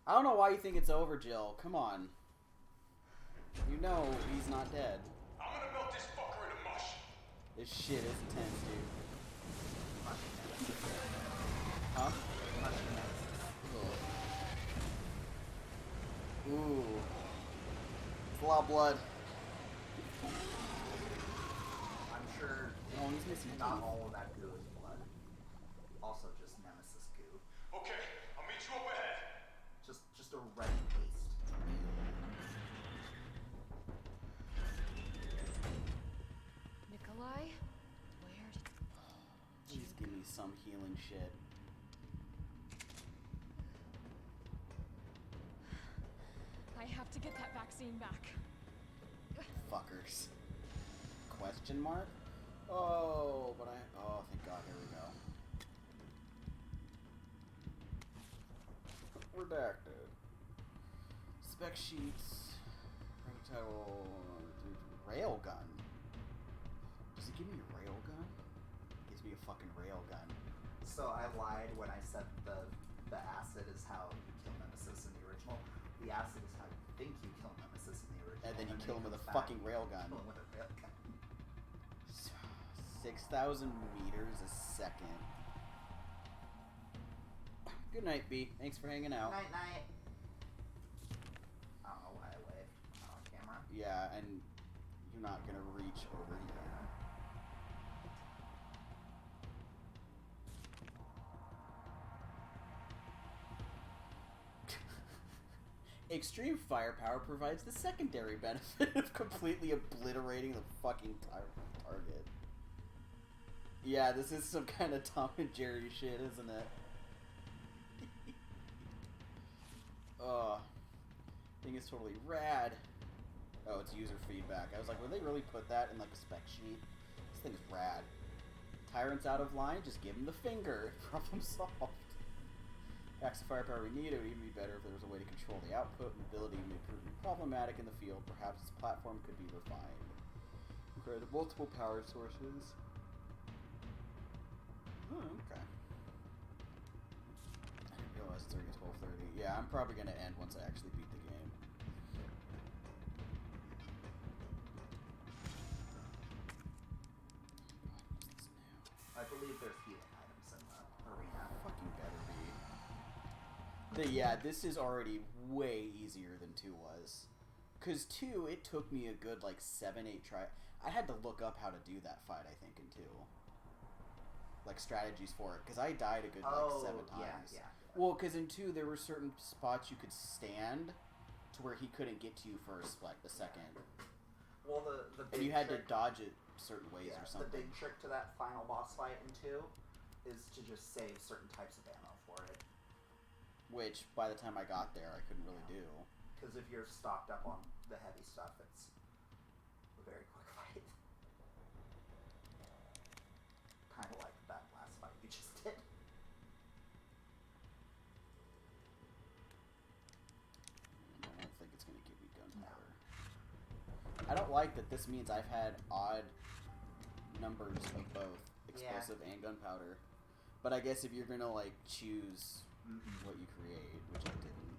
I don't know why you think it's over, Jill. Come on. You know he's not dead. I'm gonna melt this fucker into mush. This shit is intense, dude. Huh? Ooh. It's a lot of blood. I'm sure Oh, he's missing not teeth. all of that goo is blood. Also just Nemesis goo. Okay, I'll meet you up ahead. Just a red paste. Nikolai? Where did... Please give me some healing shit. I have to get that vaccine back. Fuckers. Question mark? Oh, but oh, thank God, here we go. Redacted. Spec sheets. Title. Railgun. Does it give me a railgun? It gives me a fucking railgun. So I lied when I said the acid is how you kill Nemesis in the original. The acid is how you think you kill Nemesis in the original. And then you kill him with a comes back fucking and railgun. Kill him with a railgun. 6,000 meters a second. Good night, B. Thanks for hanging out. Night, night. I don't know why I waved on camera. Yeah, and you're not gonna reach over here. Extreme firepower provides the secondary benefit of completely obliterating the fucking target. Yeah, this is some kind of Tom and Jerry shit, isn't it? Thing is totally rad. Oh, it's user feedback. I was like, would they really put that in like a spec sheet? This thing is rad. Tyrant's out of line, just give him the finger. Problem solved. Packs the firepower we need. It would even be better if there was a way to control the output. Mobility may prove to be problematic in the field. Perhaps its platform could be refined. Including multiple power sources. Oh, okay. I didn't realize it's already 12:30. Yeah, I'm probably gonna end once I actually beat the game. What's this now? I believe there's healing items in the arena. Fucking better be. Yeah, this is already way easier than 2 was. Cause 2, it took me a good like 7-8 try. I had to look up how to do that fight, I think, in 2. Like strategies for it, cause I died a good like 7 times. Yeah. Well, cause in 2 there were certain spots you could stand to where he couldn't get to you for a second. Well, the big And you had trick, to dodge it certain ways or something. The big trick to that final boss fight in 2 is to just save certain types of ammo for it. Which, by the time I got there, I couldn't really do. Because if you're stocked up on the heavy stuff, it's a very quick fight. Kind of like that last fight we just did. I don't think it's going to give me gunpowder. I don't like that this means I've had odd numbers of both explosive and gunpowder. But I guess if you're going to, like, choose what you create, which I didn't.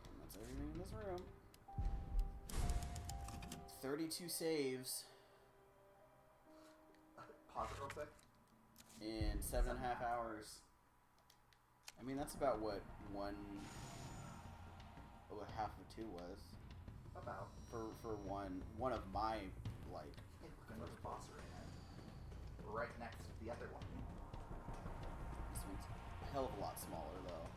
And that's everything in this room. 32 saves. Pause it real quick. In 7.5 hours. I mean, that's about what half of 2 was. About. For one of my, like... Hey, look, another boss arena. Right next to the other one. This one's... I hell of a lot smaller, though.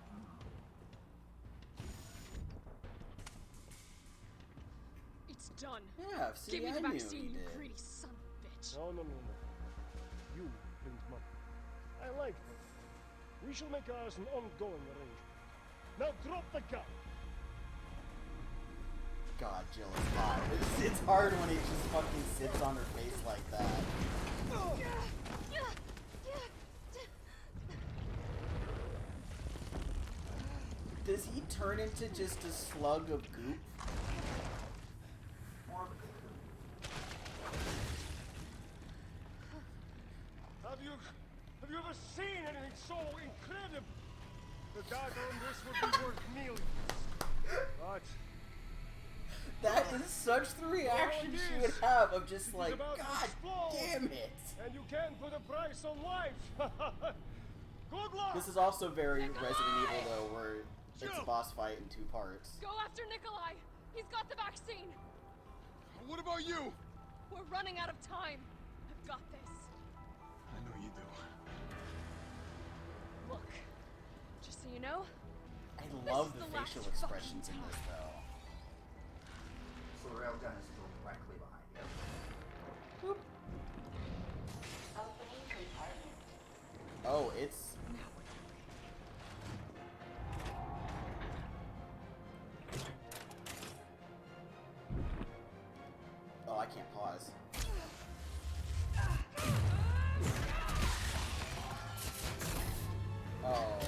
It's done. Yeah, see, Give me I the knew vaccine, he you did. greedy son of a bitch. No. You bring money. I like that. We shall make ours an ongoing arrangement. Now drop the gun. God, Jill is hot. It's hard when he just fucking sits on her face like that. Does he turn into just a slug of goop? Have you ever seen anything so incredible? The data on this would be worth millions. But that is such the reaction she would have of just like, God damn it. And you can't put a price on life. Good luck. This is also very Resident Evil though, where it's a boss fight in 2 parts. Go after Nikolai. He's got the vaccine. What about you? We're running out of time. I've got this. I know you do. Look, just so you know, I love the facial expressions in this though. So the railgun is directly behind you. Boop. Opening compartment. Oh, it's... Oh, I can't pause. Oh.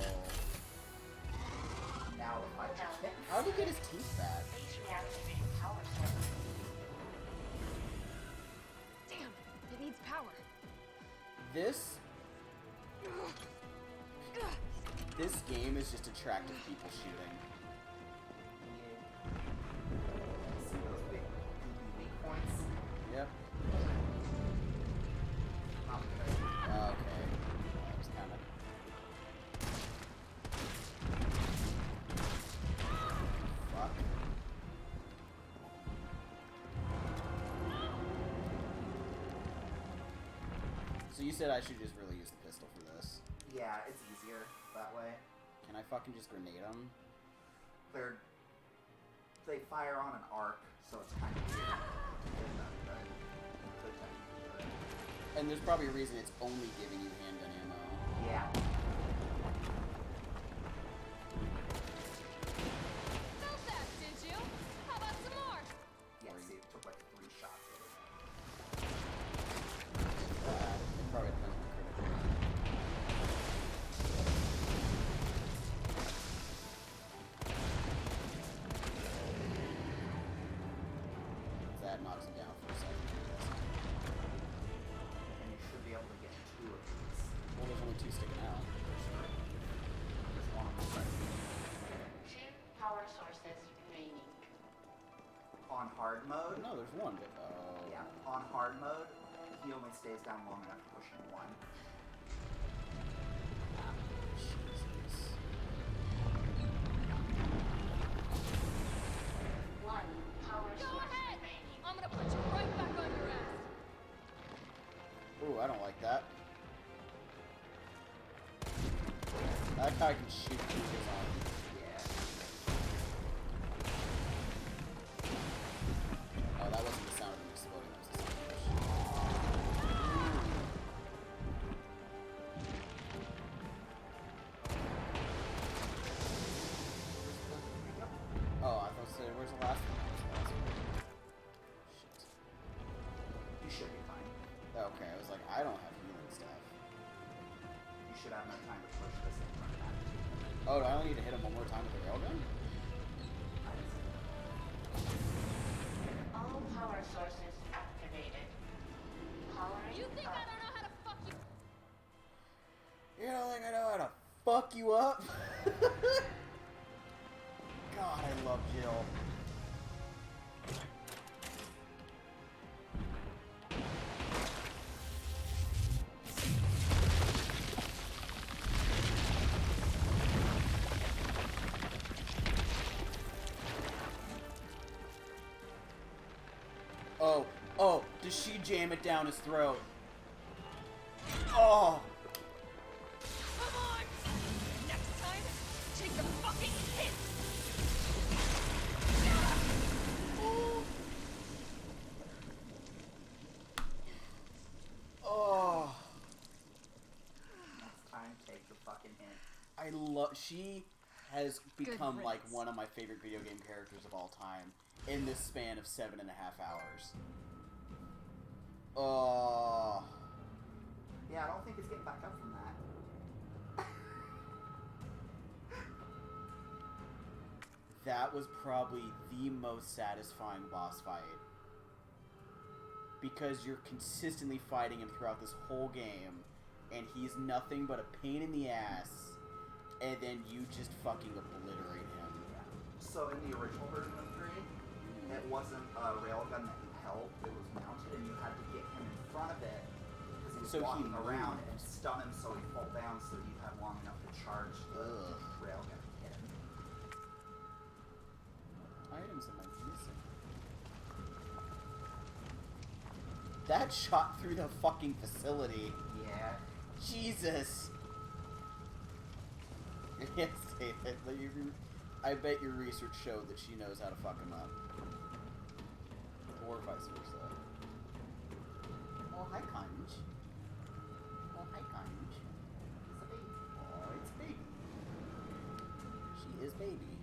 Now the fight. How did he get his teeth back? Please reactivate power source. Damn, it needs power. This game is just attractive people shooting. See those big weak points? Yep. Not good. Okay. That was kind of... Fuck. So you said I should just really use the pistol for this. Yeah, it's easier that way. Can I fucking just grenade them? They fire on an arc, so it's kind of weird. And there's probably a reason it's only giving you handgun ammo. Yeah. Felt that, did you? How about some more? Yeah, see, it took like 3 shots. It probably depends on the critical. That knocks him down for a second. And you should be able to get 2 of these. Well, there's only 2 sticking out. There's one on the side. 2 power sources remaining. On hard mode, No, there's 1, but... Oh. yeah, on hard mode, he only stays down long enough to push in 1. Jesus. 1 power Go source ahead! remaining. I'm gonna put you right back on your ass. Ooh, I don't like that. That guy can shoot people on. Yeah. Oh, that wasn't the sound of him exploding. That was the sound of him. Oh, I thought say, where's the last one? Where's the last one? Shit. You should be fine. Okay, I was like, I don't have healing stuff. You should have enough time to push this and run back to you. Oh, do I only need to hit him one more time with the railgun? All power sources activated. Powering You think I up. don't know how to fuck you? You don't think I know how to fuck you up? God, I love Jill. Oh, does she jam it down his throat? Oh! Come on! She has become like one of my favorite video game characters of all time in this span of 7.5 hours. Oh. Yeah, I don't think it's getting back up from that. That was probably the most satisfying boss fight. Because you're consistently fighting him throughout this whole game, and he's nothing but a pain in the ass, and then you just fucking obliterate him. Yeah. So in the original version of 3, it wasn't a railgun that you held, it was mounted, and you had to get him in front of it, because he was walking around, and stun him so he'd fall down so you had long enough to charge the railgun and hit him. Items am I missing? That shot through the fucking facility. Yeah. Jesus. Yes, David. I bet your research showed that she knows how to fuck him up. Or vice versa. Oh, hi, Conj. Oh, hi, Conj. It's a baby. Oh, it's a baby. She is baby.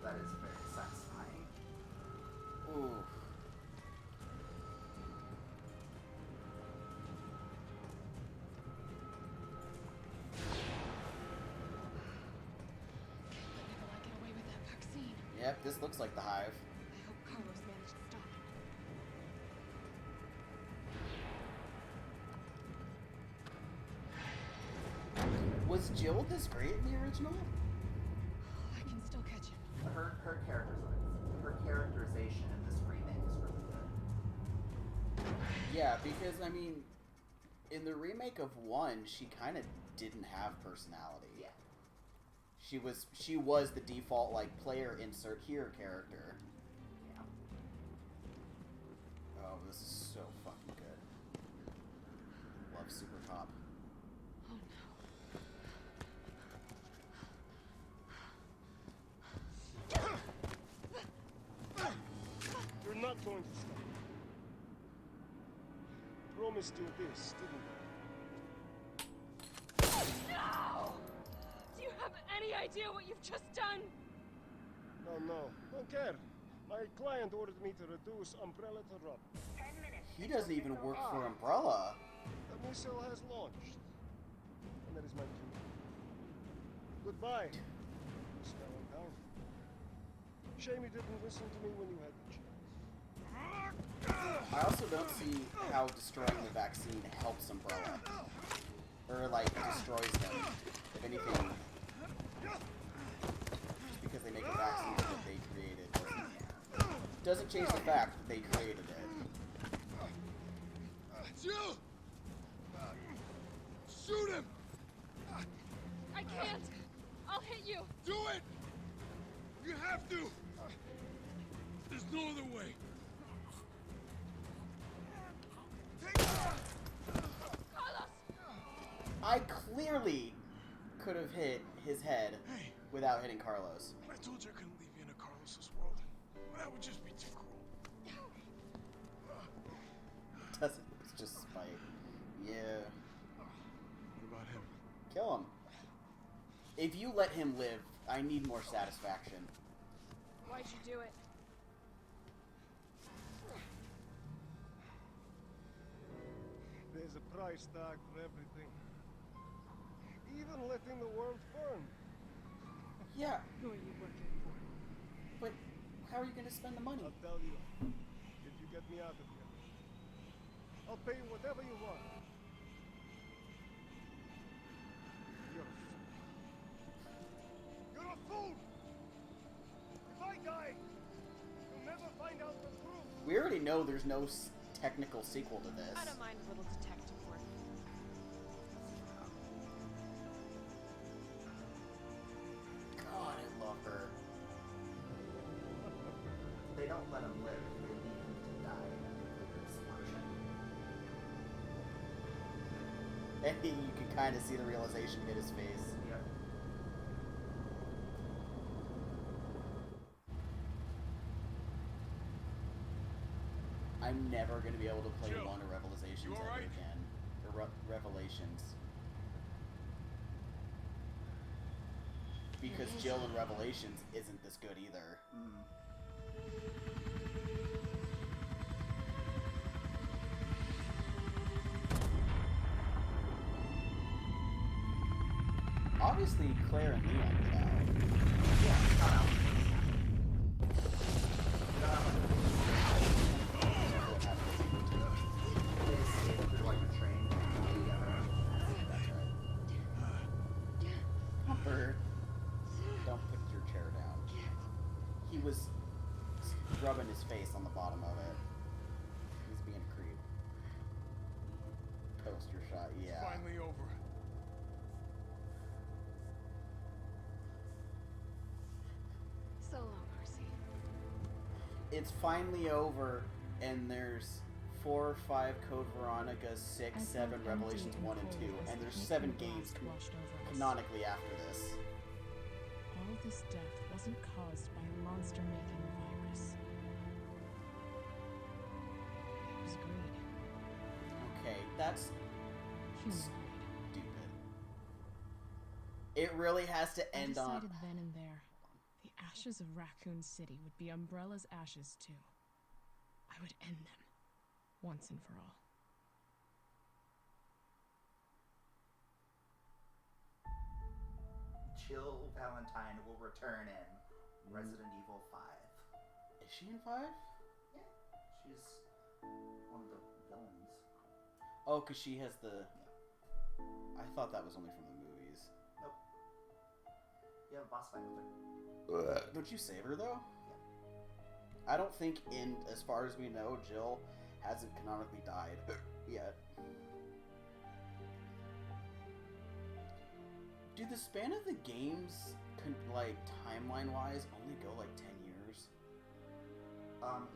That is very satisfying. Ooh. Yep, this looks like the Hive. I hope Carlos managed to stop it. Was Jill this great in the original? I can still catch him. Her characterization in this remake is really good. Yeah, because I mean, in the remake of 1, she kind of didn't have personality. Yeah. She was the default like player insert here character. Yeah. Oh, this is so fucking good. Love Super Cop. Oh no. You're not going to stop. Promised you this, didn't I? No! Do you have any idea what you've just done? No, don't care. My client ordered me to reduce Umbrella to rubber. 10 minutes. He doesn't even work for Umbrella. The missile has launched. And that is my cue. Goodbye, Miss Valentine. Shame you didn't listen to me when you had the chance. I also don't see how destroying the vaccine helps Umbrella. Or, like, destroys them. If anything, just because they make a vaccine that they created doesn't change the fact that they created it. Jill! Shoot him! I can't! I'll hit you! Do it! You have to! There's no other way. Carlos! I clearly could have hit his head without hitting Carlos. I told you I couldn't leave you in a Carlos's world. That would just be too cruel. It doesn't. It's just spite. Yeah. What about him? Kill him. If you let him live, I need more satisfaction. Why'd you do it? There's a price tag for everything. Even letting the world burn. Yeah. Who are you working for? But how are you going to spend the money? I'll tell you. If you get me out of here, I'll pay you whatever you want. You're a fool! If I die, you'll never find out the truth. We already know there's no technical sequel to this. I don't mind a little detective work. God, I love her. They don't let him live. They leave him to die in a nuclear explosion. And you can kind of see the realization hit his face. Yep. I'm never going to be able to play Jill, one of Revelations you all ever right? again. Or Revelations. because Jill in Revelations isn't this good either. Obviously, Claire and Leon get out. Yeah, not out. They escaped through like a train together. That's right. Humper, don't put your chair down. He was rubbing his face on the bottom of it. He's being a creep. Poster shot, yeah. Finally over. So long, Marcy. It's finally over, and there's 4, 5 Code Veronica, 6, 7 Revelations 1 and 2, and there's 7 games canonically after this. All this death wasn't caused by a monster-making virus. It was greed. Okay, that's Human greed. stupid. It really has to I end on... decided then and there, the ashes of Raccoon City would be Umbrella's ashes too. I would end them, once and for all. Jill Valentine will return in Resident Evil 5. Is she in 5? Yeah, she's one of the villains. Oh, because she has the... I thought that was only from the movies. Nope. You have a boss fight with her. Don't you save her, though? Yeah. I don't think, as far as we know, Jill hasn't canonically died yet. Do the span of the games, like, timeline-wise, only go, like, 10 years?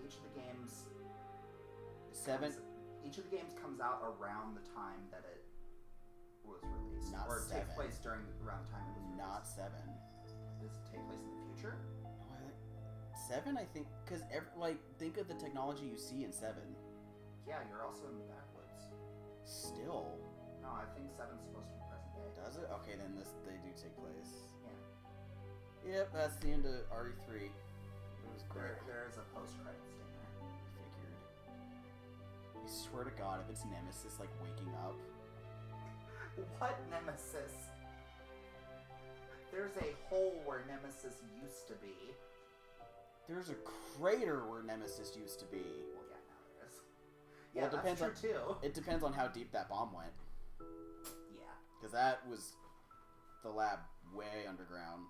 Each of the games... 7? Each of the games comes out around the time that it was released. Not or it 7. takes place around the time it was released. Not 7. Does it take place in the future? 7, I think, because, think of the technology you see in 7. Yeah, you're also in the backwoods. Still? No, I think 7's supposed to be present day. Does it? Okay, then they do take place. Yeah. Yep, that's the end of RE3. It was great. There is a post-credit stinger. Figured. I swear to God, if it's Nemesis, like, waking up. What Nemesis? There's a hole where Nemesis used to be. There's a crater where Nemesis used to be. Well, yeah, now there is. Well, Yeah, it depends that's true, too. It depends on how deep that bomb went. Yeah. Because that was the lab way underground.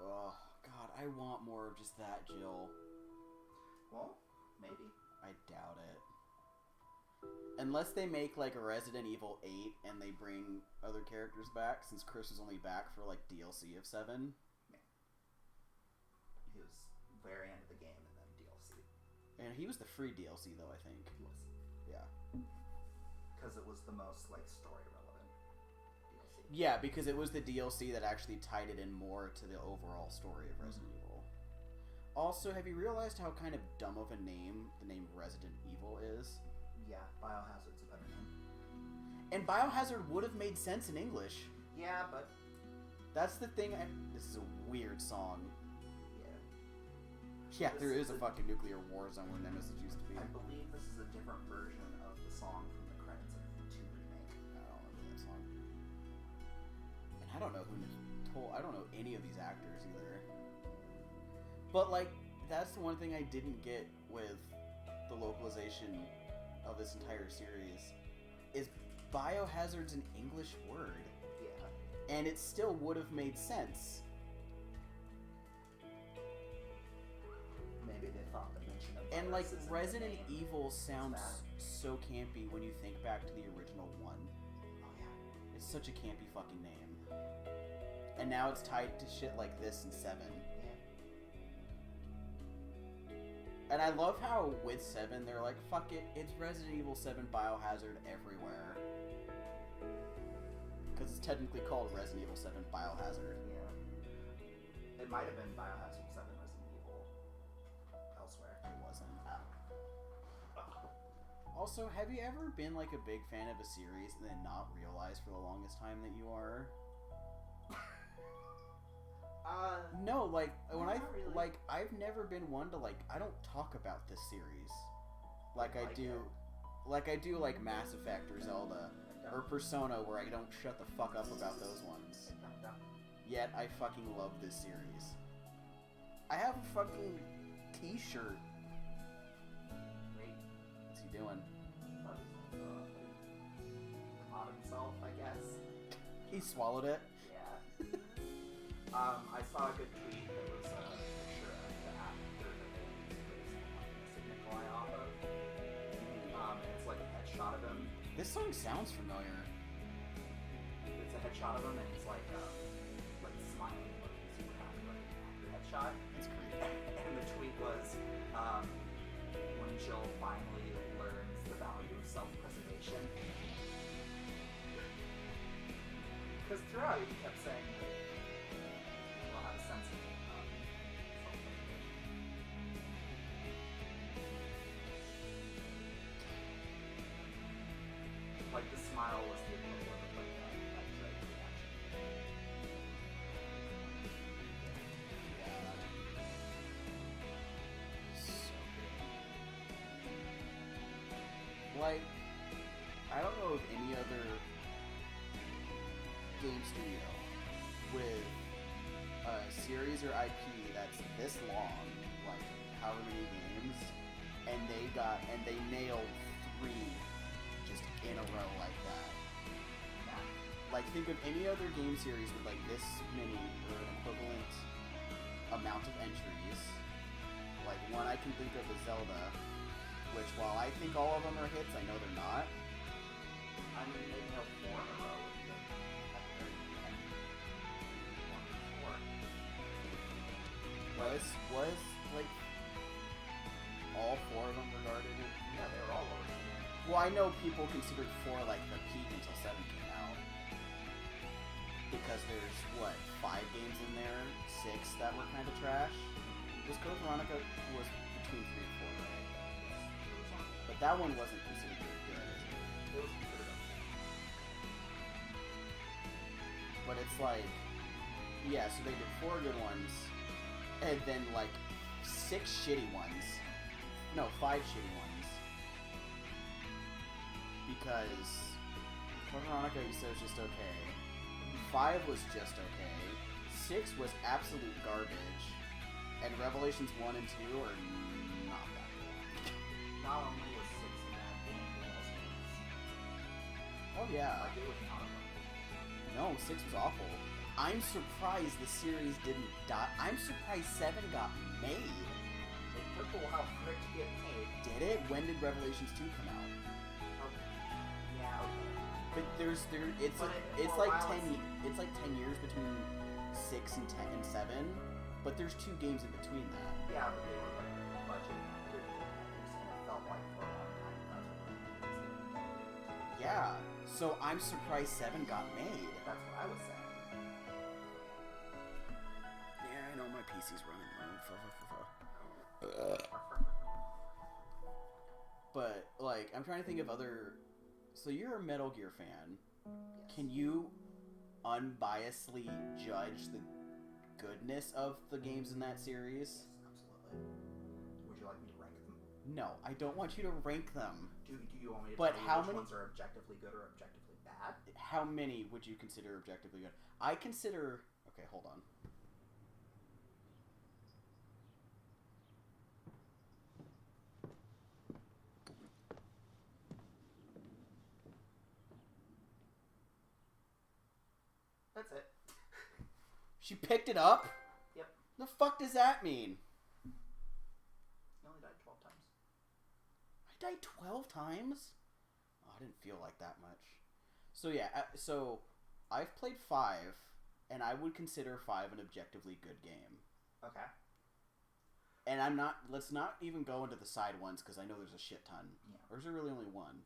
Oh, God, I want more of just that, Jill. Well, maybe. I doubt it. Unless they make, like, a Resident Evil 8 and they bring other characters back, since Chris was only back for, like, DLC of 7. He was very end of the game and then DLC. And he was the free DLC, though, I think. He was. Yeah. Because it was the most, like, story-relevant DLC. Yeah, because it was the DLC that actually tied it in more to the overall story of Resident Evil. Also, have you realized how kind of dumb of a name the name Resident Evil is? Yeah, Biohazard's a better name. And Biohazard would have made sense in English. Yeah, but... That's the thing. This is a weird song. Yeah. Yeah, there is a fucking nuclear war zone where Nemesis used to be. I believe this is a different version of the song from the credits of 2 Remake. I don't remember that song. And I don't know I don't know any of these actors either. But, like, that's the one thing I didn't get with the localization of this entire series is Biohazard's an English word. Yeah. And it still would have made sense. Maybe they thought the mention of And, like, viruses in the Resident name Evil was sounds bad. so campy when you think back to the original one. Oh, yeah. It's such a campy fucking name. And now it's tied to shit like this in 7. Yeah. And I love how with 7, they're like, fuck it, it's Resident Evil 7 Biohazard everywhere. Because it's technically called Resident Evil 7 Biohazard. Yeah. It might have been Biohazard 7 Resident Evil elsewhere. It wasn't. Also, have you ever been like a big fan of a series and then not realize for the longest time that you are? No, like when not really. like I've never been one to like I don't talk about this series like I do like Mass Effect or Zelda or Persona, where I don't shut the fuck up about those ones. Yet I fucking love this series. I have a fucking t-shirt. Wait. What's he doing? Caught himself, I guess. He swallowed it. Yeah. I saw a good tweet that was a picture of the actor that they used Nikolai off of. And it's like a headshot of him. This song sounds familiar. It's a headshot of him, and he's like smiling, looking super happy, like an actor headshot. It's creepy. And the tweet was, when Jill finally learns the value of self-preservation. Because throughout he kept saying that he'll have a sense of self-preservation. Like the smile was the equivalent of like that Drake reaction. Like, I don't know of any other game studio with a series or IP that's this long, like however many games, and they nailed 3 just in a row like that. Like, think of any other game series with like this many or an equivalent amount of entries. Like, one I can think of is Zelda, which, while I think all of them are hits, I know they're not. I mean, they nailed 4 in a row at the very end. 1 through 4. Was like all 4 of them regarded? Yeah, they were all over. Well, I know people considered 4 like the peak until 7 came out. Because there's, what, 5 games in there? 6 that were kind of trash? Was Code Veronica was between 3 and 4, right? But that one wasn't considered very good, is it? It was considered okay. But it's like, yeah, so they did 4 good ones, and then like 6 shitty ones. No, 5 shitty ones. Because Code Veronica, you said, was just okay. 5 was just okay. 6 was absolute garbage. And Revelations 1 and 2 are not that good. Not only was 6 a bad game, but also Oh yeah. like it was not a fun game. No, 6 was awful. I'm surprised the series didn't die. I'm surprised 7 got made. It took a while for it to get made. Did it? When did Revelations 2 come out? Yeah, okay. But it's like 10 years between 6 and 10 and 7, but there's 2 games in between that. Yeah, but they were like budget and it felt like for a long time that's what it was. Yeah. So I'm surprised 7 got made. That's what I was saying. Yeah, I know my PC's running low. But like, I'm trying to think of other. So you're a Metal Gear fan. Yes. Can you unbiasedly judge the goodness of the games in that series? Yes, absolutely. Would you like me to rank them? No, I don't want you to rank them. Do you want me to But tell how you which many ones are objectively good or objectively bad? How many would you consider objectively good? I consider. Okay, hold on. That's it. She picked it up? Yep. The fuck does that mean? You only died 12 times. I died 12 times? Oh, I didn't feel like that much. So yeah, so I've played 5, and I would consider 5 an objectively good game. Okay. And I'm not, let's not even go into the side ones, because I know there's a shit ton. Yeah. Or is there really only one?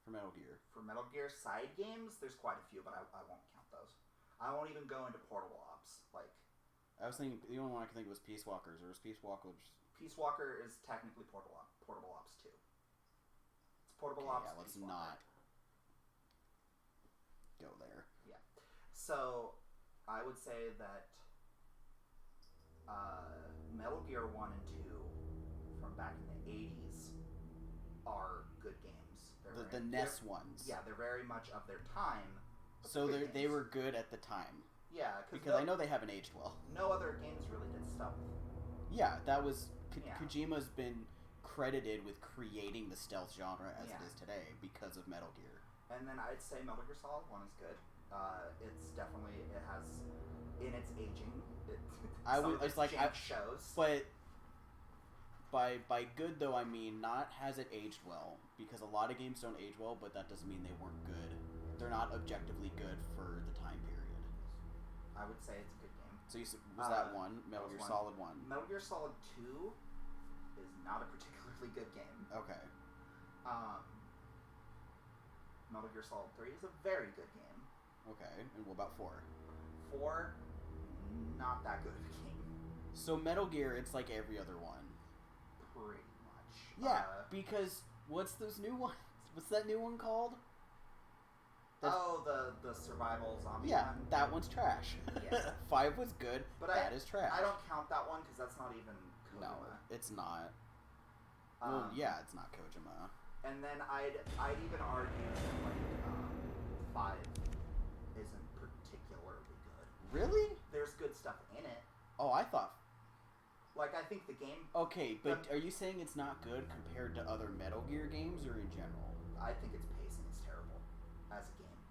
For Metal Gear. For Metal Gear side games, there's quite a few, but I won't count those. I won't even go into Portable Ops. Like, I was thinking, the only one I could think of was Peace Walkers, or was Peace Walkers... Peace Walker is technically Portable Ops 2. It's Portable Okay, Ops. yeah, let's Peace Walker. not go there. Yeah. So, I would say that Metal Gear 1 and 2 from back in the 80s are good games. The NES ones. Yeah, they're very much of their time. So they were good at the time. Yeah, because I know they haven't aged well. No other games really did stealth. Yeah, that was... Kojima's been credited with creating the stealth genre as it is today because of Metal Gear. And then I'd say Metal Gear Solid 1 is good. It's definitely... It has... In its aging... shows. But... By good, though, I mean not has it aged well. Because a lot of games don't age well, but that doesn't mean they weren't good. They're not objectively good for the time period. I would say it's a good game. So was that one? Metal Gear Solid 1? Metal Gear Solid 2 is not a particularly good game. Okay. Metal Gear Solid 3 is a very good game. Okay, and what about 4? 4, not that good of a game. So Metal Gear, it's like every other one. Pretty much. Yeah, because what's those new ones? What's that new one called? The survival zombie one? one? That one's trash. Yeah. 5 was good, but that is trash. I don't count that one because that's not even Kojima. No, it's not. Well, yeah, it's not Kojima. And then I'd even argue that, like, 5 isn't particularly good. Really? There's good stuff in it. Oh, I thought... Like, I think the game... Okay, but are you saying it's not good compared to other Metal Gear games, or in general? I think its pacing is terrible as a game.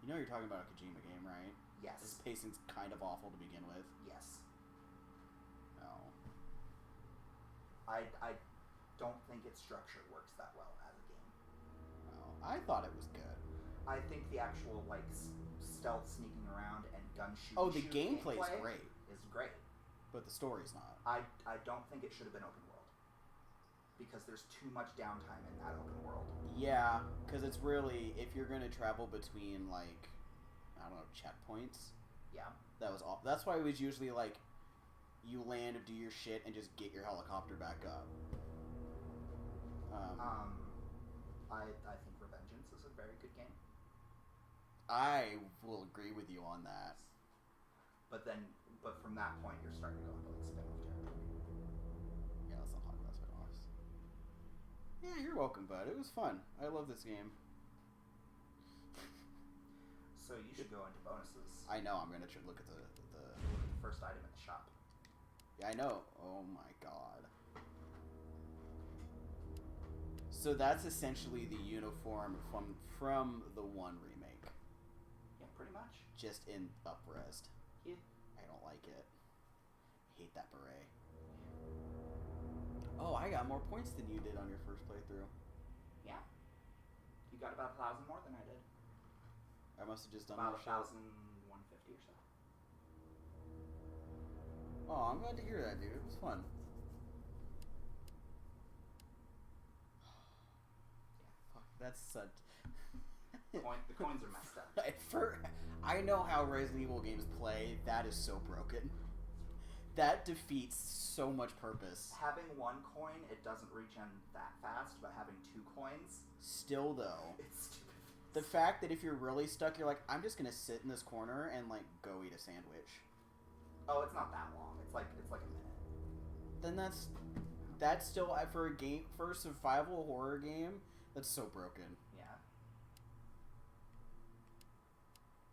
You know you're talking about a Kojima game, right? Yes. His pacing's kind of awful to begin with. Yes. No. I don't think its structure works that well as a game. No. I thought it was good. I think the actual, like, stealth sneaking around and gun shooting... Oh, the gameplay's great. Is great. But the story's not. I don't think it should have been open world. Because there's too much downtime in that open world. Yeah, because it's really, if you're going to travel between, like, I don't know, checkpoints. Yeah. That was all. That's why it was usually, like, you land, do your shit, and just get your helicopter back up. I think Revengeance is a very good game. I will agree with you on that. But from that point, you're starting to go into, like, spin-off territory. Yeah, let's not talk about spin-offs. Yeah, you're welcome, bud. It was fun. I love this game. So you should go into bonuses. I know. I'm gonna look at the first item in the shop. Yeah, I know. Oh my god. So that's essentially the uniform from the 1 remake. Yeah, pretty much. Just in up-resed. Yeah. I don't like it. Hate that beret. Oh, I got more points than you did on your first playthrough. Yeah. You got about 1,000 more than I did. I must have just done about more 1,150 or so. Oh, I'm glad to hear that, dude. It was fun. Fuck, that's such... The coins are messed up. I know how Resident Evil games play. That is so broken. That defeats so much purpose. Having 1 coin, it doesn't reach in that fast, but having 2 coins... Still, though. It's stupid. The fact that if you're really stuck, you're like, I'm just gonna sit in this corner and, like, go eat a sandwich. Oh, it's not that long. It's like a minute. Then that's still, for a survival horror game, that's so broken. Yeah.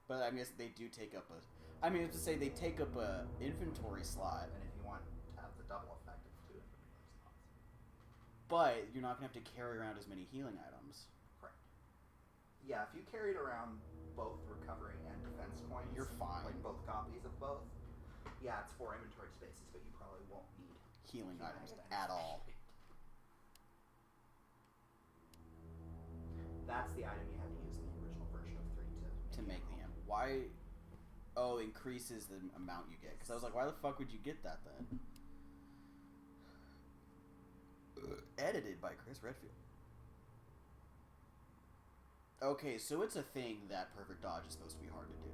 But I guess they do take up they take up a inventory slot. And if you want to have the double effect, it's 2 inventory slots. But you're not going to have to carry around as many healing items. Correct. Yeah, if you carried around both recovery and defense coins... You're fine. Like both copies of both. Yeah, it's 4 inventory spaces, but you probably won't need... Healing items at all. That's the item you had to use in the original version of 3 to make the ammo. Why? Oh, increases the amount you get. Because I was like, why the fuck would you get that then? Edited by Chris Redfield. Okay, so it's a thing that perfect dodge is supposed to be hard to do.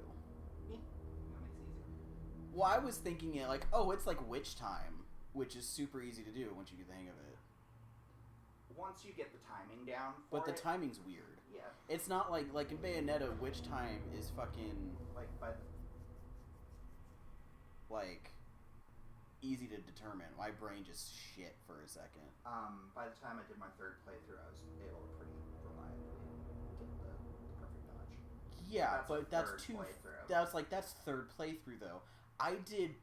Yeah, that makes it easier. Well, I was thinking it like, oh, it's like witch time, which is super easy to do once you get the hang of it. Once you get the timing down But the timing's weird. Yeah. It's not like in Bayonetta, witch time is fucking... Like, but... Like, easy to determine. My brain just shit for a second. By the time I did my third playthrough, I was able to pretty reliably get the perfect dodge. Yeah, but that's that's third playthrough though. I did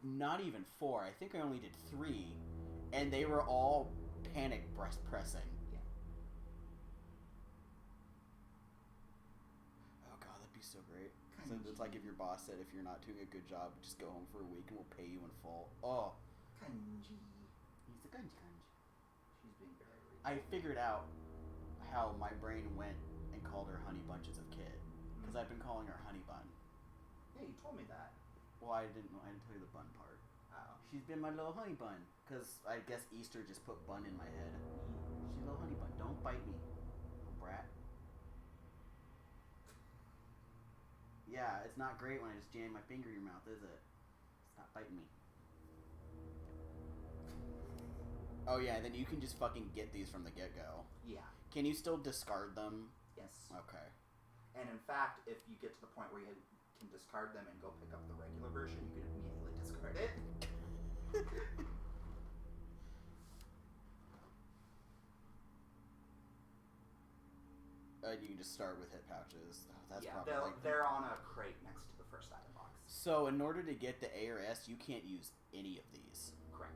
not even 4. I think I only did 3, and they were all panic pressing. Yeah. Oh god, that'd be so great. So it's like if your boss said, if you're not doing a good job, just go home for a week and we'll pay you in full. Oh. Kanji. He's a kanji. She's being very reasonable. I figured out how my brain went and called her Honey Bunches of Kid. Because I've been calling her Honey Bun. Yeah, you told me that. Well, I didn't tell you the bun part. Oh. She's been my little honey bun. Because I guess Easter just put bun in my head. She's a little honey bun. Don't bite me, little brat. Yeah, it's not great when I just jam my finger in your mouth, is it? Stop biting me. Oh yeah, then you can just fucking get these from the get-go. Yeah. Can you still discard them? Yes. Okay. And in fact, if you get to the point where you can discard them and go pick up the regular version, you can immediately discard it. You can just start with hit pouches. Oh, that's yeah, probably they're on a crate next to the first item box. So in order to get the A or S, you can't use any of these. Correct.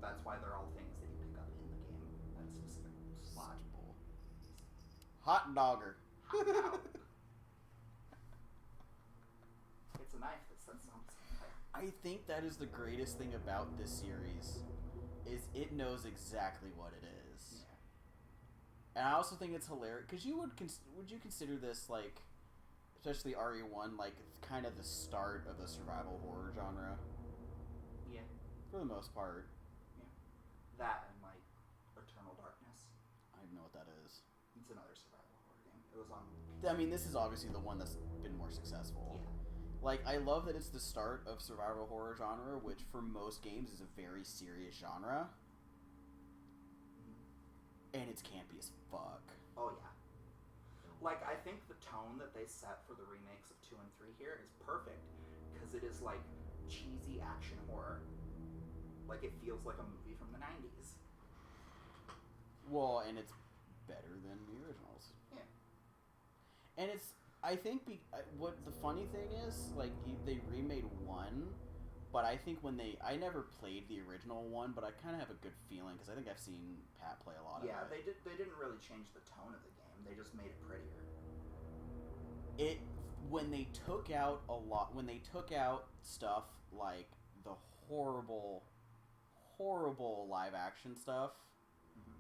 That's why they're all things that you pick up in the game at a specific slot. Hot dogger. Hot dog. It's a knife that sends something. I think that is the greatest thing about this series, is it knows exactly what it is. Yeah. And I also think it's hilarious because would you consider this, like, especially RE1, like kind of the start of the survival horror genre? Yeah. For the most part. Yeah. That and like Eternal Darkness. I don't know what that is. It's another survival horror game. It was on PC. I mean, this is obviously the one that's been more successful. Yeah. Like, I love that it's the start of survival horror genre, which for most games is a very serious genre. And it's campy as fuck. Oh, yeah. Like, I think the tone that they set for the remakes of 2 and 3 here is perfect. Because it is, like, cheesy action horror. Like, it feels like a movie from the 90s. Well, and it's better than the originals. Yeah. And it's... I think what the funny thing is, like, they remade 1, but I think when I never played the original one, but I kind of have a good feeling because I think I've seen Pat play a lot of it. Yeah, they didn't really change the tone of the game. They just made it prettier. When they took out stuff like the horrible live action stuff,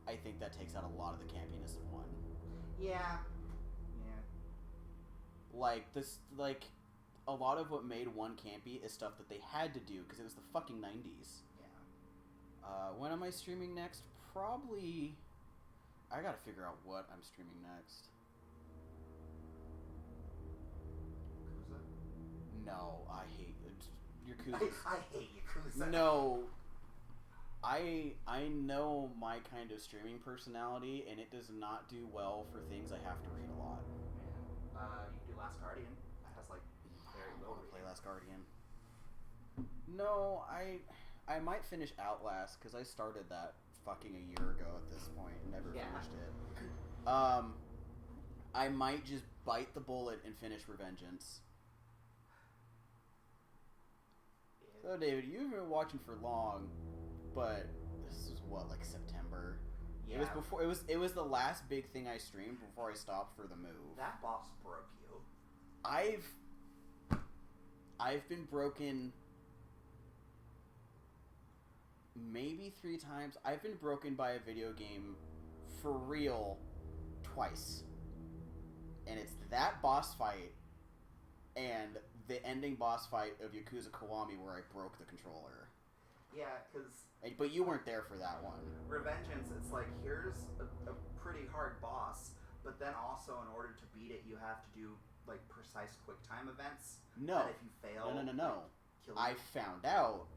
I think that takes out a lot of the campiness of 1. Yeah. Like, a lot of what made 1 campy is stuff that they had to do, because it was the fucking 90s. Yeah. When am I streaming next? Probably... I gotta figure out what I'm streaming next. Yakuza? No, I hate Yakuza. I hate Yakuza. No. I know my kind of streaming personality, and it does not do well for things I have to read a lot. You can do Last Guardian. That has, like, very low reading. Play Last Guardian. No, I might finish Outlast, because I started that fucking a year ago at this point and never finished it. I might just bite the bullet and finish Revengeance. So, David, you've been watching for long, but this is what, like September? Yeah. It was before. It was the last big thing I streamed before I stopped for the move. That boss broke you. I've been broken maybe 3 times. I've been broken by a video game for real twice. And it's that boss fight and the ending boss fight of Yakuza Kiwami where I broke the controller. Yeah, because... But you weren't there for that one. Revengeance, it's like, here's a pretty hard boss, but then also in order to beat it, you have to do, like, precise quick time events. No. That if you fail... No. Like, kill you. I found out.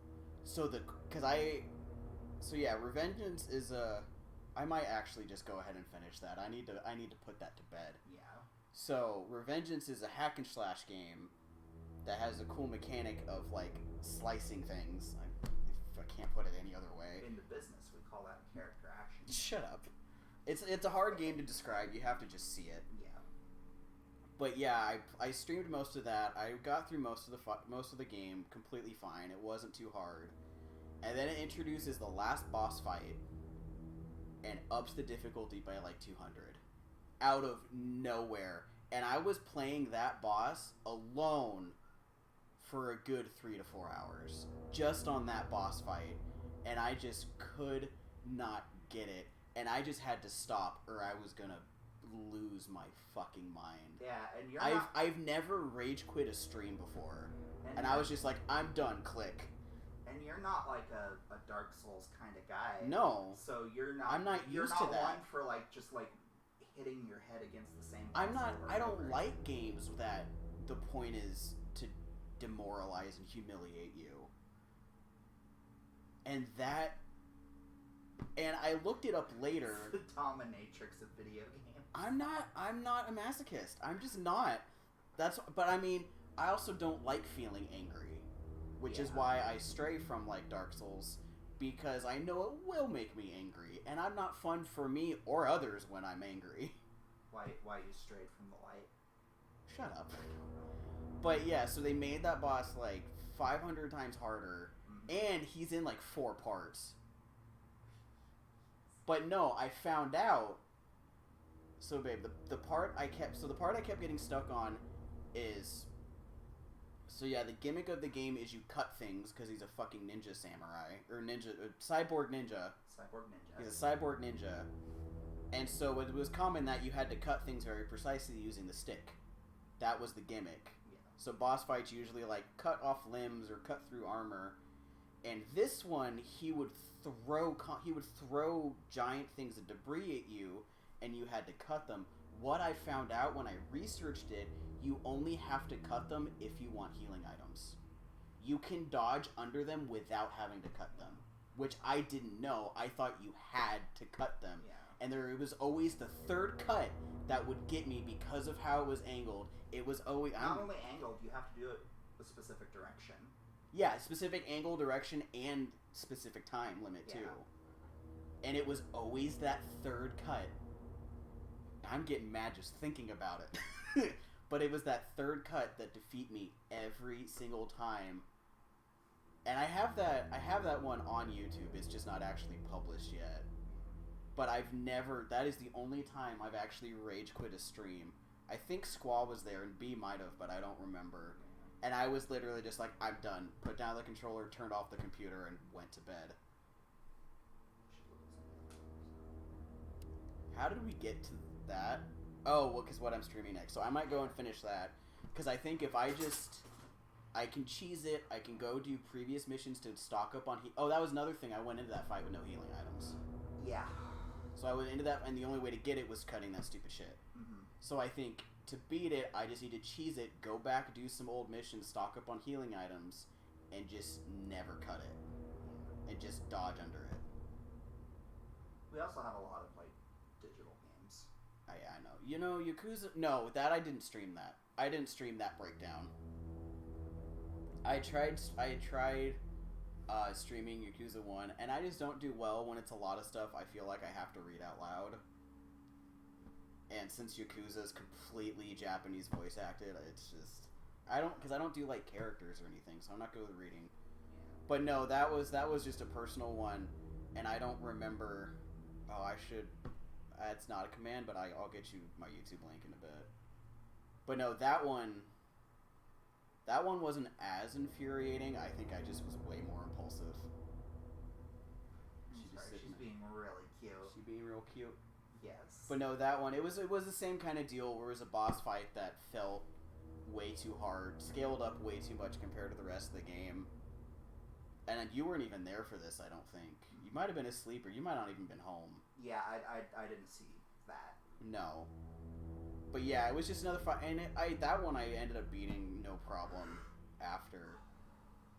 So Revengeance is I might actually just go ahead and finish that. I need to put that to bed. Yeah. So, Revengeance is a hack and slash game that has a cool mechanic of like slicing things. I can't put it any other way. In the business, we call that character action. Shut up. It's a hard game to describe. You have to just see it. Yeah. But yeah, I streamed most of that. I got through most of the game completely fine. It wasn't too hard. And then it introduces the last boss fight and ups the difficulty by like 200 out of nowhere. And I was playing that boss alone for a good 3 to 4 hours just on that boss fight, and I just could not get it, and I just had to stop or I was gonna lose my fucking mind. Yeah, and I've never rage quit a stream before, and I was just like, I'm done, click. And you're not like a Dark Souls kind of guy. No. So you're not. I'm not used to that. You're not one for like just like hitting your head against the same. I'm not. I don't like games that the point is to demoralize and humiliate you. And that. And I looked it up later. It's the dominatrix of video games. I'm not a masochist. I'm just not. But I mean, I also don't like feeling angry, which is why I stray from like Dark Souls, because I know it will make me angry, and I'm not fun for me or others when I'm angry. Why you strayed from the light? Shut up. But yeah, so they made that boss like 500 times harder, and he's in like 4 parts. But no, I found out. So babe, the part I kept getting stuck on is. So yeah, the gimmick of the game is you cut things because he's a fucking ninja samurai or cyborg ninja. Cyborg ninja. He's a cyborg ninja, and so it was common that you had to cut things very precisely using the stick. That was the gimmick. Yeah. So boss fights usually like cut off limbs or cut through armor, and this one he would throw giant things of debris at you, and you had to cut them. What I found out when I researched it, you only have to cut them if you want healing items. You can dodge under them without having to cut them, which I didn't know. I thought you had to cut them. Yeah. And there was always the third cut that would get me because of how it was angled. It was always... Not only angled, you have to do it a specific direction. Yeah, specific angle, direction, and specific time limit, too. And it was always that third cut. I'm getting mad just thinking about it. But it was that third cut that defeat me every single time. And I have that one on YouTube. It's just not actually published yet. But that is the only time I've actually rage quit a stream. I think Squall was there and B might have, but I don't remember. And I was literally just like, I'm done. Put down the controller, turned off the computer, and went to bed. How did we get to that? Oh, well, because what I'm streaming next. So I might go and finish that. Because I think if I can cheese it, I can go do previous missions to stock up on oh, that was another thing. I went into that fight with no healing items. Yeah. So I went into that, and the only way to get it was cutting that stupid shit. Mm-hmm. So I think to beat it, I just need to cheese it, go back, do some old missions, stock up on healing items, and just never cut it. And just dodge under it. We also have a lot of, like, digital games. Yeah, I know. You know, Yakuza... No, that I didn't stream that. I didn't stream that breakdown. I tried streaming Yakuza 1, and I just don't do well when it's a lot of stuff I feel like I have to read out loud. And since Yakuza is completely Japanese voice acted, it's just... Because I don't do, like, characters or anything, so I'm not good with reading. Yeah. But no, that was just a personal one, and I don't remember... Oh, I should... It's not a command, but I'll get you my YouTube link in a bit. But no, that one wasn't as infuriating. I think I just was way more impulsive. She's being really cute. She's being real cute. Yes. But no, that one, it was the same kind of deal where it was a boss fight that felt way too hard, scaled up way too much compared to the rest of the game. And you weren't even there for this, I don't think. You might have been asleep, or you might not even been home. Yeah, I didn't see that. No. But yeah, it was just another fight, and that one I ended up beating no problem after.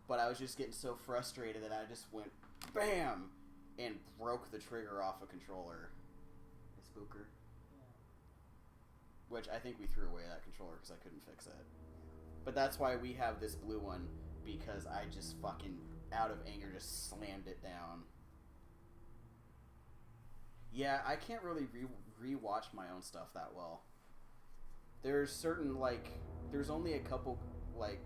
But I was just getting so frustrated that I just went BAM! And broke the trigger off a controller. A spooker. Yeah. Which I think we threw away that controller because I couldn't fix it. But that's why we have this blue one, because I just fucking, out of anger, just slammed it down. Yeah, I can't really re-watch my own stuff that well. There's certain, like, there's only a couple, like,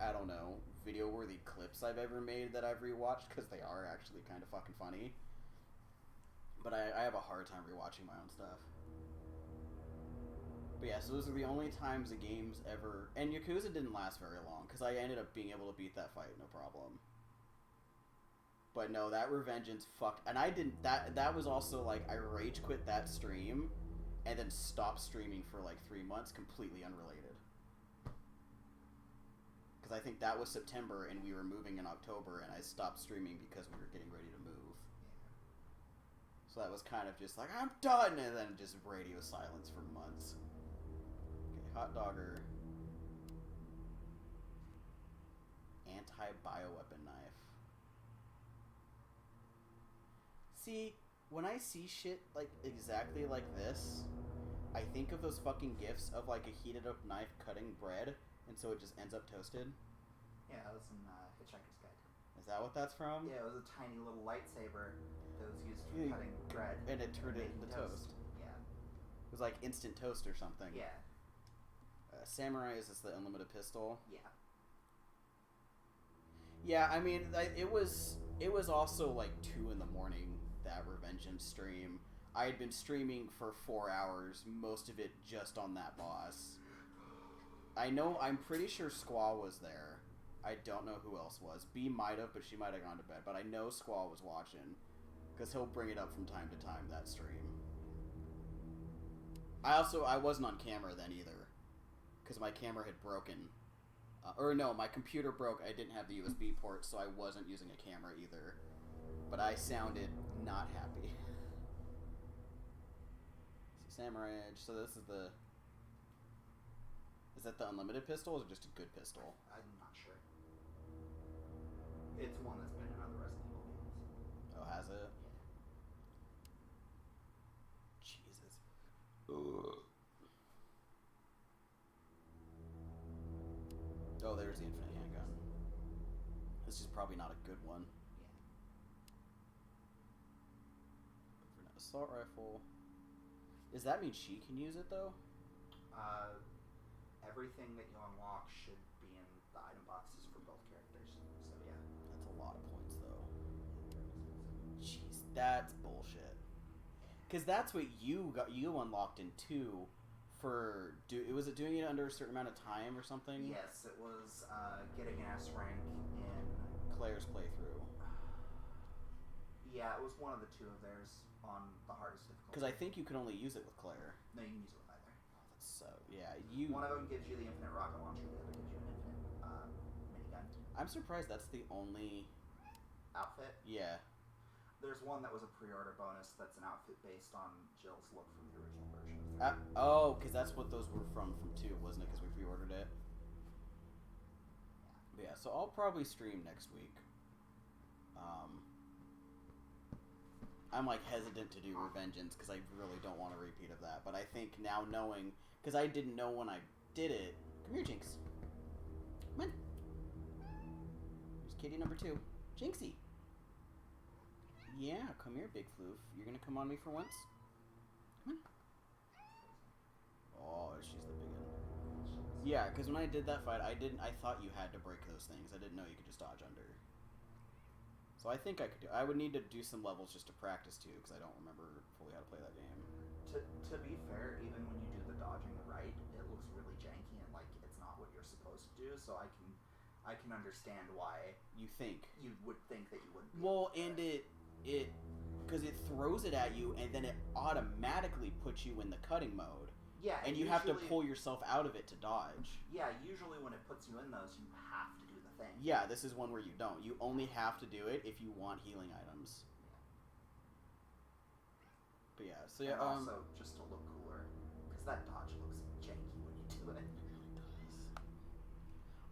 I don't know, video-worthy clips I've ever made that I've rewatched, because they are actually kind of fucking funny. But I have a hard time rewatching my own stuff. But yeah, so those are the only times the game's ever... And Yakuza didn't last very long, because I ended up being able to beat that fight, no problem. But no, that Revengeance fucked... And I didn't... That was also, like, I rage quit that stream, and then stopped streaming for, like, 3 months, completely unrelated. Because I think that was September, and we were moving in October, and I stopped streaming because we were getting ready to move. So that was kind of just like, I'm done! And then just radio silence for months. Hot Dogger. Anti-bioweapon knife. See, when I see shit like exactly like this, I think of those fucking gifs of like a heated up knife cutting bread, and so it just ends up toasted. Yeah, it was in Hitchhiker's Guide. Is that what that's from? Yeah, it was a tiny little lightsaber that was used for cutting bread. And it turned it into toast. Yeah. It was like instant toast or something. Yeah. Samurai is this the unlimited pistol? Yeah. Yeah, I mean, it was also like 2 in the morning, that Revengeance stream. I had been streaming for 4 hours, most of it just on that boss. I'm pretty sure Squaw was there. I don't know who else was. B might have, but she might have gone to bed. But I know Squaw was watching, because he'll bring it up from time to time, that stream. I wasn't on camera then either, because my camera had broken. Or no, my computer broke. I didn't have the USB port, so I wasn't using a camera either. But I sounded not happy. So Samurai Edge. So this is the... Is that the unlimited pistol, or just a good pistol? I'm not sure. It's one that's been in other Resident Evil games. Oh, has it? Yeah. Jesus. Ugh. Oh, there's the infinite handgun. This is probably not a good one. Yeah. Assault rifle. Does that mean she can use it, though? Everything that you unlock should be in the item boxes for both characters. So, yeah. That's a lot of points, though. Jeez, that's bullshit. Because that's what you unlocked in 2 for... Was it doing it under a certain amount of time or something? Yes, it was getting an S rank in... Claire's playthrough. Yeah, it was one of the 2 of theirs on the hardest difficulty. Because I think you can only use it with Claire. No, you can use it with either. Oh, that's so... Yeah, One of them gives you the infinite rocket launcher, the other gives you an infinite minigun. I'm surprised that's the only... Outfit? Yeah. There's one that was a pre-order bonus that's an outfit based on Jill's look from the original version. Oh, because that's what those were from 2, wasn't it? Because we pre-ordered it. Yeah. So I'll probably stream next week. I'm like hesitant to do Revengeance because I really don't want a repeat of that. But I think now knowing, because I didn't know when I did it. Come here, Jinx. Come on. Here's kitty number 2, Jinxie. Yeah, come here, Big Floof. You're gonna come on me for once? Come on. Oh, she's the big one. Yeah, because when I did that fight, I thought you had to break those things. I didn't know you could just dodge under. So I think I could do... I would need to do some levels just to practice, too, because I don't remember fully how to play that game. To be fair, even when you do the dodging right, it looks really janky and like it's not what you're supposed to do, so I can understand why... You think. You would think that you wouldn't be well, and it... Because it throws it at you, and then it automatically puts you in the cutting mode. Yeah, and you have to pull yourself out of it to dodge. Yeah, usually when it puts you in those, you have to do the thing. Yeah, this is one where you don't. You only have to do it if you want healing items. But yeah, so yeah. And also, just to look cooler, because that dodge looks janky when you do it. It really does.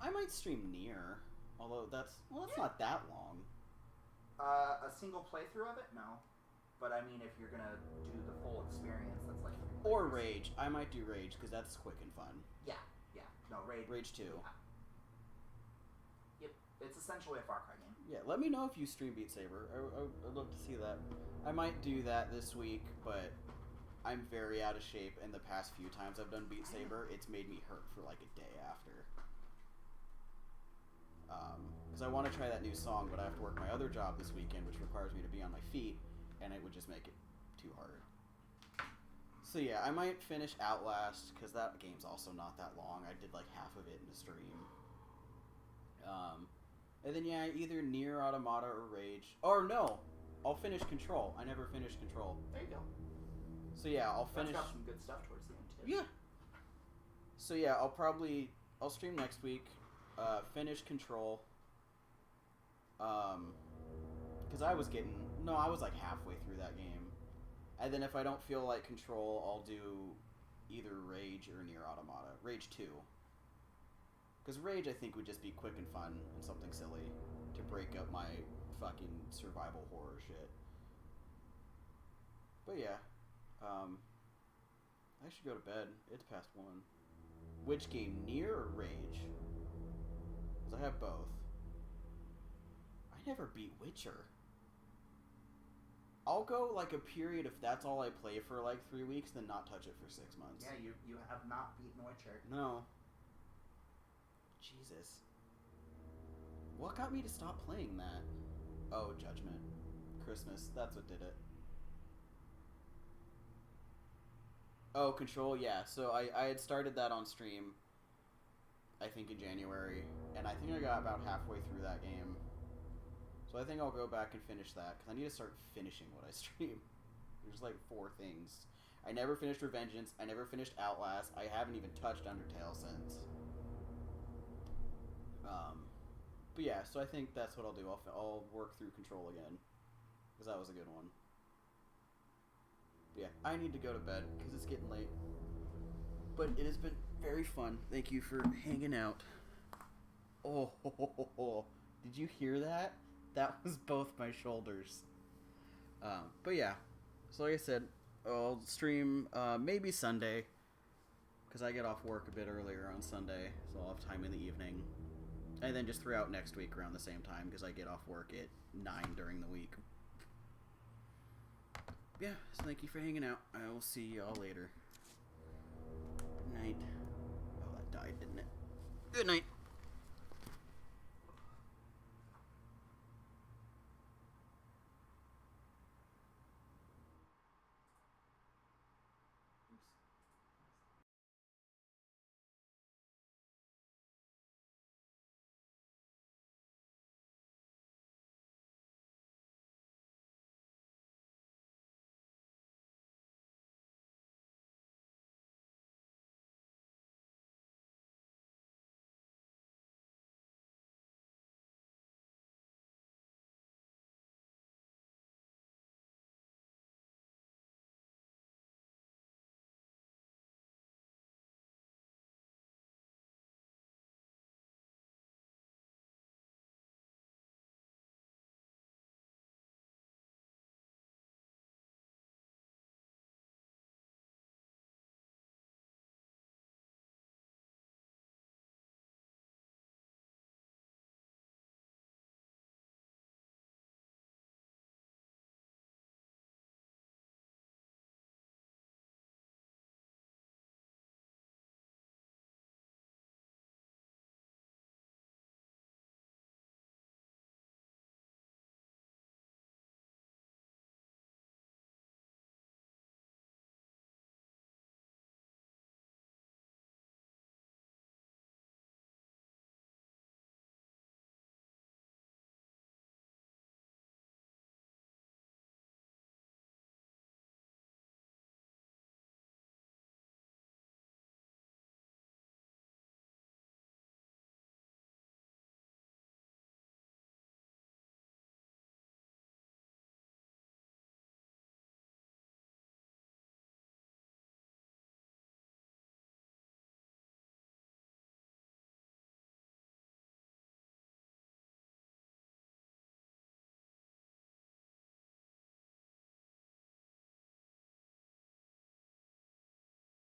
I might stream Nier, although that's not that long. A single playthrough of it? No. But I mean, if you're gonna do the full experience, that's like... Or Rage. I might do Rage, because that's quick and fun. Yeah, yeah. No, Rage... Rage 2. It's essentially a Far Cry game. Yeah, let me know if you stream Beat Saber. I'd love to see that. I might do that this week, but I'm very out of shape, and the past few times I've done Beat Saber, it's made me hurt for like a day after. Because I want to try that new song, but I have to work my other job this weekend, which requires me to be on my feet, and it would just make it too hard. So yeah, I might finish Outlast, because that game's also not that long. I did like half of it in a stream. And then yeah, either Nier Automata or Rage. Or no, I'll finish Control. I never finished Control. There you go. So yeah, I'll finish. That's got some good stuff towards the end too. Yeah. So yeah, I'll stream next week. Finish Control. Because I was like halfway through that game, and then if I don't feel like Control, I'll do either Rage or Nier Automata. Rage 2. Because Rage, I think, would just be quick and fun and something silly to break up my fucking survival horror shit. But yeah, I should go to bed. It's past 1. Which game, Nier or Rage? Because I have both. I never beat Witcher. I'll go like a period if that's all I play for like 3 weeks, then not touch it for 6 months. Yeah, you have not beaten Witcher. No. Jesus. What got me to stop playing that? Oh, Judgment. Christmas. That's what did it. Oh, Control, yeah. So I had started that on stream, I think in January, and I think I got about halfway through that game. So I think I'll go back and finish that, because I need to start finishing what I stream. There's like 4 things. I never finished Revengeance, I never finished Outlast, I haven't even touched Undertale since. But yeah, so I think that's what I'll do. I'll work through Control again, because that was a good one. But yeah, I need to go to bed, because it's getting late. But it has been very fun. Thank you for hanging out. Oh, did you hear that? That was both my shoulders. But yeah, so like I said, I'll stream maybe Sunday, because I get off work a bit earlier on Sunday, so I'll have time in the evening. And then just throughout next week around the same time, because I get off work at 9 during the week. Yeah, so thank you for hanging out. I will see y'all later. Good night. Oh, that died, didn't it? Good night.